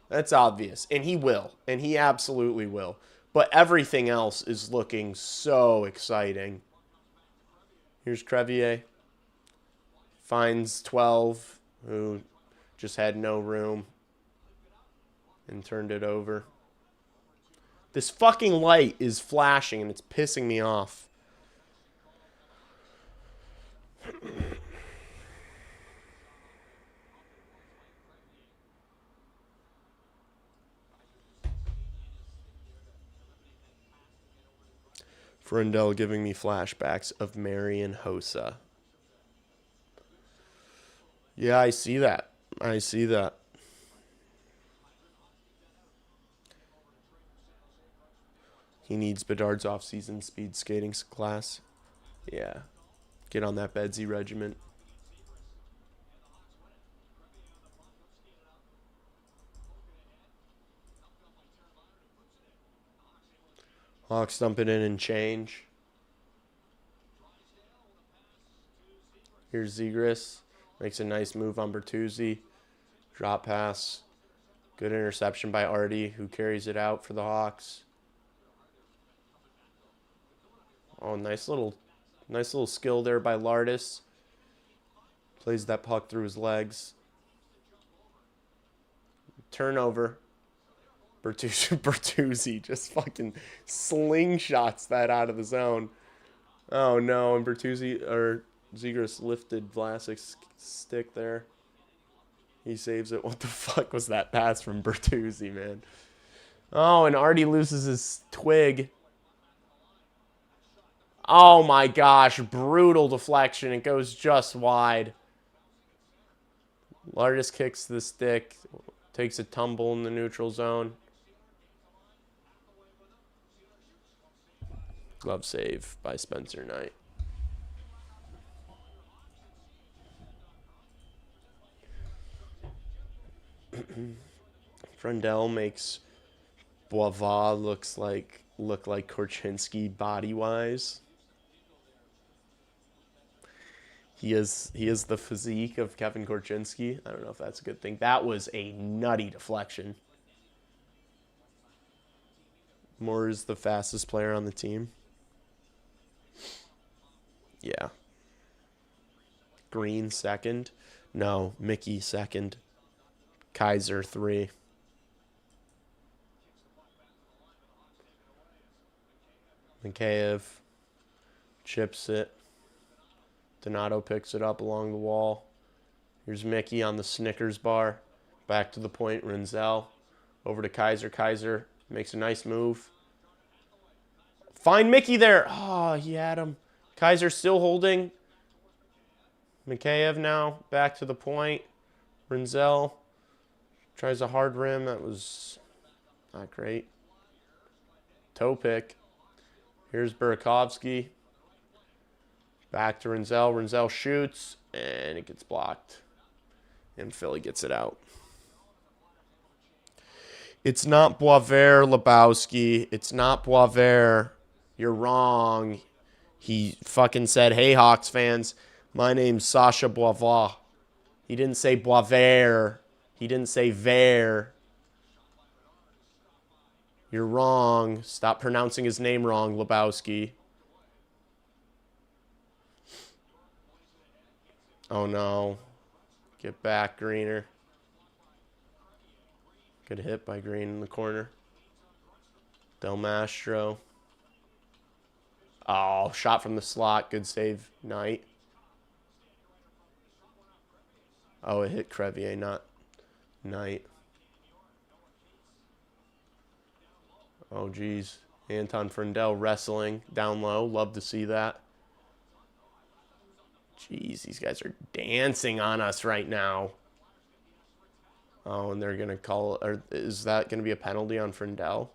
That's obvious. And he will. And he absolutely will. But everything else is looking so exciting. Here's Crevier. Finds 12, who just had no room and turned it over. This fucking light is flashing and it's pissing me off. Frundell giving me flashbacks of Marian Hossa. Yeah, I see that. I see that. He needs Bedard's off-season speed skating class. Yeah. Get on that Bedsy regiment. Hawks dump it in and change. Here's Zegras. Makes a nice move on Bertuzzi. Drop pass. Good interception by Artie, who carries it out for the Hawks. Oh, nice little skill there by Lardis. Plays that puck through his legs. Turnover. Bertuzzi just fucking slingshots that out of the zone. Oh no, and Zegras lifted Vlasic's stick there. He saves it. What the fuck was that pass from Bertuzzi, man? Oh, and Artie loses his twig. Oh my gosh, brutal deflection. It goes just wide. Lardis kicks the stick, takes a tumble in the neutral zone. Glove save by Spencer Knight. Frundell makes Boivard look like Korchinski body-wise. He is the physique of Kevin Korchinski. I don't know if that's a good thing. That was a nutty deflection. Moore is the fastest player on the team. Yeah. Green second. No, Mickey second. Kaiser 3. Mikheyev chips it. Donato picks it up along the wall. Here's Mickey on the Snickers bar. Back to the point. Renzel over to Kaiser. Kaiser makes a nice move. Find Mickey there. Oh, he had him. Kaiser still holding. Mikheyev now back to the point. Renzel tries a hard rim. That was not great. Toe pick. Here's Burakovsky. Back to Renzel. Renzel shoots, and it gets blocked. And Philly gets it out. It's not Boisvert, Lebowski. It's not Boisvert. You're wrong. He fucking said, hey, Hawks fans, my name's Sasha Boisvert. He didn't say Boisvert. He didn't say Ver. You're wrong. Stop pronouncing his name wrong, Lebowski. Oh, no. Get back, Greener. Good hit by Green in the corner. Del Mastro. Oh, shot from the slot. Good save, Knight. Oh, it hit Crevier, not Knight. Oh, geez. Anton Frundell wrestling down low. Love to see that. Jeez, these guys are dancing on us right now. Oh, and they're going to call... Or is that going to be a penalty on Frundell?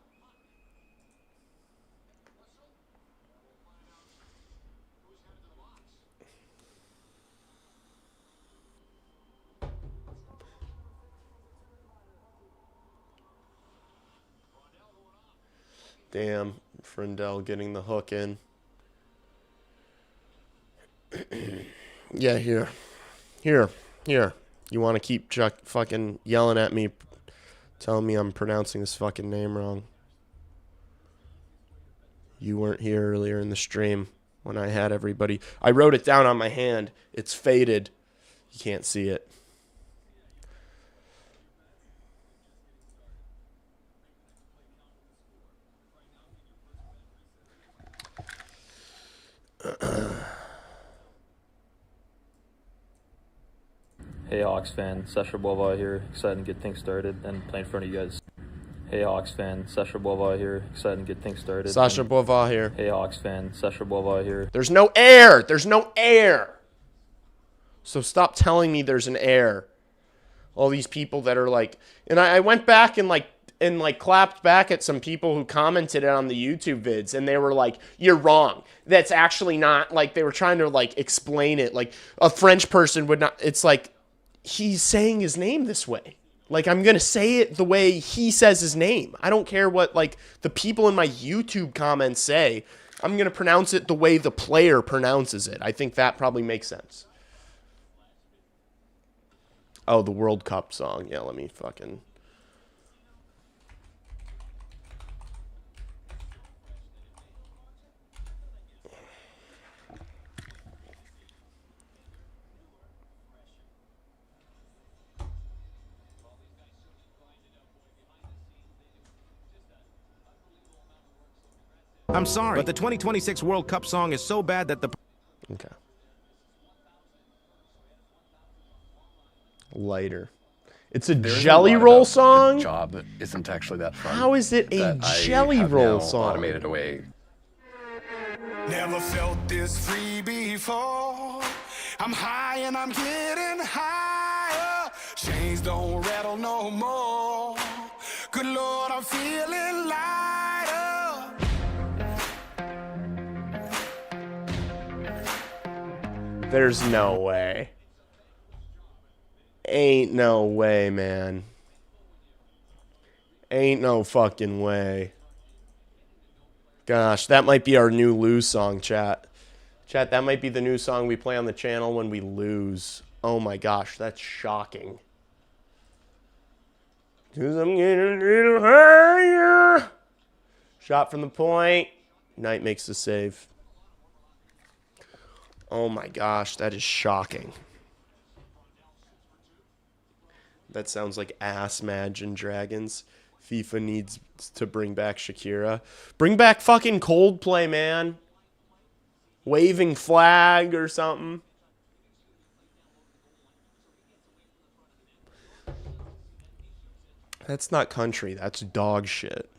Damn, Frundell getting the hook in. Yeah, here. You want to keep fucking yelling at me, telling me I'm pronouncing this fucking name wrong. You weren't here earlier in the stream when I had everybody. I wrote it down on my hand. It's faded. You can't see it. Hey Hawks fan, Sasha Boivard here, excited to get things started and play in front of you guys. Hey Hawks fan, Sasha Boivard here, excited to get things started. Sasha Boivard here. Hey Hawks fan, Sasha Boivard here. There's no air. There's no air. So stop telling me there's an air. All these people that are like, and I went back and like and like clapped back at some people who commented on the YouTube vids, and they were like, "You're wrong. That's actually not," like they were trying to like explain it. Like a French person would not. It's like he's saying his name this way. Like I'm gonna say it the way he says his name. I don't care what like the people in my YouTube comments say. I'm gonna pronounce it the way the player pronounces it. I think that probably makes sense. Oh, the World Cup song. Yeah, let me fucking... I'm sorry, but the 2026 World Cup song is so bad that the... Okay. Lighter. It's a jelly roll song? The job isn't actually that fun. How is it a jelly roll song? Automated away. Never felt this free before. I'm high and I'm getting higher. Chains don't rattle no more. Good Lord, I'm feeling lighter. There's no way. Ain't no way, man. Ain't no fucking way. Gosh, that might be our new lose song, chat. Chat, that might be the new song we play on the channel when we lose. Oh my gosh, that's shocking. 'Cause I'm getting a little higher. Shot from the point. Knight makes the save. Oh my gosh, that is shocking. That sounds like ass Imagine Dragons. FIFA needs to bring back Shakira. Bring back fucking Coldplay, man. Waving flag or something. That's not country. That's dog shit.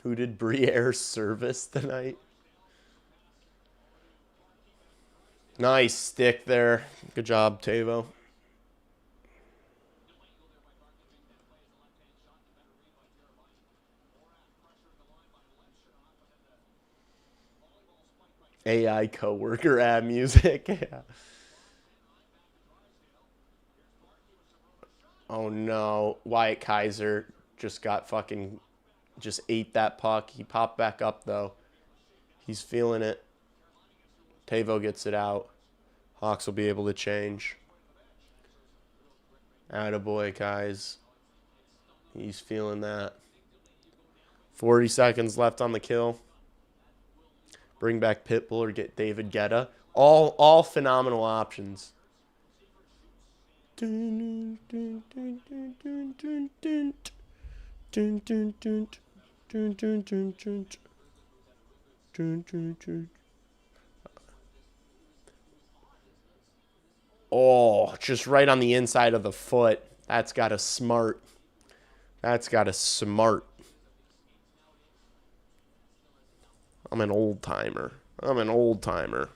Who did Briere service tonight? Nice stick there. Good job, Tavo. AI coworker ad music. Yeah. Oh no. Wyatt Kaiser just got fucking... just ate that puck. He popped back up though. He's feeling it. Tavo gets it out. Hawks will be able to change. Attaboy, guys. He's feeling that. 40 seconds left on the kill. Bring back Pitbull or get David Guetta. All phenomenal options. Oh, just right on the inside of the foot. That's got a smart. That's got a smart. I'm an old timer. I'm an old timer.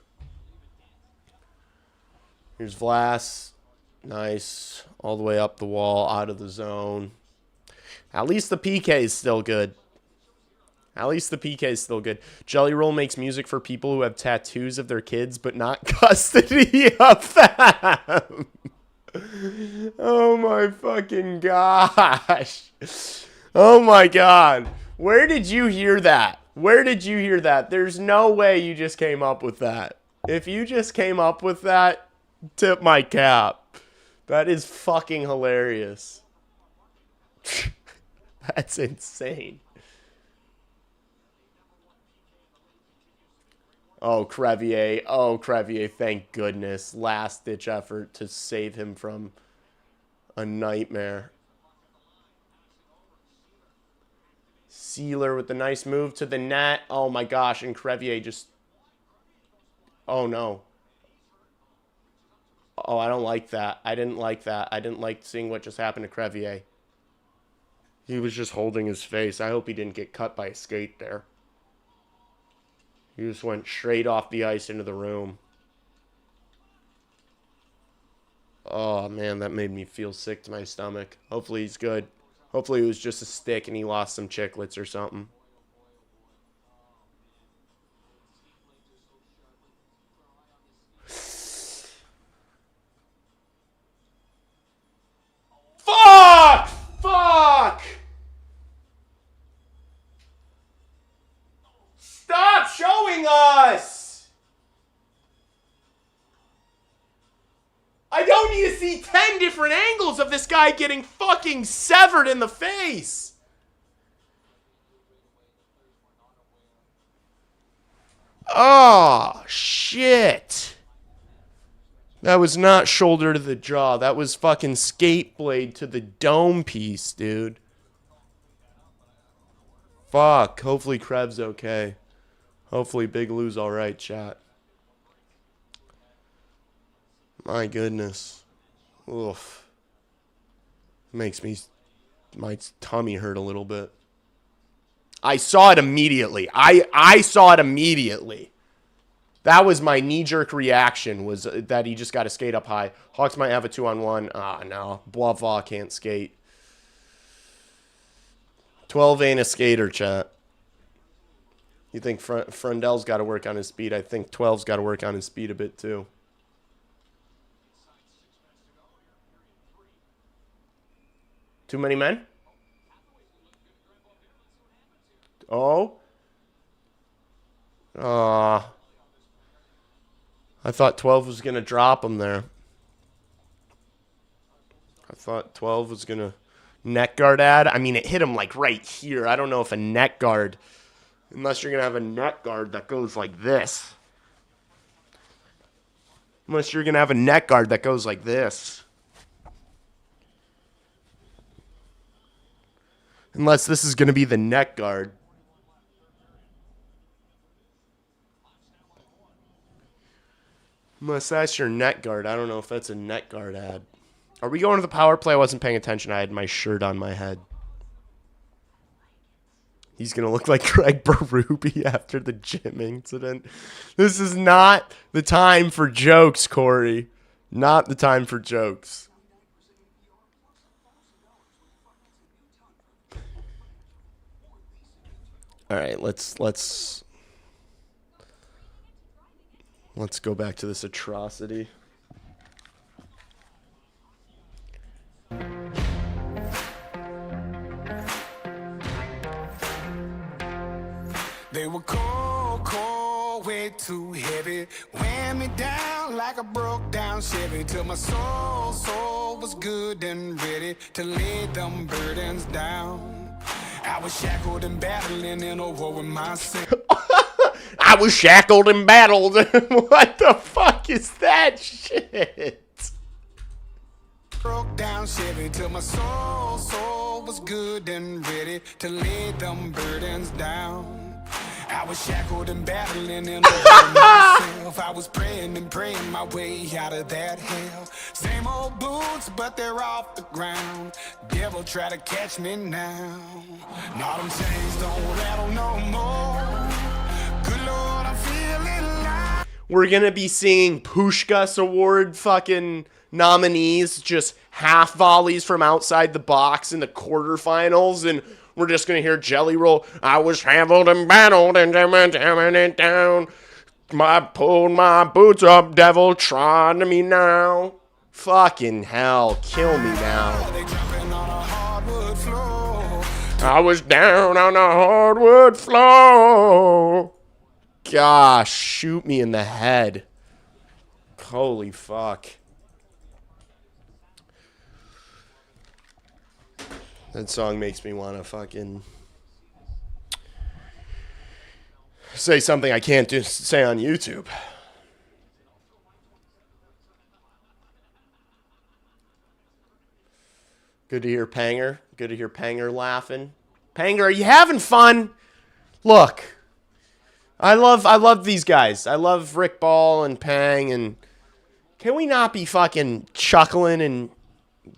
Here's Vlas. Nice. All the way up the wall, out of the zone. At least the PK is still good. At least the PK is still good. Jelly Roll makes music for people who have tattoos of their kids, but not custody of them. Oh my fucking gosh. Oh my god. Where did you hear that? Where did you hear that? There's no way you just came up with that. If you just came up with that, tip my cap. That is fucking hilarious. That's insane. Oh, Crevier. Oh, Crevier, thank goodness. Last-ditch effort to save him from a nightmare. Sealer with the nice move to the net. Oh, my gosh. And Crevier just... Oh, no. Oh, I don't like that. I didn't like that. I didn't like seeing what just happened to Crevier. He was just holding his face. I hope he didn't get cut by a skate there. He just went straight off the ice into the room. Oh, man, that made me feel sick to my stomach. Hopefully he's good. Hopefully it was just a stick and he lost some chiclets or something. Fuck! Fuck! Stop showing us! I don't need to see 10 different angles of this guy getting fucking severed in the face. Oh, shit. That was not shoulder to the jaw. That was fucking skate blade to the dome piece, dude. Fuck. Hopefully Krebs okay. Hopefully Big Lou's alright, chat. My goodness. Oof. Makes my tummy hurt a little bit. I saw it immediately. I saw it immediately. That was my knee-jerk reaction, was that he just got to skate up high. Hawks might have a 2-on-1. Ah, no. Boisvau can't skate. 12 ain't a skater, chat. You think Frundell's got to work on his speed? I think 12's got to work on his speed a bit, too. Too many men? Oh? I thought 12 was going to drop him there. I thought 12 was going to neck guard ad. I mean, it hit him like right here. I don't know if a neck guard, unless you're going to have a neck guard that goes like this. Unless you're going to have a neck guard that goes like this. Unless this is going to be the neck guard. Unless that's your net guard. I don't know if that's a net guard ad. Are we going to the power play? I wasn't paying attention. I had my shirt on my head. He's going to look like Greg Berube after the gym incident. This is not the time for jokes, Corey. Not the time for jokes. All right, let's go back to this atrocity. They were cold, cold, way too heavy. Weighed me down like a broke down Chevy till my soul was good and ready to lay them burdens down. I was shackled and battling in a war with myself. I was shackled and battled. What the fuck is that shit? Broke down Chevy till my soul was good and ready to lay them burdens down. I was shackled and battling in a war with myself. I was praying and praying my way out of that hell. Same old boots, but they're off the ground. Devil try to catch me now. Now them chains don't rattle no more. Good Lord, I'm feeling like We're going to be seeing Pushkas Award fucking nominees just half volleys from outside the box in the quarterfinals, and we're just going to hear Jelly Roll. I was handled and battled and jamming it down. I pulled my boots up, devil, trying to me now. Fucking hell, kill me now. I was down on the hardwood floor. Gosh, shoot me in the head. Holy fuck. That song makes me want to fucking say something I can't say on YouTube. Good to hear Panger. Good to hear Panger laughing. Panger, are you having fun? Look, I love these guys. I love Rick Ball and Pang, and can we not be fucking chuckling and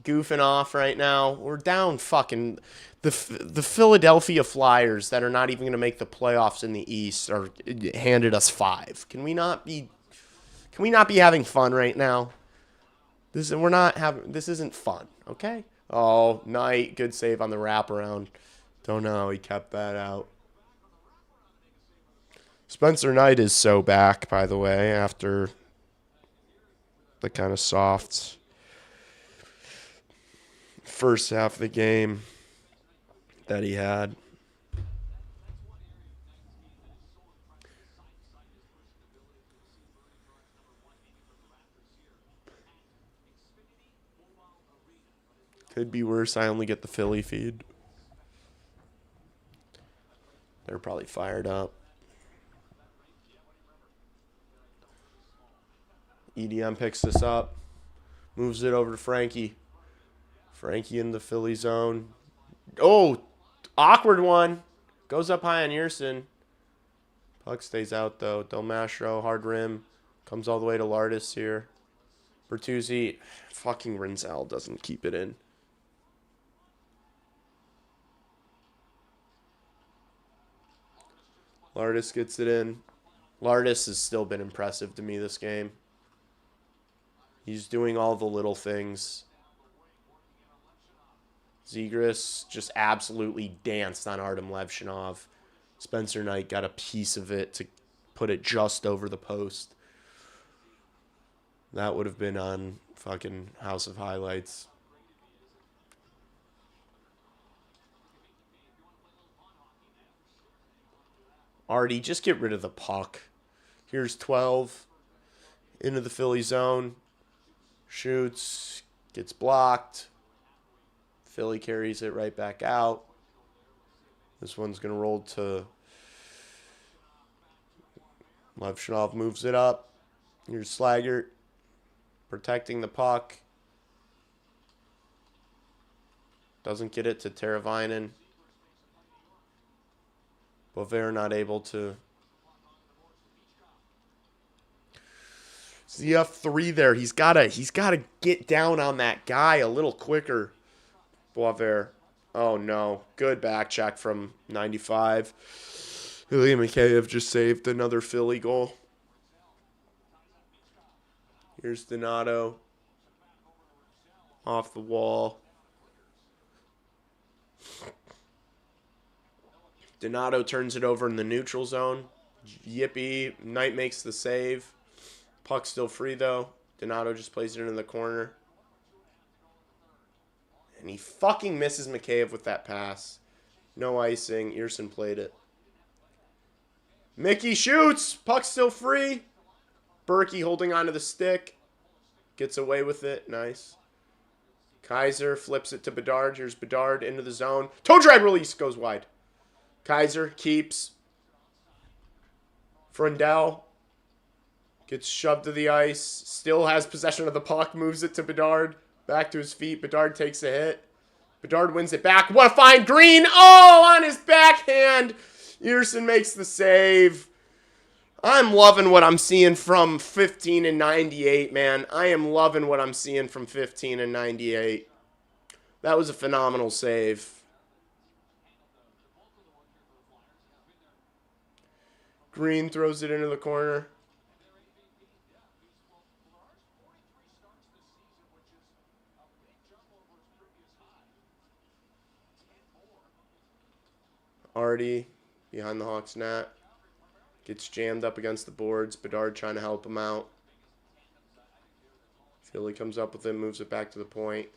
goofing off right now? We're down fucking the Philadelphia Flyers that are not even going to make the playoffs in the East are handed us 5. Can we not be having fun right now? This isn't fun, okay? Oh, Knight, good save on the wraparound. Don't know how he kept that out. Spencer Knight is so back, by the way, after the kind of soft first half of the game that he had. Could be worse. I only get the Philly feed. They're probably fired up. EDM picks this up. Moves it over to Frankie. Frankie in the Philly zone. Oh, awkward one. Goes up high on Yerson. Puck stays out, though. Del Mastro, hard rim. Comes all the way to Lardis here. Bertuzzi. Fucking Rinzel doesn't keep it in. Lardis gets it in. Lardis has still been impressive to me this game. He's doing all the little things. Zegras just absolutely danced on Artem Levshinov. Spencer Knight got a piece of it to put it just over the post. That would have been on fucking House of Highlights. Artie, just get rid of the puck. Here's 12. Into the Philly zone. Shoots. Gets blocked. Philly carries it right back out. This one's going to roll to Levshinov, moves it up. Here's Slaggert protecting the puck. Doesn't get it to Teravainen. Bovair not able to. CF3 there. He's gotta get down on that guy a little quicker. Bovair. Oh no. Good back check from 95. Ilya Mikheyev just saved another Philly goal. Here's Donato. Off the wall. Donato turns it over in the neutral zone. Yippee. Knight makes the save. Puck's still free, though. Donato just plays it into the corner. And he fucking misses Mikheyev with that pass. No icing. Earson played it. Mickey shoots. Puck's still free. Berkey holding onto the stick. Gets away with it. Nice. Kaiser flips it to Bedard. Here's Bedard into the zone. Toe drag release goes wide. Kaiser keeps. Frundell gets shoved to the ice. Still has possession of the puck. Moves it to Bedard. Back to his feet. Bedard takes a hit. Bedard wins it back. What a find. Green. Oh, on his backhand. Earson makes the save. I'm loving what I'm seeing from 15 and 98, man. I am loving what I'm seeing from 15 and 98. That was a phenomenal save. Green throws it into the corner. Artie behind the Hawks net. Gets jammed up against the boards. Bedard trying to help him out. Philly comes up with it, moves it back to the point.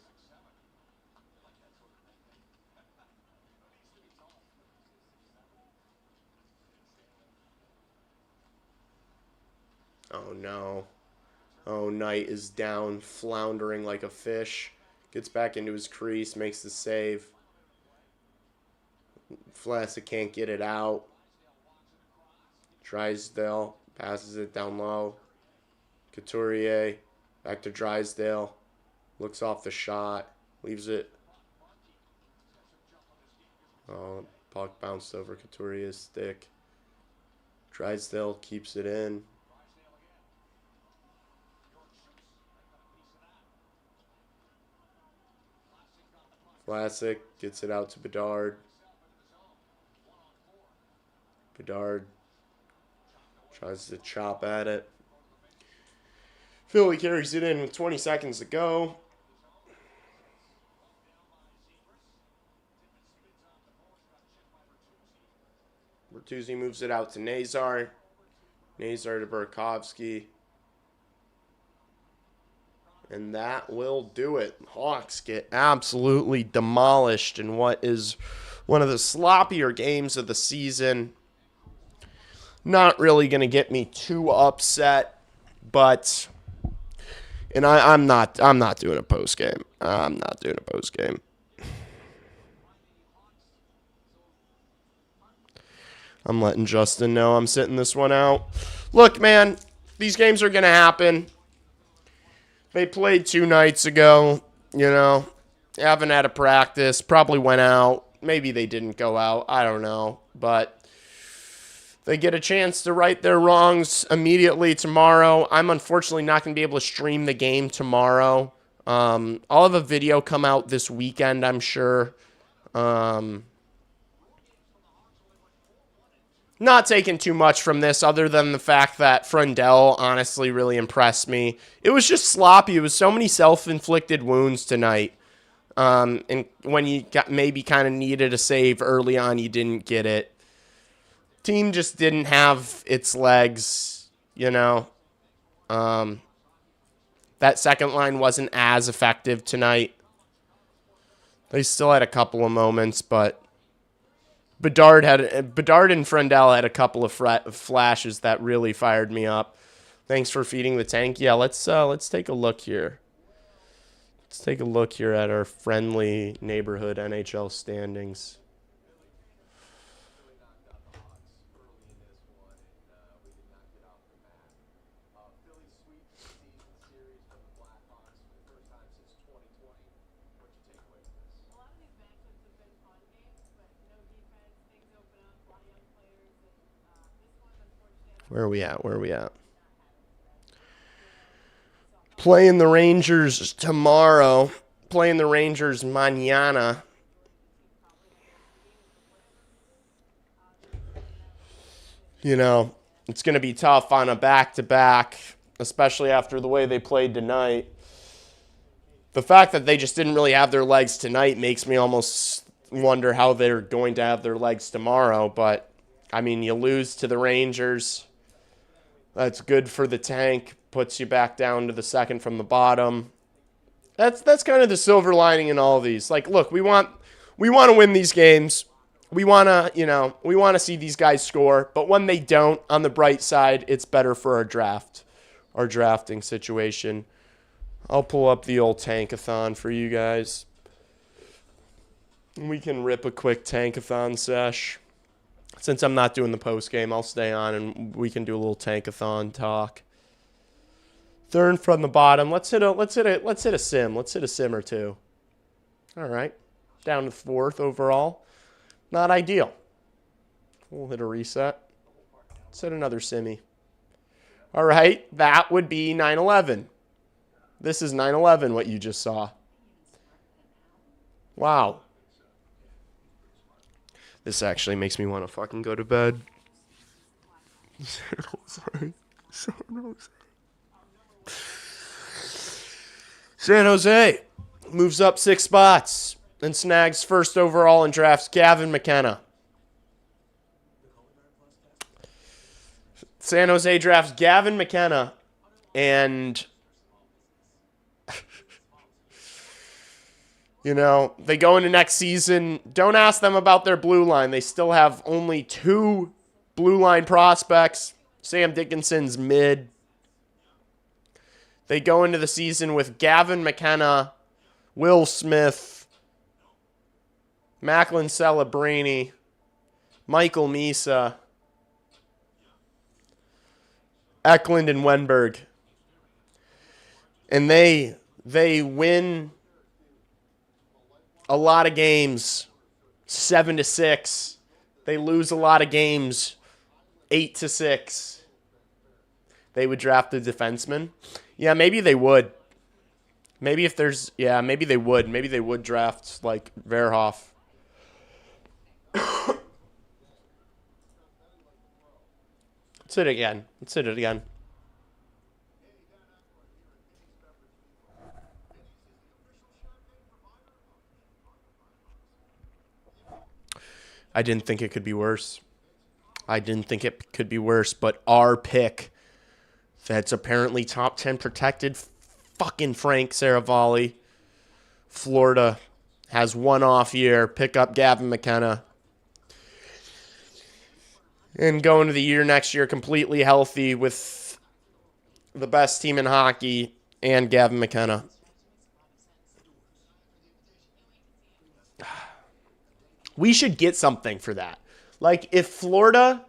Oh no. Oh, Knight is down, floundering like a fish. Gets back into his crease, makes the save. Vlasic can't get it out. Drysdale passes it down low. Couturier back to Drysdale. Looks off the shot. Leaves it. Oh, puck bounced over Couturier's stick. Drysdale keeps it in. Vlasic gets it out to Bedard. Bedard tries to chop at it. Philly carries it in with 20 seconds to go. Bertuzzi moves it out to Nazar. Nazar to Burakovsky. And that will do it. Hawks get absolutely demolished in what is one of the sloppier games of the season. Not really going to get me too upset, but I'm not doing a post game. I'm not doing a post game. I'm letting Justin know I'm sitting this one out. Look, man, these games are going to happen. They played 2 nights ago, you know. Haven't had a practice. Probably went out. Maybe they didn't go out. I don't know. But they get a chance to right their wrongs immediately tomorrow. I'm unfortunately not going to be able to stream the game tomorrow. I'll have a video come out this weekend, I'm sure. Not taking too much from this other than the fact that Frundell honestly really impressed me. It was just sloppy. It was so many self-inflicted wounds tonight. And when you maybe kind of needed a save early on, you didn't get it. Team just didn't have its legs, you know. That second line wasn't as effective tonight. They still had a couple of moments, but Bedard and Frundell had a couple of flashes that really fired me up. Thanks for feeding the tank. Yeah, let's take a look here. Let's take a look here at our friendly neighborhood NHL standings. Where are we at? Where are we at? Playing the Rangers tomorrow. Playing the Rangers mañana. You know, it's going to be tough on a back-to-back, especially after the way they played tonight. The fact that they just didn't really have their legs tonight makes me almost wonder how they're going to have their legs tomorrow. But, I mean, you lose to the Rangers. That's good for the tank. Puts you back down to the second from the bottom. That's kind of the silver lining in all of these. Like, look, we want to win these games. We want to see these guys score. But when they don't, on the bright side, it's better for our drafting situation. I'll pull up the old tankathon for you guys. We can rip a quick tankathon sesh. Since I'm not doing the post game, I'll stay on and we can do a little tankathon talk. Third from the bottom. Let's hit a sim. Let's hit a sim or two. All right. Down to 4th overall. Not ideal. We'll hit a reset. Let's hit another simmy. All right. That would be 9-11. This is 9-11, what you just saw. Wow. This actually makes me want to fucking go to bed. San Jose moves up 6 spots and snags 1st overall and drafts Gavin McKenna. San Jose drafts Gavin McKenna and you know, they go into next season. Don't ask them about their blue line. They still have only 2 blue line prospects. Sam Dickinson's mid. They go into the season with Gavin McKenna, Will Smith, Macklin Celebrini, Michael Misa, Eklund, and Wenberg. And they win a lot of games 7-6. They lose a lot of games 8-6. They would draft a defenseman. Yeah, maybe they would. Maybe if there's maybe they would. Maybe they would draft like Verhoff. Let's hit it again. I didn't think it could be worse. I didn't think it could be worse, but our pick that's apparently top 10 protected, fucking Frank Saravalli, Florida, has one off year, pick up Gavin McKenna, and go into the year next year completely healthy with the best team in hockey and Gavin McKenna. We should get something for that. Like, if Florida's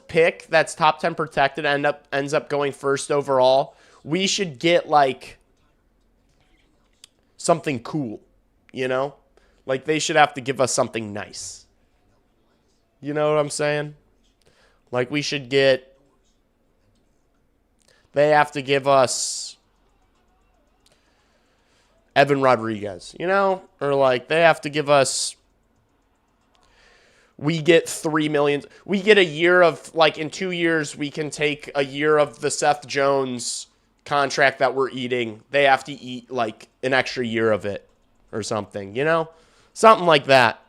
pick that's top 10 protected ends up going first overall, we should get, like, something cool, you know? Like, they should have to give us something nice. You know what I'm saying? Like, we should get... They have to give us Evan Rodriguez, you know? Or, like, they have to give us... We get $3 million. We get a year of, like, in 2 years, we can take a year of the Seth Jones contract that we're eating. They have to eat, like, an extra year of it or something, you know? Something like that.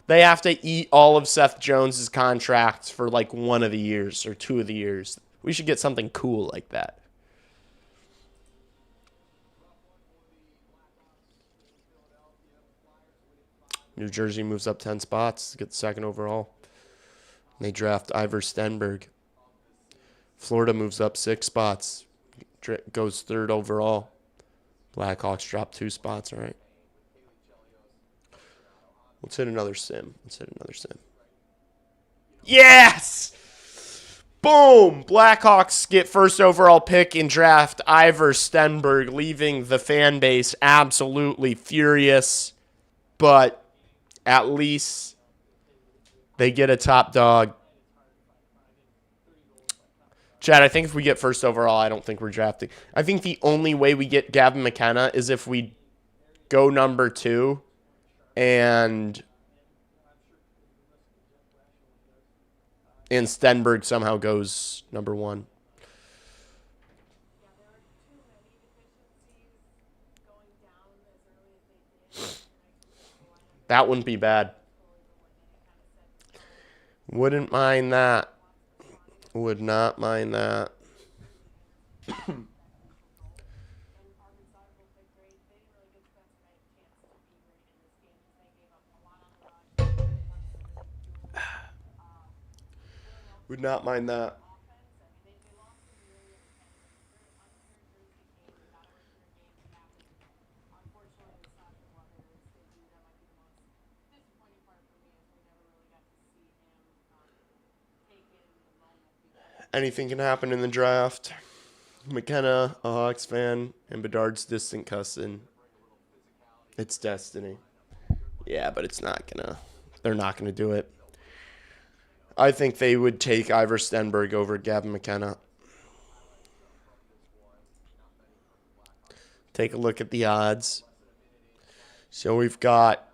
They have to eat all of Seth Jones's contracts for, like, 1 of the years or 2 of the years. We should get something cool like that. New Jersey moves up 10 spots to get the second overall. They draft Ivor Stenberg. Florida moves up 6 spots. Goes third overall. Blackhawks drop 2 spots, all right. Let's hit another sim. Yes! Boom! Blackhawks get first overall pick in draft Ivor Stenberg, leaving the fan base absolutely furious. But at least they get a top dog. Chad, I think if we get first overall, I don't think we're drafting. I think the only way we get Gavin McKenna is if we go number 2 and Stenberg somehow goes number 1. That wouldn't be bad. Wouldn't mind that. Would not mind that. Would not mind that. Anything can happen in the draft. McKenna, a Hawks fan, and Bedard's distant cousin. It's destiny. Yeah, but it's not gonna. They're not gonna do it. I think they would take Ivor Stenberg over Gavin McKenna. Take a look at the odds. So we've got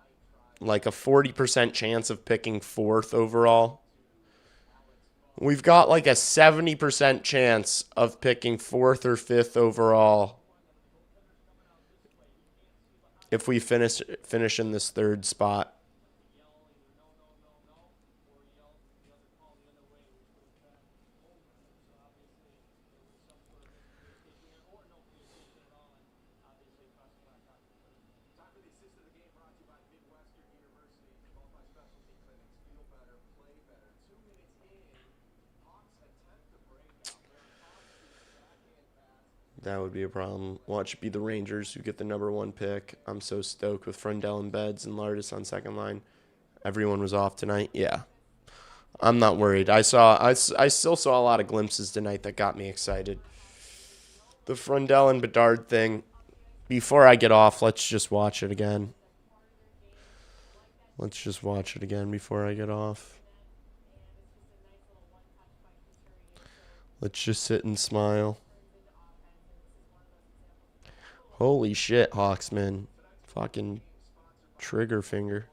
like a 40% chance of picking 4th overall. We've got like a 70% chance of picking 4th or 5th overall if we finish in this 3rd spot. That would be a problem. Watch it be the Rangers who get the number 1 pick. I'm so stoked with Frundell and Beds and Lardis on second line. Everyone was off tonight. Yeah. I'm not worried. I still saw a lot of glimpses tonight that got me excited. The Frundell and Bedard thing. Before I get off, let's just watch it again. Let's just watch it again before I get off. Let's just sit and smile. Holy shit, Hawksman. Fucking trigger finger.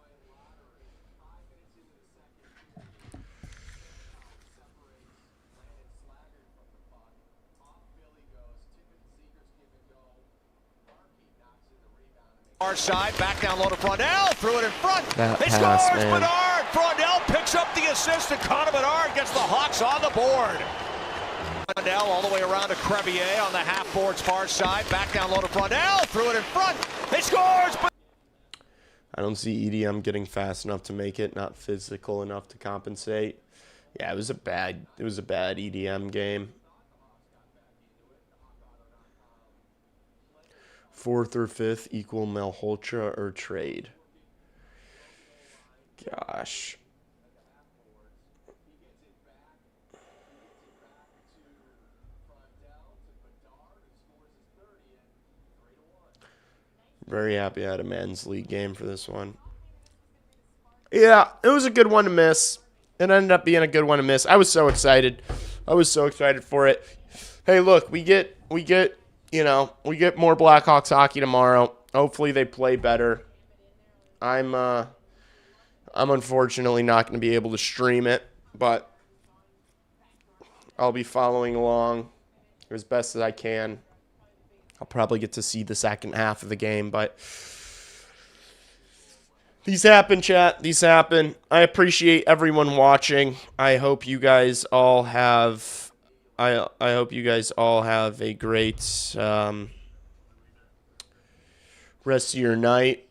Far side, back down low to Frundell, threw it in front. That They pass, scores, man. Bedard, Frondell picks up the assist, and Connor Bedard gets the Hawks on the board. Frondell all the way around to Crevier on the half-board's far side. Back down low to Frondell, threw it in front. He scores! I don't see EDM getting fast enough to make it, not physical enough to compensate. Yeah, it was a bad EDM game. 4th or 5th equal Malhotra or trade. Gosh. Very happy I had a men's league game for this one. Yeah, it was a good one to miss. It ended up being a good one to miss. I was so excited. I was so excited for it. Hey, look, we get more Blackhawks hockey tomorrow. Hopefully they play better. I'm unfortunately not going to be able to stream it, but I'll be following along as best as I can. I'll probably get to see the second half of the game, but these happen, chat. These happen. I appreciate everyone watching. I hope you guys all have I hope you guys all have a great rest of your night.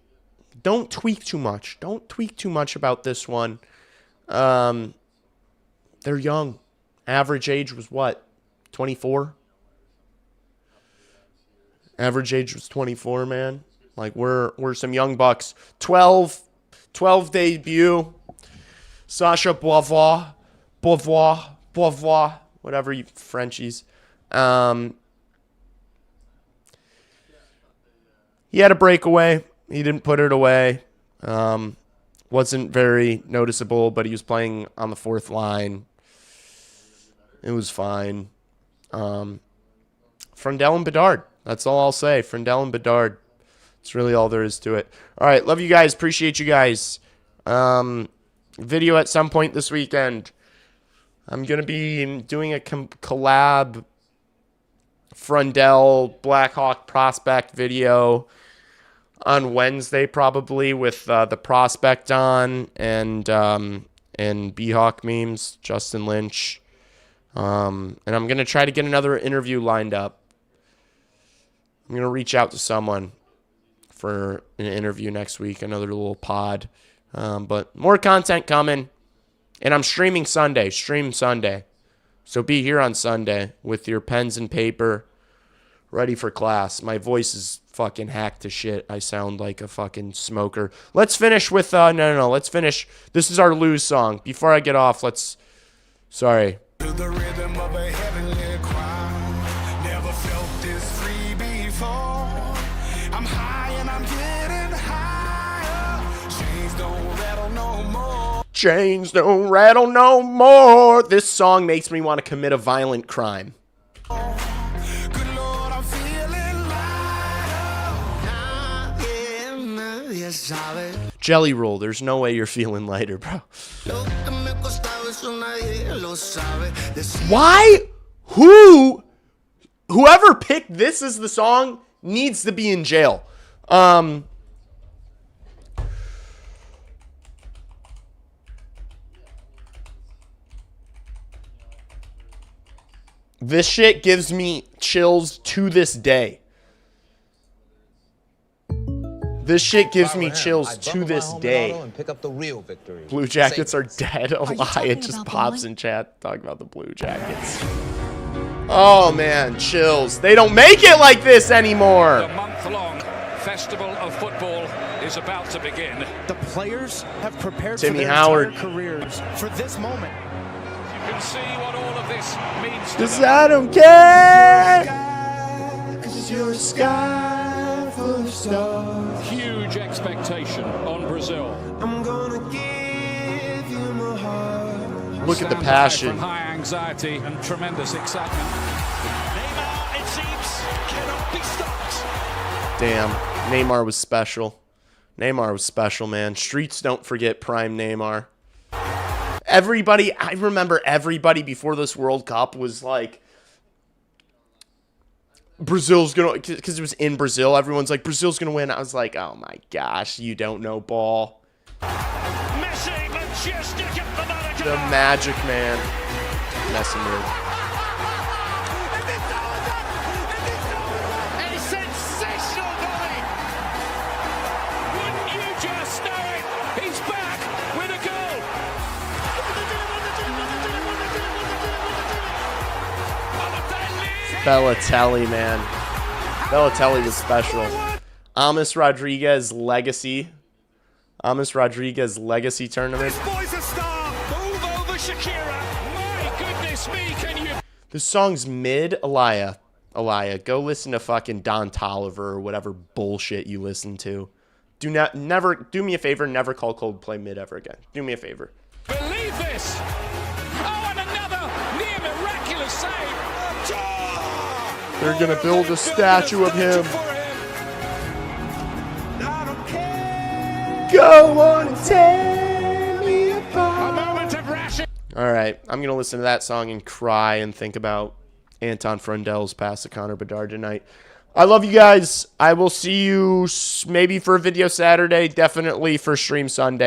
Don't tweak too much. Don't tweak too much about this one. They're young. Average age was what? 24? Average age was 24, man. Like, we're some young bucks. 12 debut. Sasha Beauvoir, whatever you Frenchies. He had a breakaway. He didn't put it away. Wasn't very noticeable, but he was playing on the 4th line. It was fine. Frondell and Bedard. That's all I'll say. Frondell and Bedard. That's really all there is to it. All right. Love you guys. Appreciate you guys. Video at some point this weekend. I'm going to be doing a collab Frondell Blackhawk prospect video on Wednesday probably with the prospect on and B-Hawk memes, Justin Lynch. And I'm going to try to get another interview lined up. I'm going to reach out to someone for an interview next week, another little pod. But more content coming. And I'm streaming Sunday. Stream Sunday. So be here on Sunday with your pens and paper ready for class. My voice is fucking hacked to shit. I sound like a fucking smoker. Let's finish with... No. Let's finish. This is our lose song. Before I get off, let's... Sorry. To the rhythm of a heavenly choir. Never felt this free before. I'm high and I'm getting higher. Chains don't rattle no more. Chains don't rattle no more. This song makes me want to commit a violent crime. Good Lord, I'm feeling lighter. Jelly Roll, there's no way you're feeling lighter, bro. Why? Whoever picked this as the song needs to be in jail. This shit gives me chills to this day. This shit gives me chills to this day. And pick up the real victory. Blue Jackets are dead. A lie. It just pops in chat. Talk about the Blue Jackets. Oh, man. Chills. They don't make it like this anymore. The month-long festival of football is about to begin. The players have prepared Timmy for their Howard. entire careers for this moment. You can see what all of this means to Cause them. I don't care. Cause you're a sky full of stars. Huge expectation on Brazil. I'm gonna give you my heart. Look at the Stands passion. From high anxiety and tremendous excitement. Neymar, it seems, cannot be stopped. Damn. Neymar was special. Neymar was special, man. Streets don't forget prime Neymar. Everybody, I remember everybody before this World Cup was like, Brazil's gonna, because it was in Brazil, everyone's like, Brazil's gonna win. I was like, oh my gosh, you don't know ball. Messi, The Magic Man. Messenger. A sensational volley! Wouldn't you just know it? He's back with a goal! Balotelli, man. Balotelli was special. Amos Rodriguez Legacy. Amos Rodriguez Legacy Tournament. Boy's a star! Move over Shakira! My goodness me, can you... This song's mid, Elia, go listen to fucking Don Toliver or whatever bullshit you listen to. Do me a favor, never call Coldplay mid ever again. Do me a favor. Believe this! Oh, and another near miraculous save! They're gonna build a statue of him. Go on and tear me apart. A moment of ration. All right, I'm gonna listen to that song and cry and think about Anton Frundel's pass to Connor Bedard tonight. I love you guys. I will see you maybe for a video Saturday, definitely for stream Sunday.